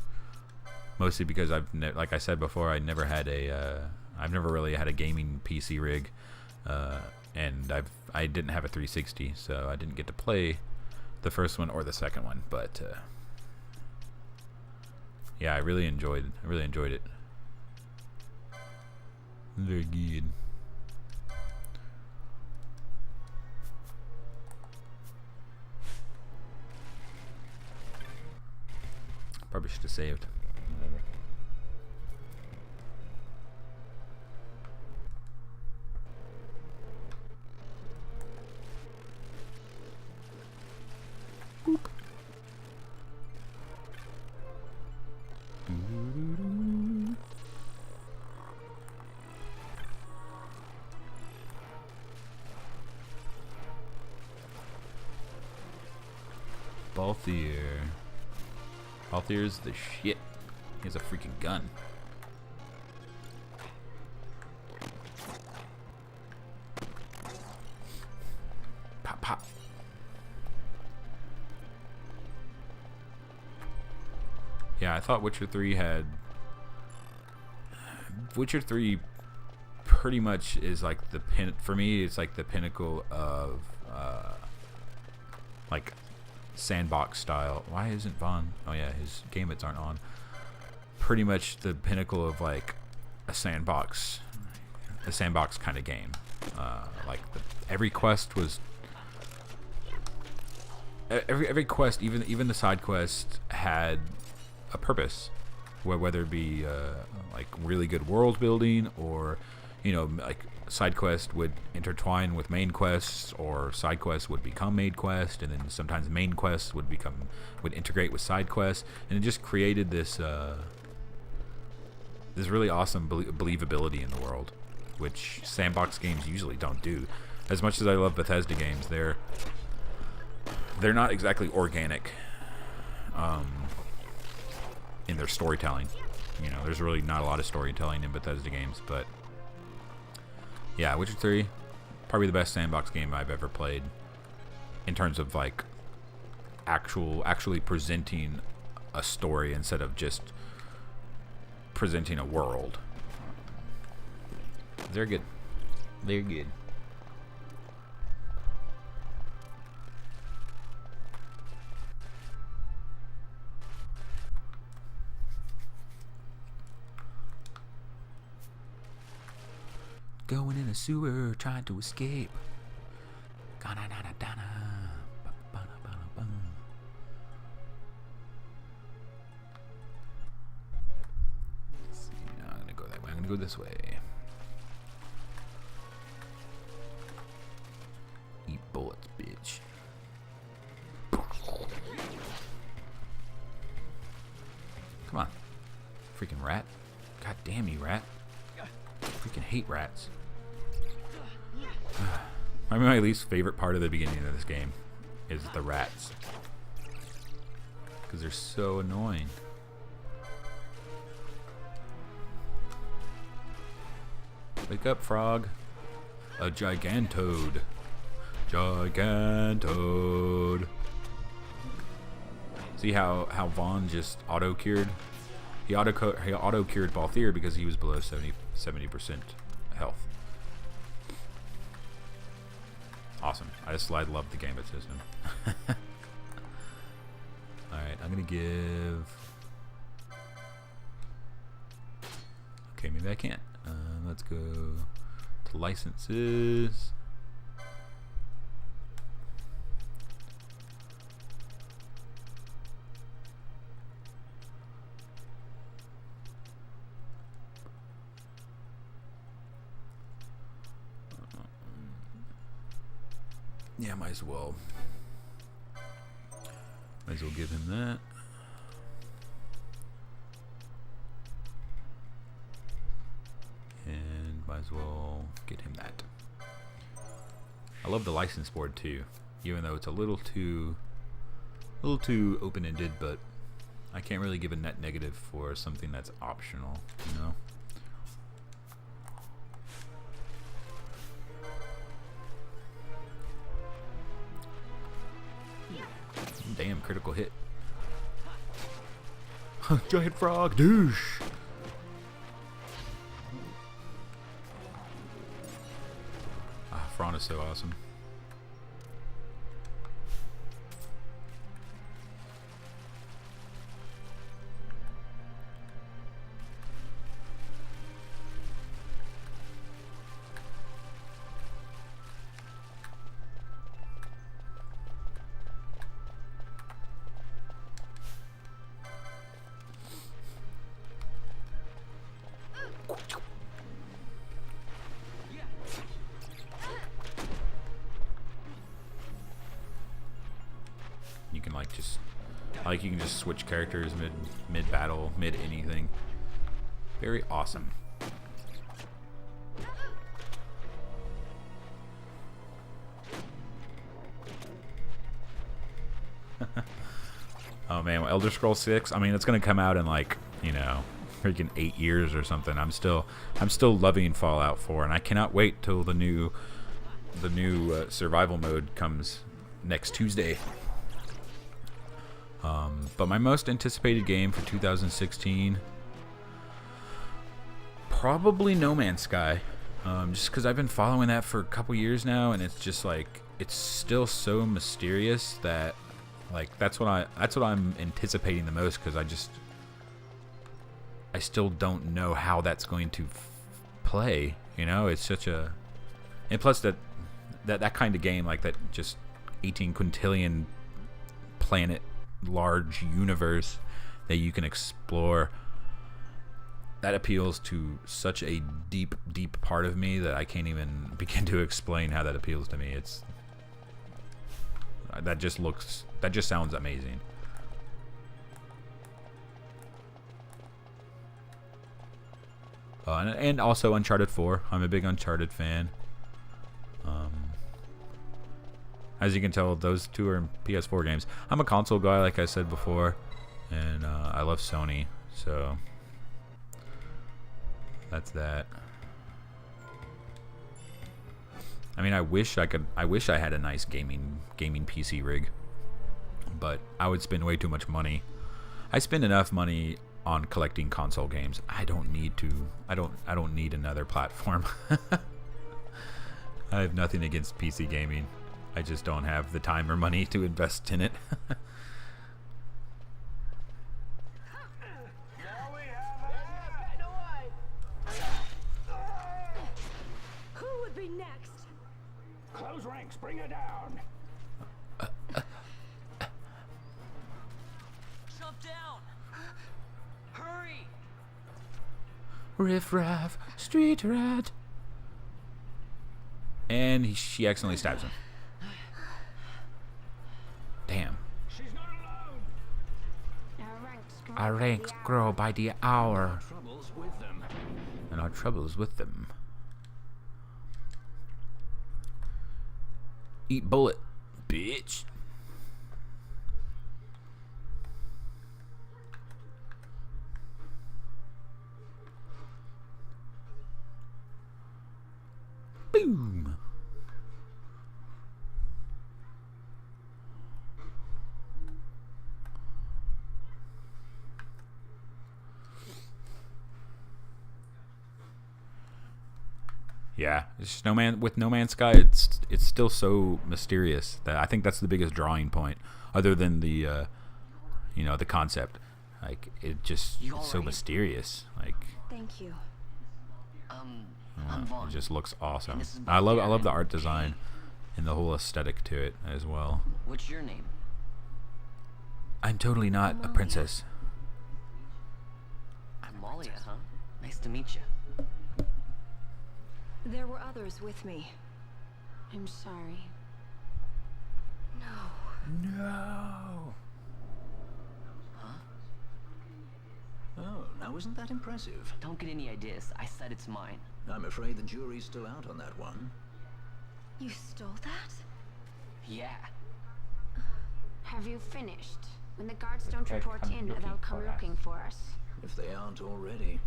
mostly because like I said before, I've never really had a gaming PC rig, and I didn't have a 360, so I didn't get to play the first one or the second one. But yeah, I really enjoyed it. Very good. Probably should have saved. Whatever. Balthier's the shit. He has a freaking gun. Pop, pop. Yeah, I thought Witcher 3 had... Witcher 3 pretty much is like the for me, it's like the pinnacle of like sandbox style. Why isn't Vaughn? Oh yeah, his gambits aren't on. Pretty much the pinnacle of like a sandbox kind of game. Like every quest was every quest, even the side quest had a purpose, whether it be like really good world building, or like side quest would intertwine with main quests, or side quests would become main quest, and then sometimes main quests would integrate with side quests, and it just created this this really awesome believability in the world, which sandbox games usually don't do. As much as I love Bethesda games, they're not exactly organic in their storytelling. There's really not a lot of storytelling in Bethesda games, but yeah, Witcher 3, probably the best sandbox game I've ever played in terms of like actually presenting a story instead of just presenting a world. They're good. They're good. Going in a sewer, trying to escape. Let's see, I'm gonna go that way. I'm gonna go this way. Eat bullets, bitch. Come on. Freaking rat. God damn you, rat. Freaking hate rats. Probably my least favorite part of the beginning of this game is the rats, because they're so annoying. Wake up, frog. A gigantode. Gigantode. See how Vaughn just auto-cured? He auto-cured Balthier because he was below 70% health. Awesome. I love the gambit system. Alright, I'm gonna give... Okay, maybe I can't. Let's go to licenses. Yeah, might as well. Might as well give him that. And might as well get him that. I love the license board too, even though it's a little too open-ended, but I can't really give a net negative for something that's optional, you know? Damn, critical hit. Giant frog, douche. Fron is so awesome. You can you can just switch characters mid battle, mid anything. Very awesome. Oh man, Elder Scrolls 6. I mean, it's gonna come out in like, you know, freaking 8 years or something. I'm still loving Fallout 4, and I cannot wait till the new survival mode comes next Tuesday. But my most anticipated game for 2016, probably No Man's Sky, just because I've been following that for a couple years now, and it's just like it's still so mysterious that like that's what I'm anticipating the most, because I still don't know how that's going to play. You know, it's such a, and plus that kind of game, like that just 18 quintillion planet large universe that you can explore, that appeals to such a deep part of me that I can't even begin to explain how that appeals to me. It's that just sounds amazing. And also Uncharted 4. I'm a big Uncharted fan. As you can tell, those two are PS4 games. I'm a console guy, like I said before, and I love Sony, so that's that. I mean, I wish I had a nice gaming PC rig, but I would spend way too much money. I spend enough money on collecting console games. I don't need another platform. I have nothing against PC gaming. I just don't have the time or money to invest in it. Who would be next? Close ranks, bring her down. Jump down! Hurry! Riff raff, street rat. And she accidentally stabs him. Damn. She's not alone. Our ranks grow by the hour. Troubles with them. And our troubles with them. Eat bullet, bitch. Boom. Yeah, it's just No Man's Sky. It's still so mysterious that I think that's the biggest drawing point, other than the the concept. Like it just it's so mysterious. Like Thank you. it just looks awesome. I love the art design and the whole aesthetic to it as well. What's your name? I'm totally not a princess. Amalia, huh? Nice to meet you. There were others with me. I'm sorry. No. Huh? Oh, now isn't that impressive? Don't get any ideas. I said it's mine. I'm afraid the jury's still out on that one. You stole that? Yeah. Have you finished? When the guards don't report in, they'll come looking for us. If they aren't already.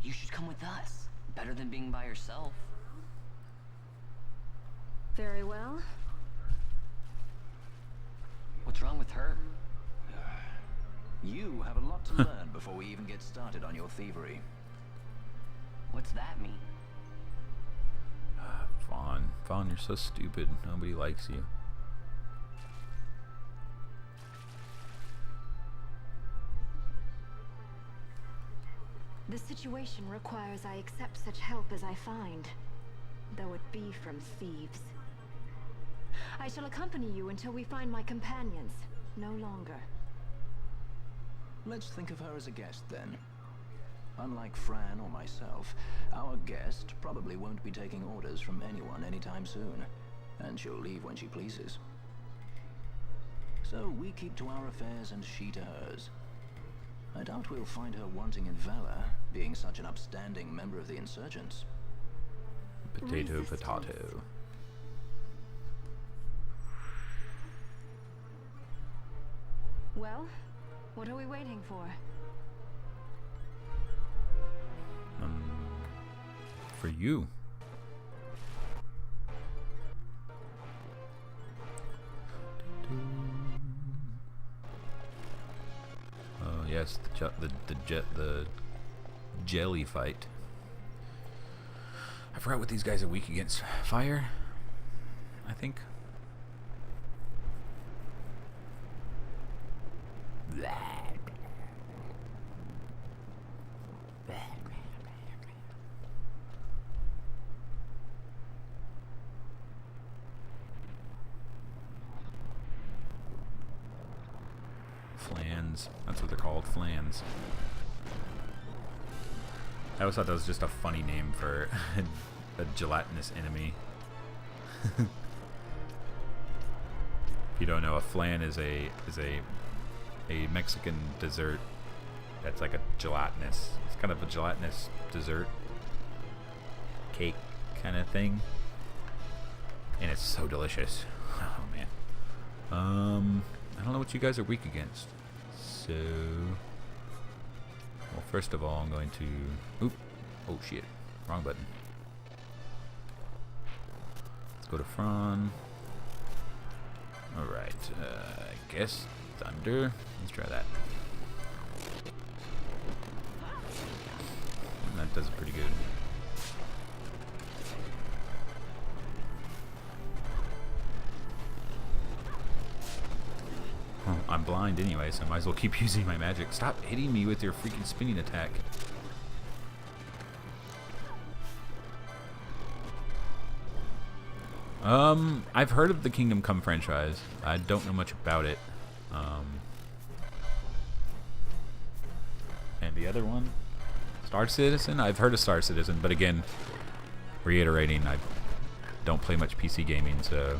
You should come with us. Better than being by yourself. Very well. What's wrong with her? You have a lot to learn before we even get started on your thievery. What's that mean? Vaughn, you're so stupid. Nobody likes you. The situation requires I accept such help as I find, though it be from thieves. I shall accompany you until we find my companions, no longer. Let's think of her as a guest then. Unlike Fran or myself, our guest probably won't be taking orders from anyone anytime soon, and she'll leave when she pleases. So we keep to our affairs and she to hers. I doubt we'll find her wanting in valor, being such an upstanding member of the insurgents. Potato. Well, what are we waiting for? For you. Oh yes, the jelly fight. I forgot what these guys are weak against. Fire, I think. Flans. That's what they're called, flans. I always thought that was just a funny name for a gelatinous enemy. If you don't know, a flan is a Mexican dessert that's like a gelatinous. It's kind of a gelatinous dessert cake kind of thing, and it's so delicious. Oh man. I don't know what you guys are weak against. So, well, first of all, I'm going to. Oop! Oh shit! Wrong button. Let's go to Fran. All right. I guess thunder. Let's try that. And that does it pretty good. Oh, I'm blind anyway, so I might as well keep using my magic. Stop hitting me with your freaking spinning attack. I've heard of the Kingdom Come franchise. I don't know much about it. And the other one? Star Citizen? I've heard of Star Citizen, but again, reiterating, I don't play much PC gaming, so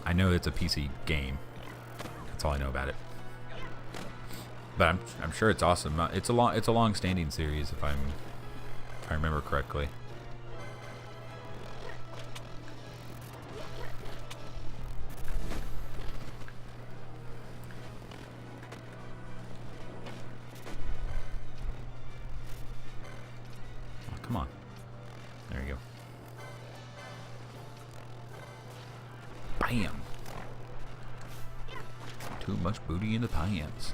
I know it's a PC game. That's all I know about it. But I'm sure it's awesome. It's a long-standing series, if I remember correctly. Oh, come on. There you go. Bam. Too much booty in the pants.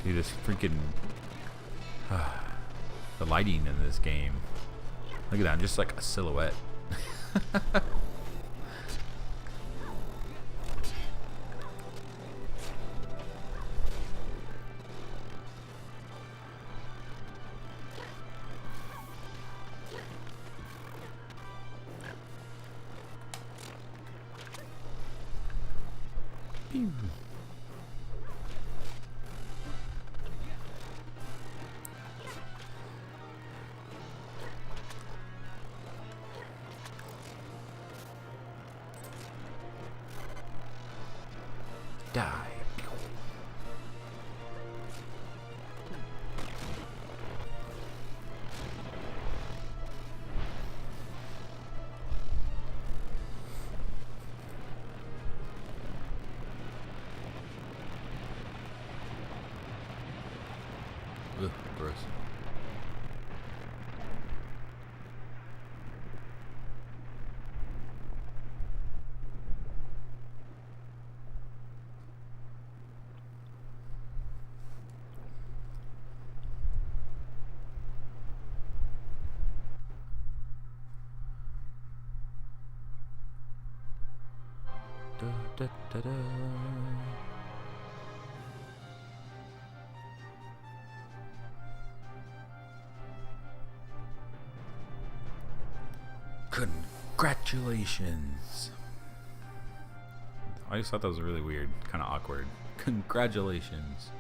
See this freaking The lighting in this game. Look at that, just like a silhouette. Pew. Die. Ugh, gross. Da, da, da, da. Congratulations. I just thought that was really weird, kind of awkward. Congratulations.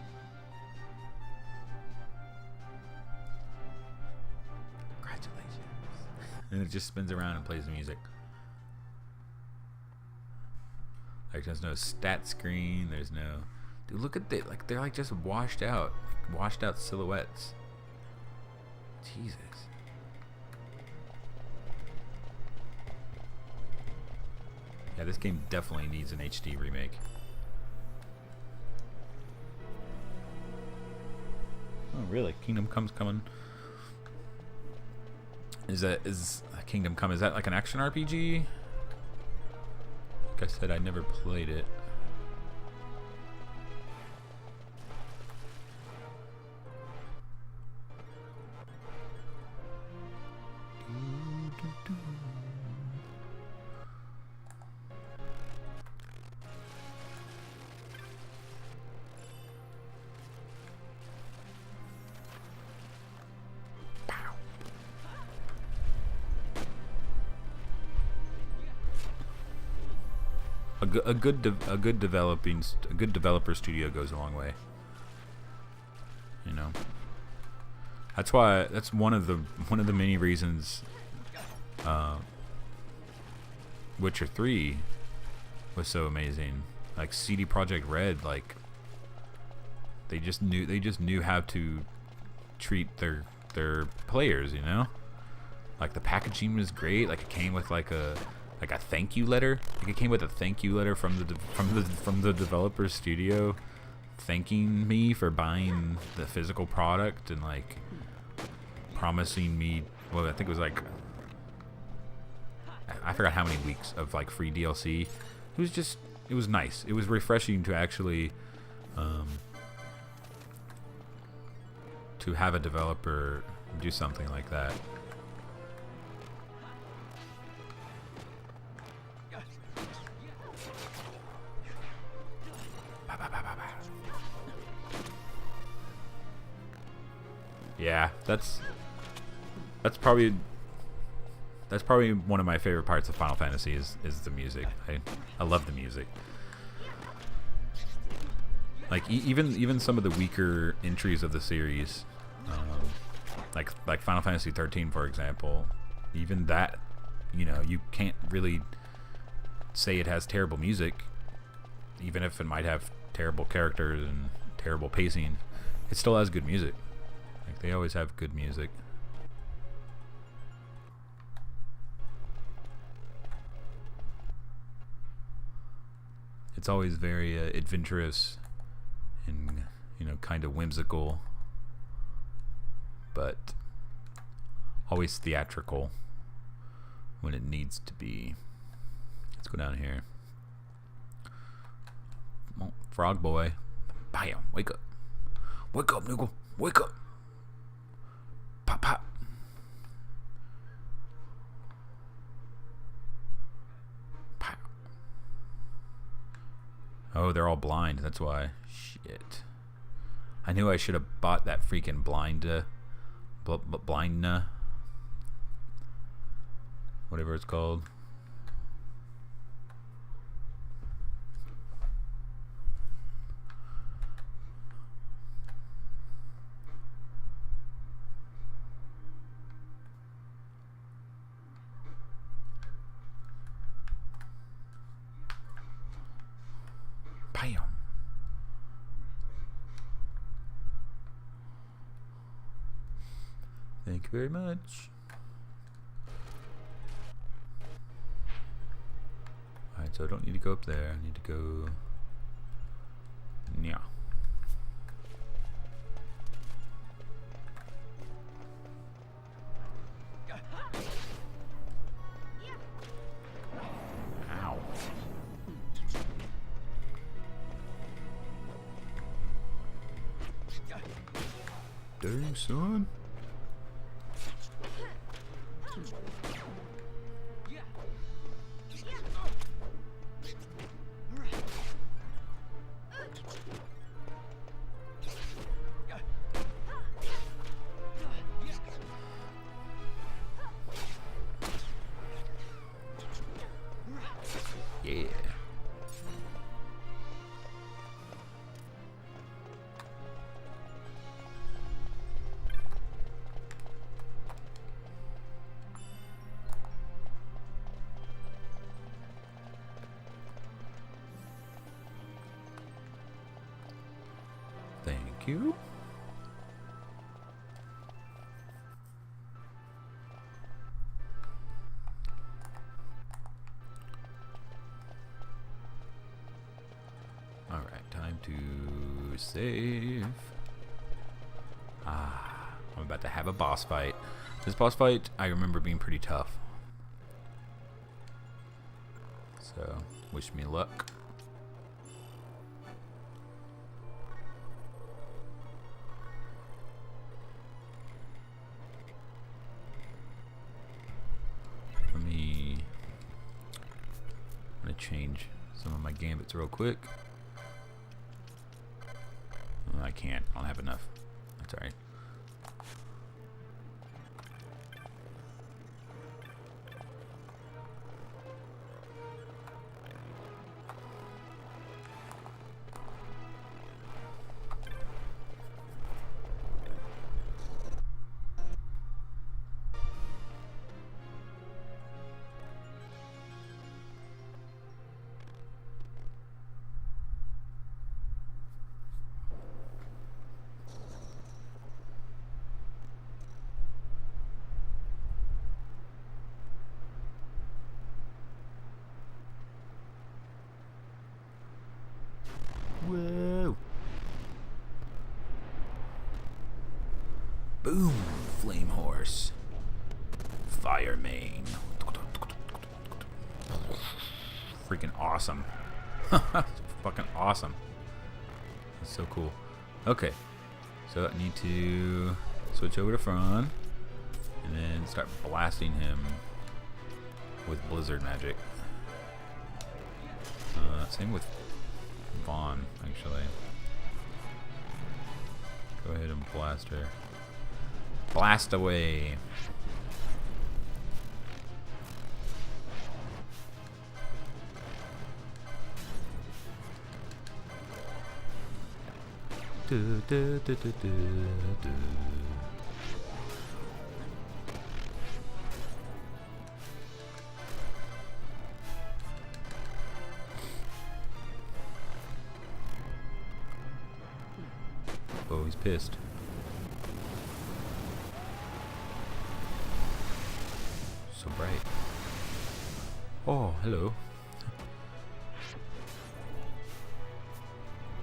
Congratulations. And it just spins around and plays the music. Like there's no stat screen, there's no... Dude, look at that, like they're like just washed out silhouettes. Jesus. Yeah, this game definitely needs an HD remake. Oh, really? Kingdom Come's coming. Is Kingdom Come, is that like an action RPG? Like I said, I never played it. A good developer studio goes a long way. You know, that's one of the many reasons Witcher 3 was so amazing. Like CD Projekt Red, like they just knew how to treat their players. You know, like the packaging was great. Like it came with like a thank you letter. Like it came with a thank you letter from the developer studio, thanking me for buying the physical product and like promising me. Well, I think it was like I forgot how many weeks of like free DLC. It was nice. It was refreshing to actually to have a developer do something like that. Yeah, that's probably one of my favorite parts of Final Fantasy is the music. I love the music. Like even some of the weaker entries of the series, like Final Fantasy XIII, for example, even that, you know, you can't really say it has terrible music, even if it might have terrible characters and terrible pacing. It still has good music. Like they always have good music. It's always very adventurous and, you know, kind of whimsical, but always theatrical when it needs to be. Let's go down here. Oh, Frog Boy. Bam! Wake up. Wake up, nigga. Wake up. pop, pop. Pow. Oh, they're all blind. That's why. Shit. I knew I should have bought that freaking blind, whatever it's called. Bam. Thank you very much. Alright, so I don't need to go up there. I need to go... Yeah. Ow. Dang, son. Yeah. Thank you. All right, time to save. I'm about to have a boss fight. This boss fight, I remember being pretty tough. So, wish me luck. I'm gonna change some of my gambits real quick. I can't. I don't have enough. That's alright. Whoa. Boom, flame horse. Fire mane. Freaking awesome. Fucking awesome. That's so cool. Okay. So I need to switch over to Fran and then start blasting him with blizzard magic. Same with Vaughn, actually. Go ahead and blast her. Blast away. Do, do, do, do, do, do. Oh, he's pissed. So bright. Oh, hello.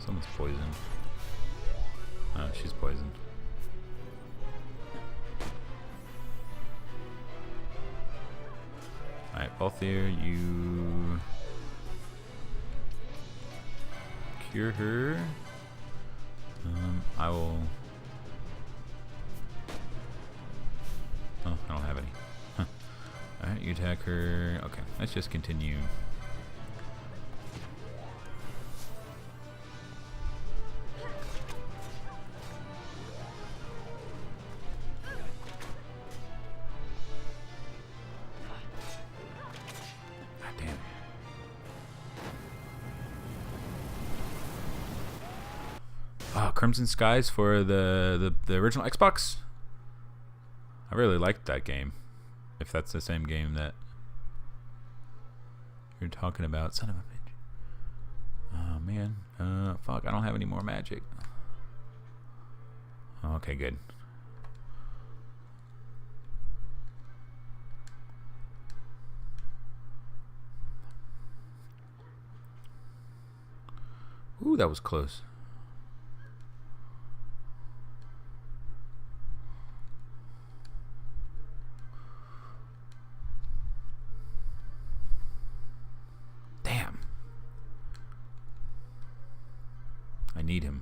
Someone's poisoned. Oh, she's poisoned. Alright, Balthier, you cure her. I will You attack her. Okay, let's just continue. God damn. Crimson Skies for the original Xbox. I really liked that game. If that's the same game that you're talking about, son of a bitch. Oh man, fuck! I don't have any more magic. Okay, good. Ooh, that was close. Damn. I need him.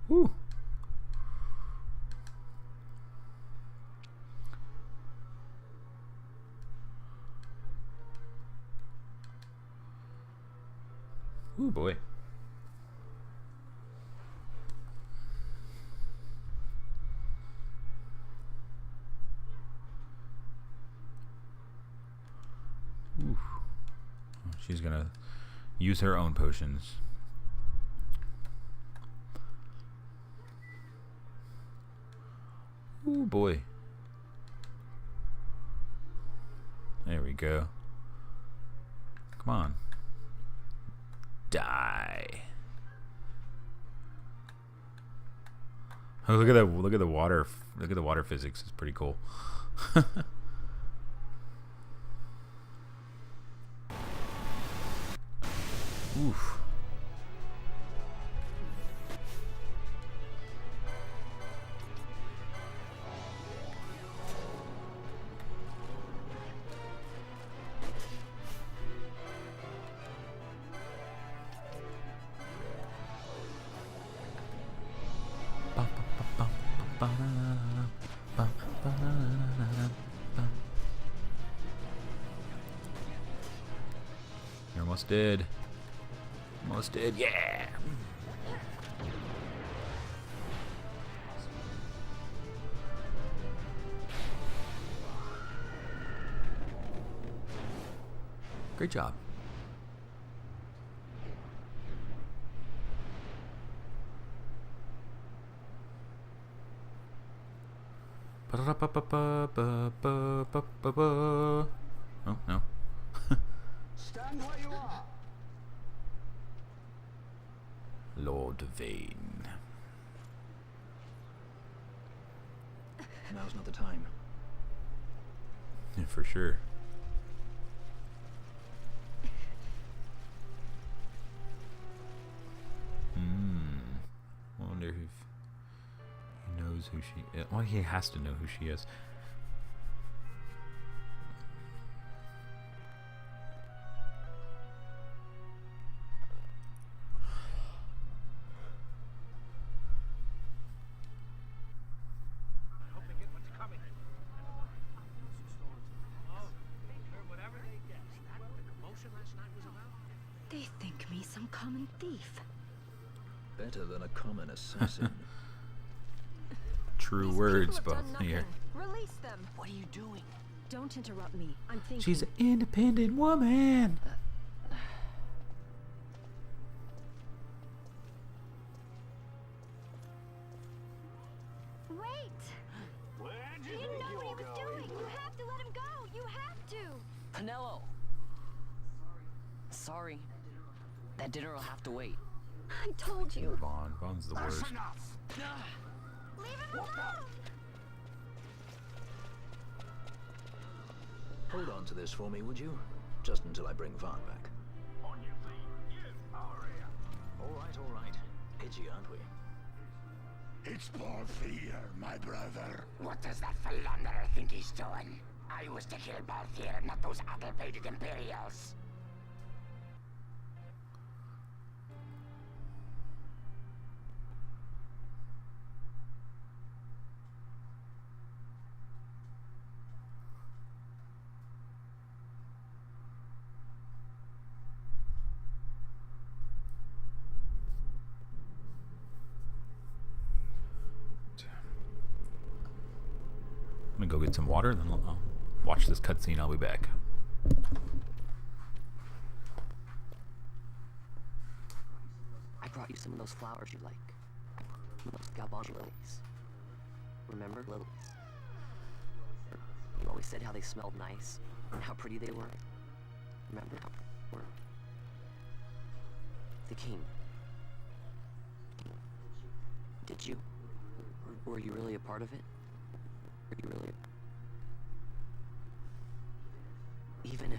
Woo. Ooh, boy. Ooh. She's gonna use her own potions. Ooh, boy. There we go. Come on. Die. Oh, look at that! Look at the water! Look at the water physics. It's pretty cool. Oof. You're almost dead. Almost dead. Yeah. Great job. Oh, no. Stand where you are. Lord Vane. Now's not the time. Yeah, for sure. I wonder if he knows who she is. Well, he has to know who she is. They think me some common thief. Better than a common assassin. True words, both here. Release them. What are you doing? Don't interrupt me. I'm thinking. She's an independent woman. Wait! Where'd He didn't know what he was doing. You have to let him go. You have to. Pinello! Sorry. That dinner will have to wait. I told you. Vaughn. Vaughn's the worst. Leave him alone. Hold on to this for me, would you? Just until I bring Vaughn back. On your feet, you power here. All right. Edgy, aren't we? It's Paul Fear, my brother. What does that philanderer think he's doing? I was to kill Balthier, not those addle-pated Imperials. I'm gonna go get some water, then I'll watch this cutscene. I'll be back. I brought you some of those flowers you like. Those Gabon lilies. Remember? Lilies. You always said how they smelled nice and how pretty they were. Remember? The king. Did you? Were you really a part of it? Were you really? Even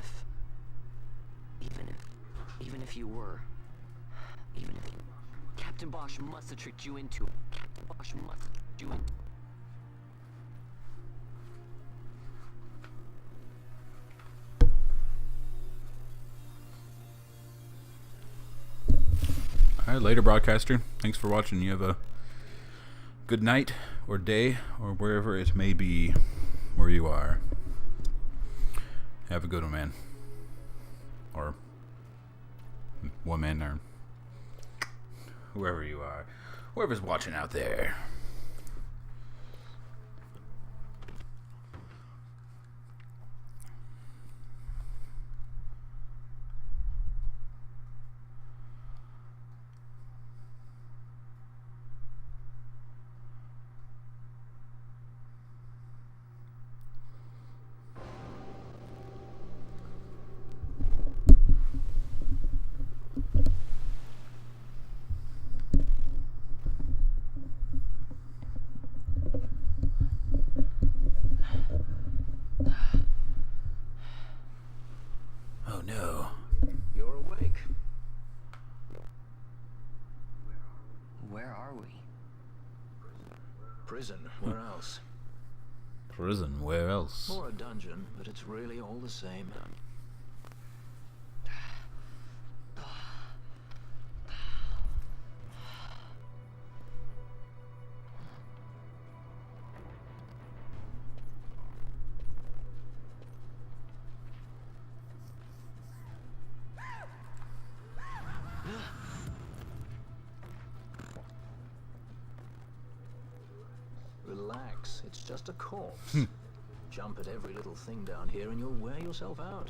if you were, Captain Bosch must have tricked you into it. Captain Bosch must have tricked you into it. Alright, later, broadcaster. Thanks for watching. You have a good night or day or wherever it may be where you are. Have a good one, man. Or woman, or whoever you are. Whoever's watching out there. Prison, where else? Prison, where else? Or a dungeon, but it's really all the same. Relax, it's just a corpse. Jump at every little thing down here and you'll wear yourself out.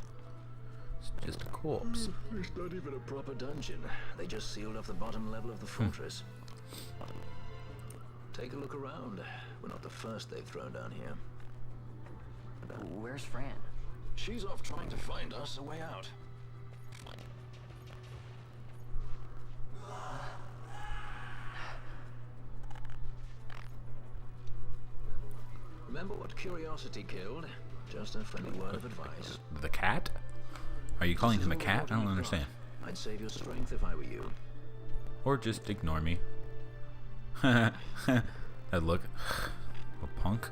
It's just a corpse. It's not even a proper dungeon. They just sealed off the bottom level of the fortress. Take a look around. We're not the first they've thrown down here. Where's Fran? She's off trying to find us a way out. Remember what curiosity killed? Just a friendly word of advice. The cat? Are you calling him a cat? I don't understand. I'd save your strength if I were you. Or just ignore me. That look. A punk.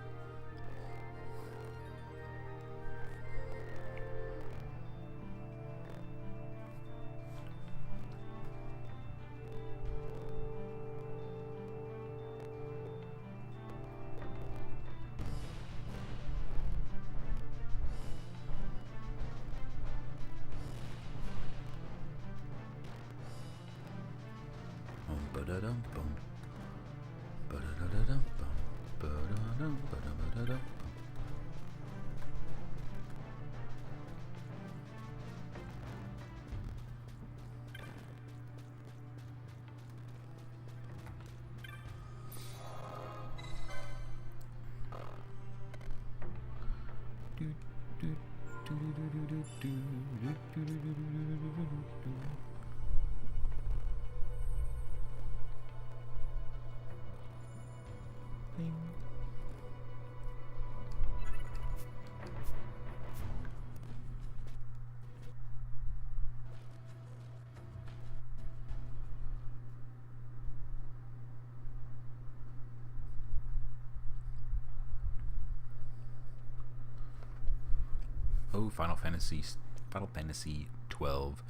Oh, Final Fantasy 12.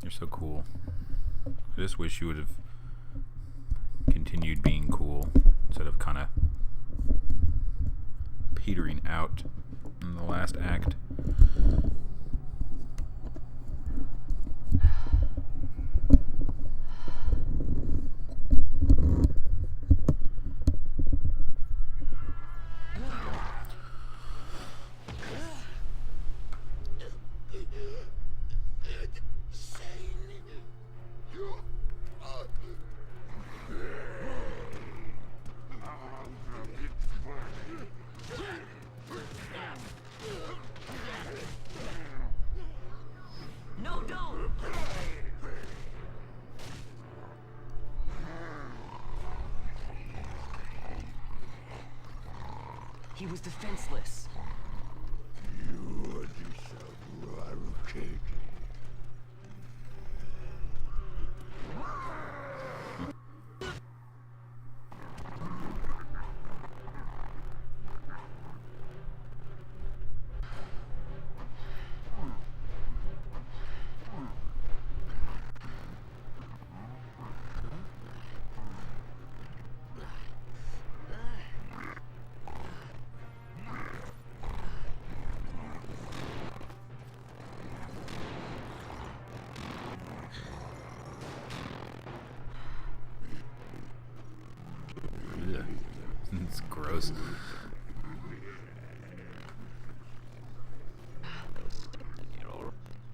You're so cool. I just wish you would have continued being cool instead of kind of petering out in the last act. No, don't! He was defenseless. It's gross.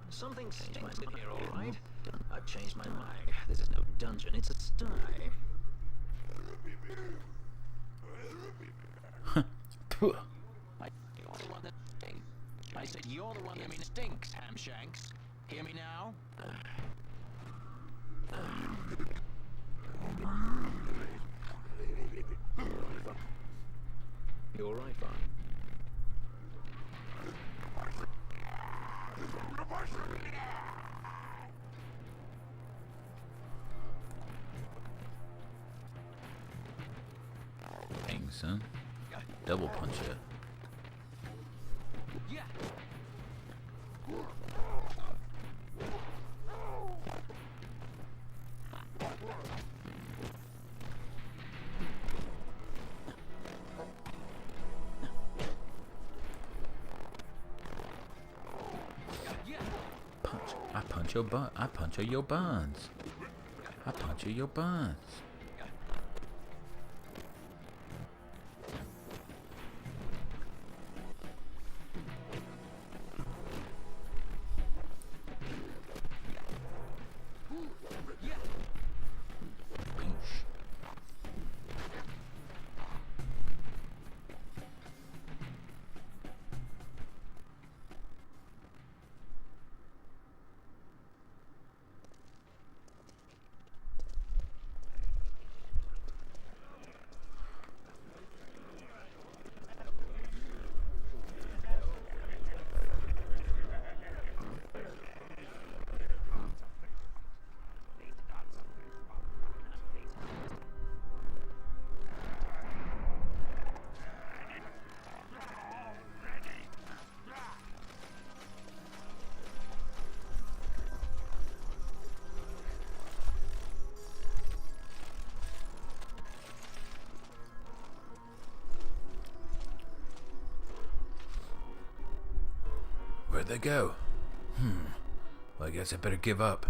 Something stinks in here, all right? I've changed my mind. This is no dungeon, it's a sty. Puh. You're the one that stinks. I said you're the one that stinks, Hamshanks. Hear me now? You're right, Vaughn. Dang, son. Double punch it. Yeah. I punch your butt. I punch your buns. I punch your buns. Where'd they go? Well, I guess I better give up.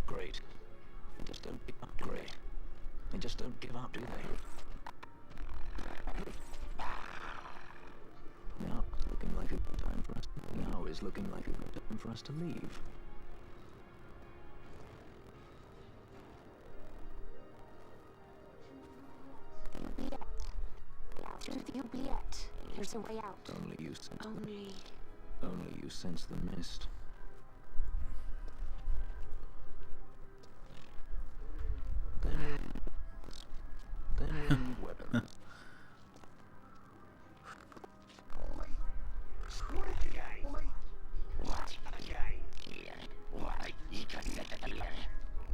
Great. They just don't give up. Great. They just don't give up, do they? Now it's looking like a good time for us. Now is looking like a good time for us to leave. Juliet, here's a way out. Only you sense Only you sense the mist. Then we need weapons.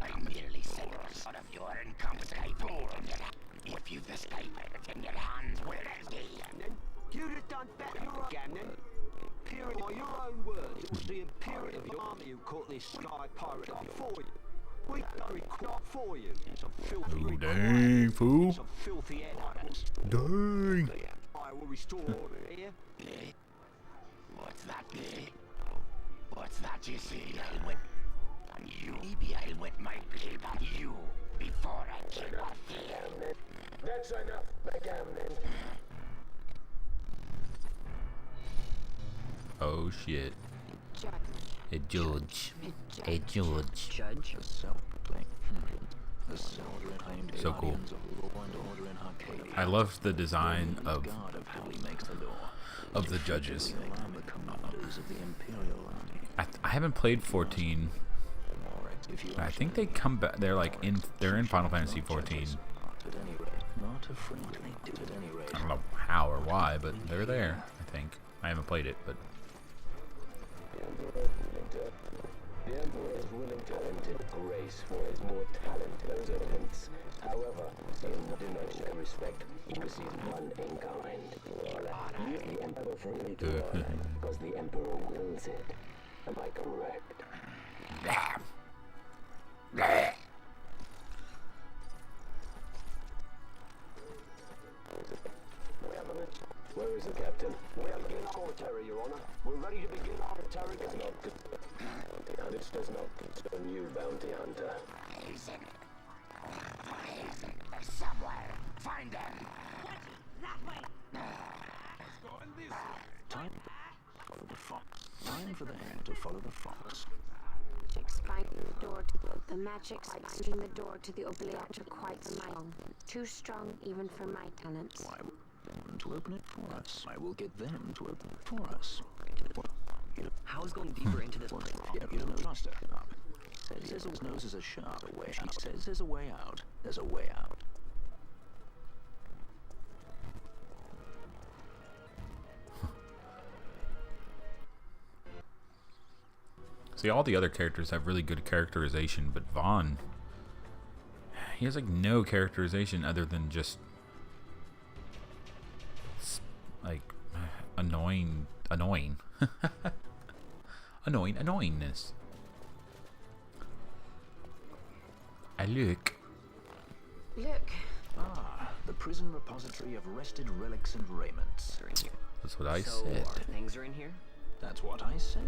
I merely said it was thought of your incomparable. If you've escaped it in your hands, where is he? You'd have done better, Gamnon. Imperial, by your own words, it was the Imperial army who caught this sky pirate before you. We not for you. Some filthy Oh, dang, fool. Some filthy headhunters. Dang. I will restore order here. What's that? What's that you see, Elwood? And you, maybe I'll wet my blade on you before I kill off you. That's enough, Gamnon. Oh shit. A judge. A judge. Judge? So cool. I love the design of the judges. I haven't played 14. I think they come back. They're in Final Fantasy 14. I don't know how or why, but they're there. I think I haven't played it, but. The Emperor is willing to enter grace for his more talented servants. However, in much respect, he receives none in kind. You the Emperor freely to order, because the Emperor wills it. Am I correct? Where is the captain? We are beginning commentary, Your Honor. We're ready to begin commentary. This does not concern you, bounty hunter. He's somewhere. Find him. That way. Let's go in this way. Time for the fox. Time for the hand to follow the fox. The magic's finding the door to the oubliette are quite strong. Too strong even for my talents. Why to open it for us? I will get them to open it for us. How's going deeper into this place? You don't trust her. He says his nose is a sharp way. She says there's a way out. There's a way out. See, all the other characters have really good characterization, but Vaughn, he has like no characterization other than just like annoyingness. Look. Ah, the prison repository of rested relics and raiments. That's what I so said. Our things are in here? That's what I said.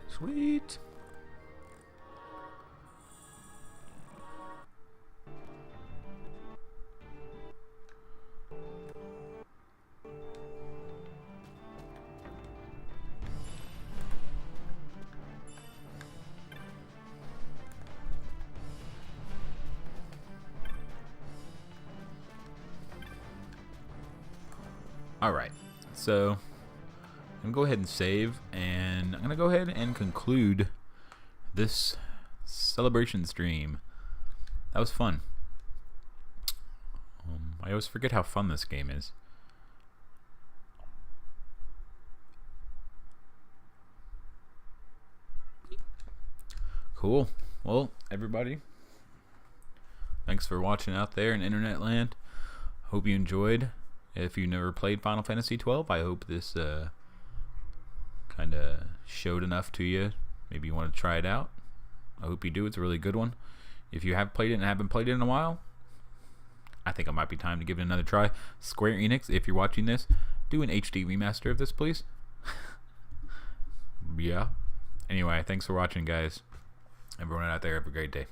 Sweet. Alright, so I'm going to go ahead and save, and I'm going to go ahead and conclude this celebration stream. That was fun. I always forget how fun this game is. Cool. Well, everybody, thanks for watching out there in internet land. Hope you enjoyed. If you never played Final Fantasy XII, I hope this kind of showed enough to you. Maybe you want to try it out. I hope you do. It's a really good one. If you have played it and haven't played it in a while, I think it might be time to give it another try. Square Enix, if you're watching this, do an HD remaster of this, please. Yeah. Anyway, thanks for watching, guys. Everyone out there, have a great day.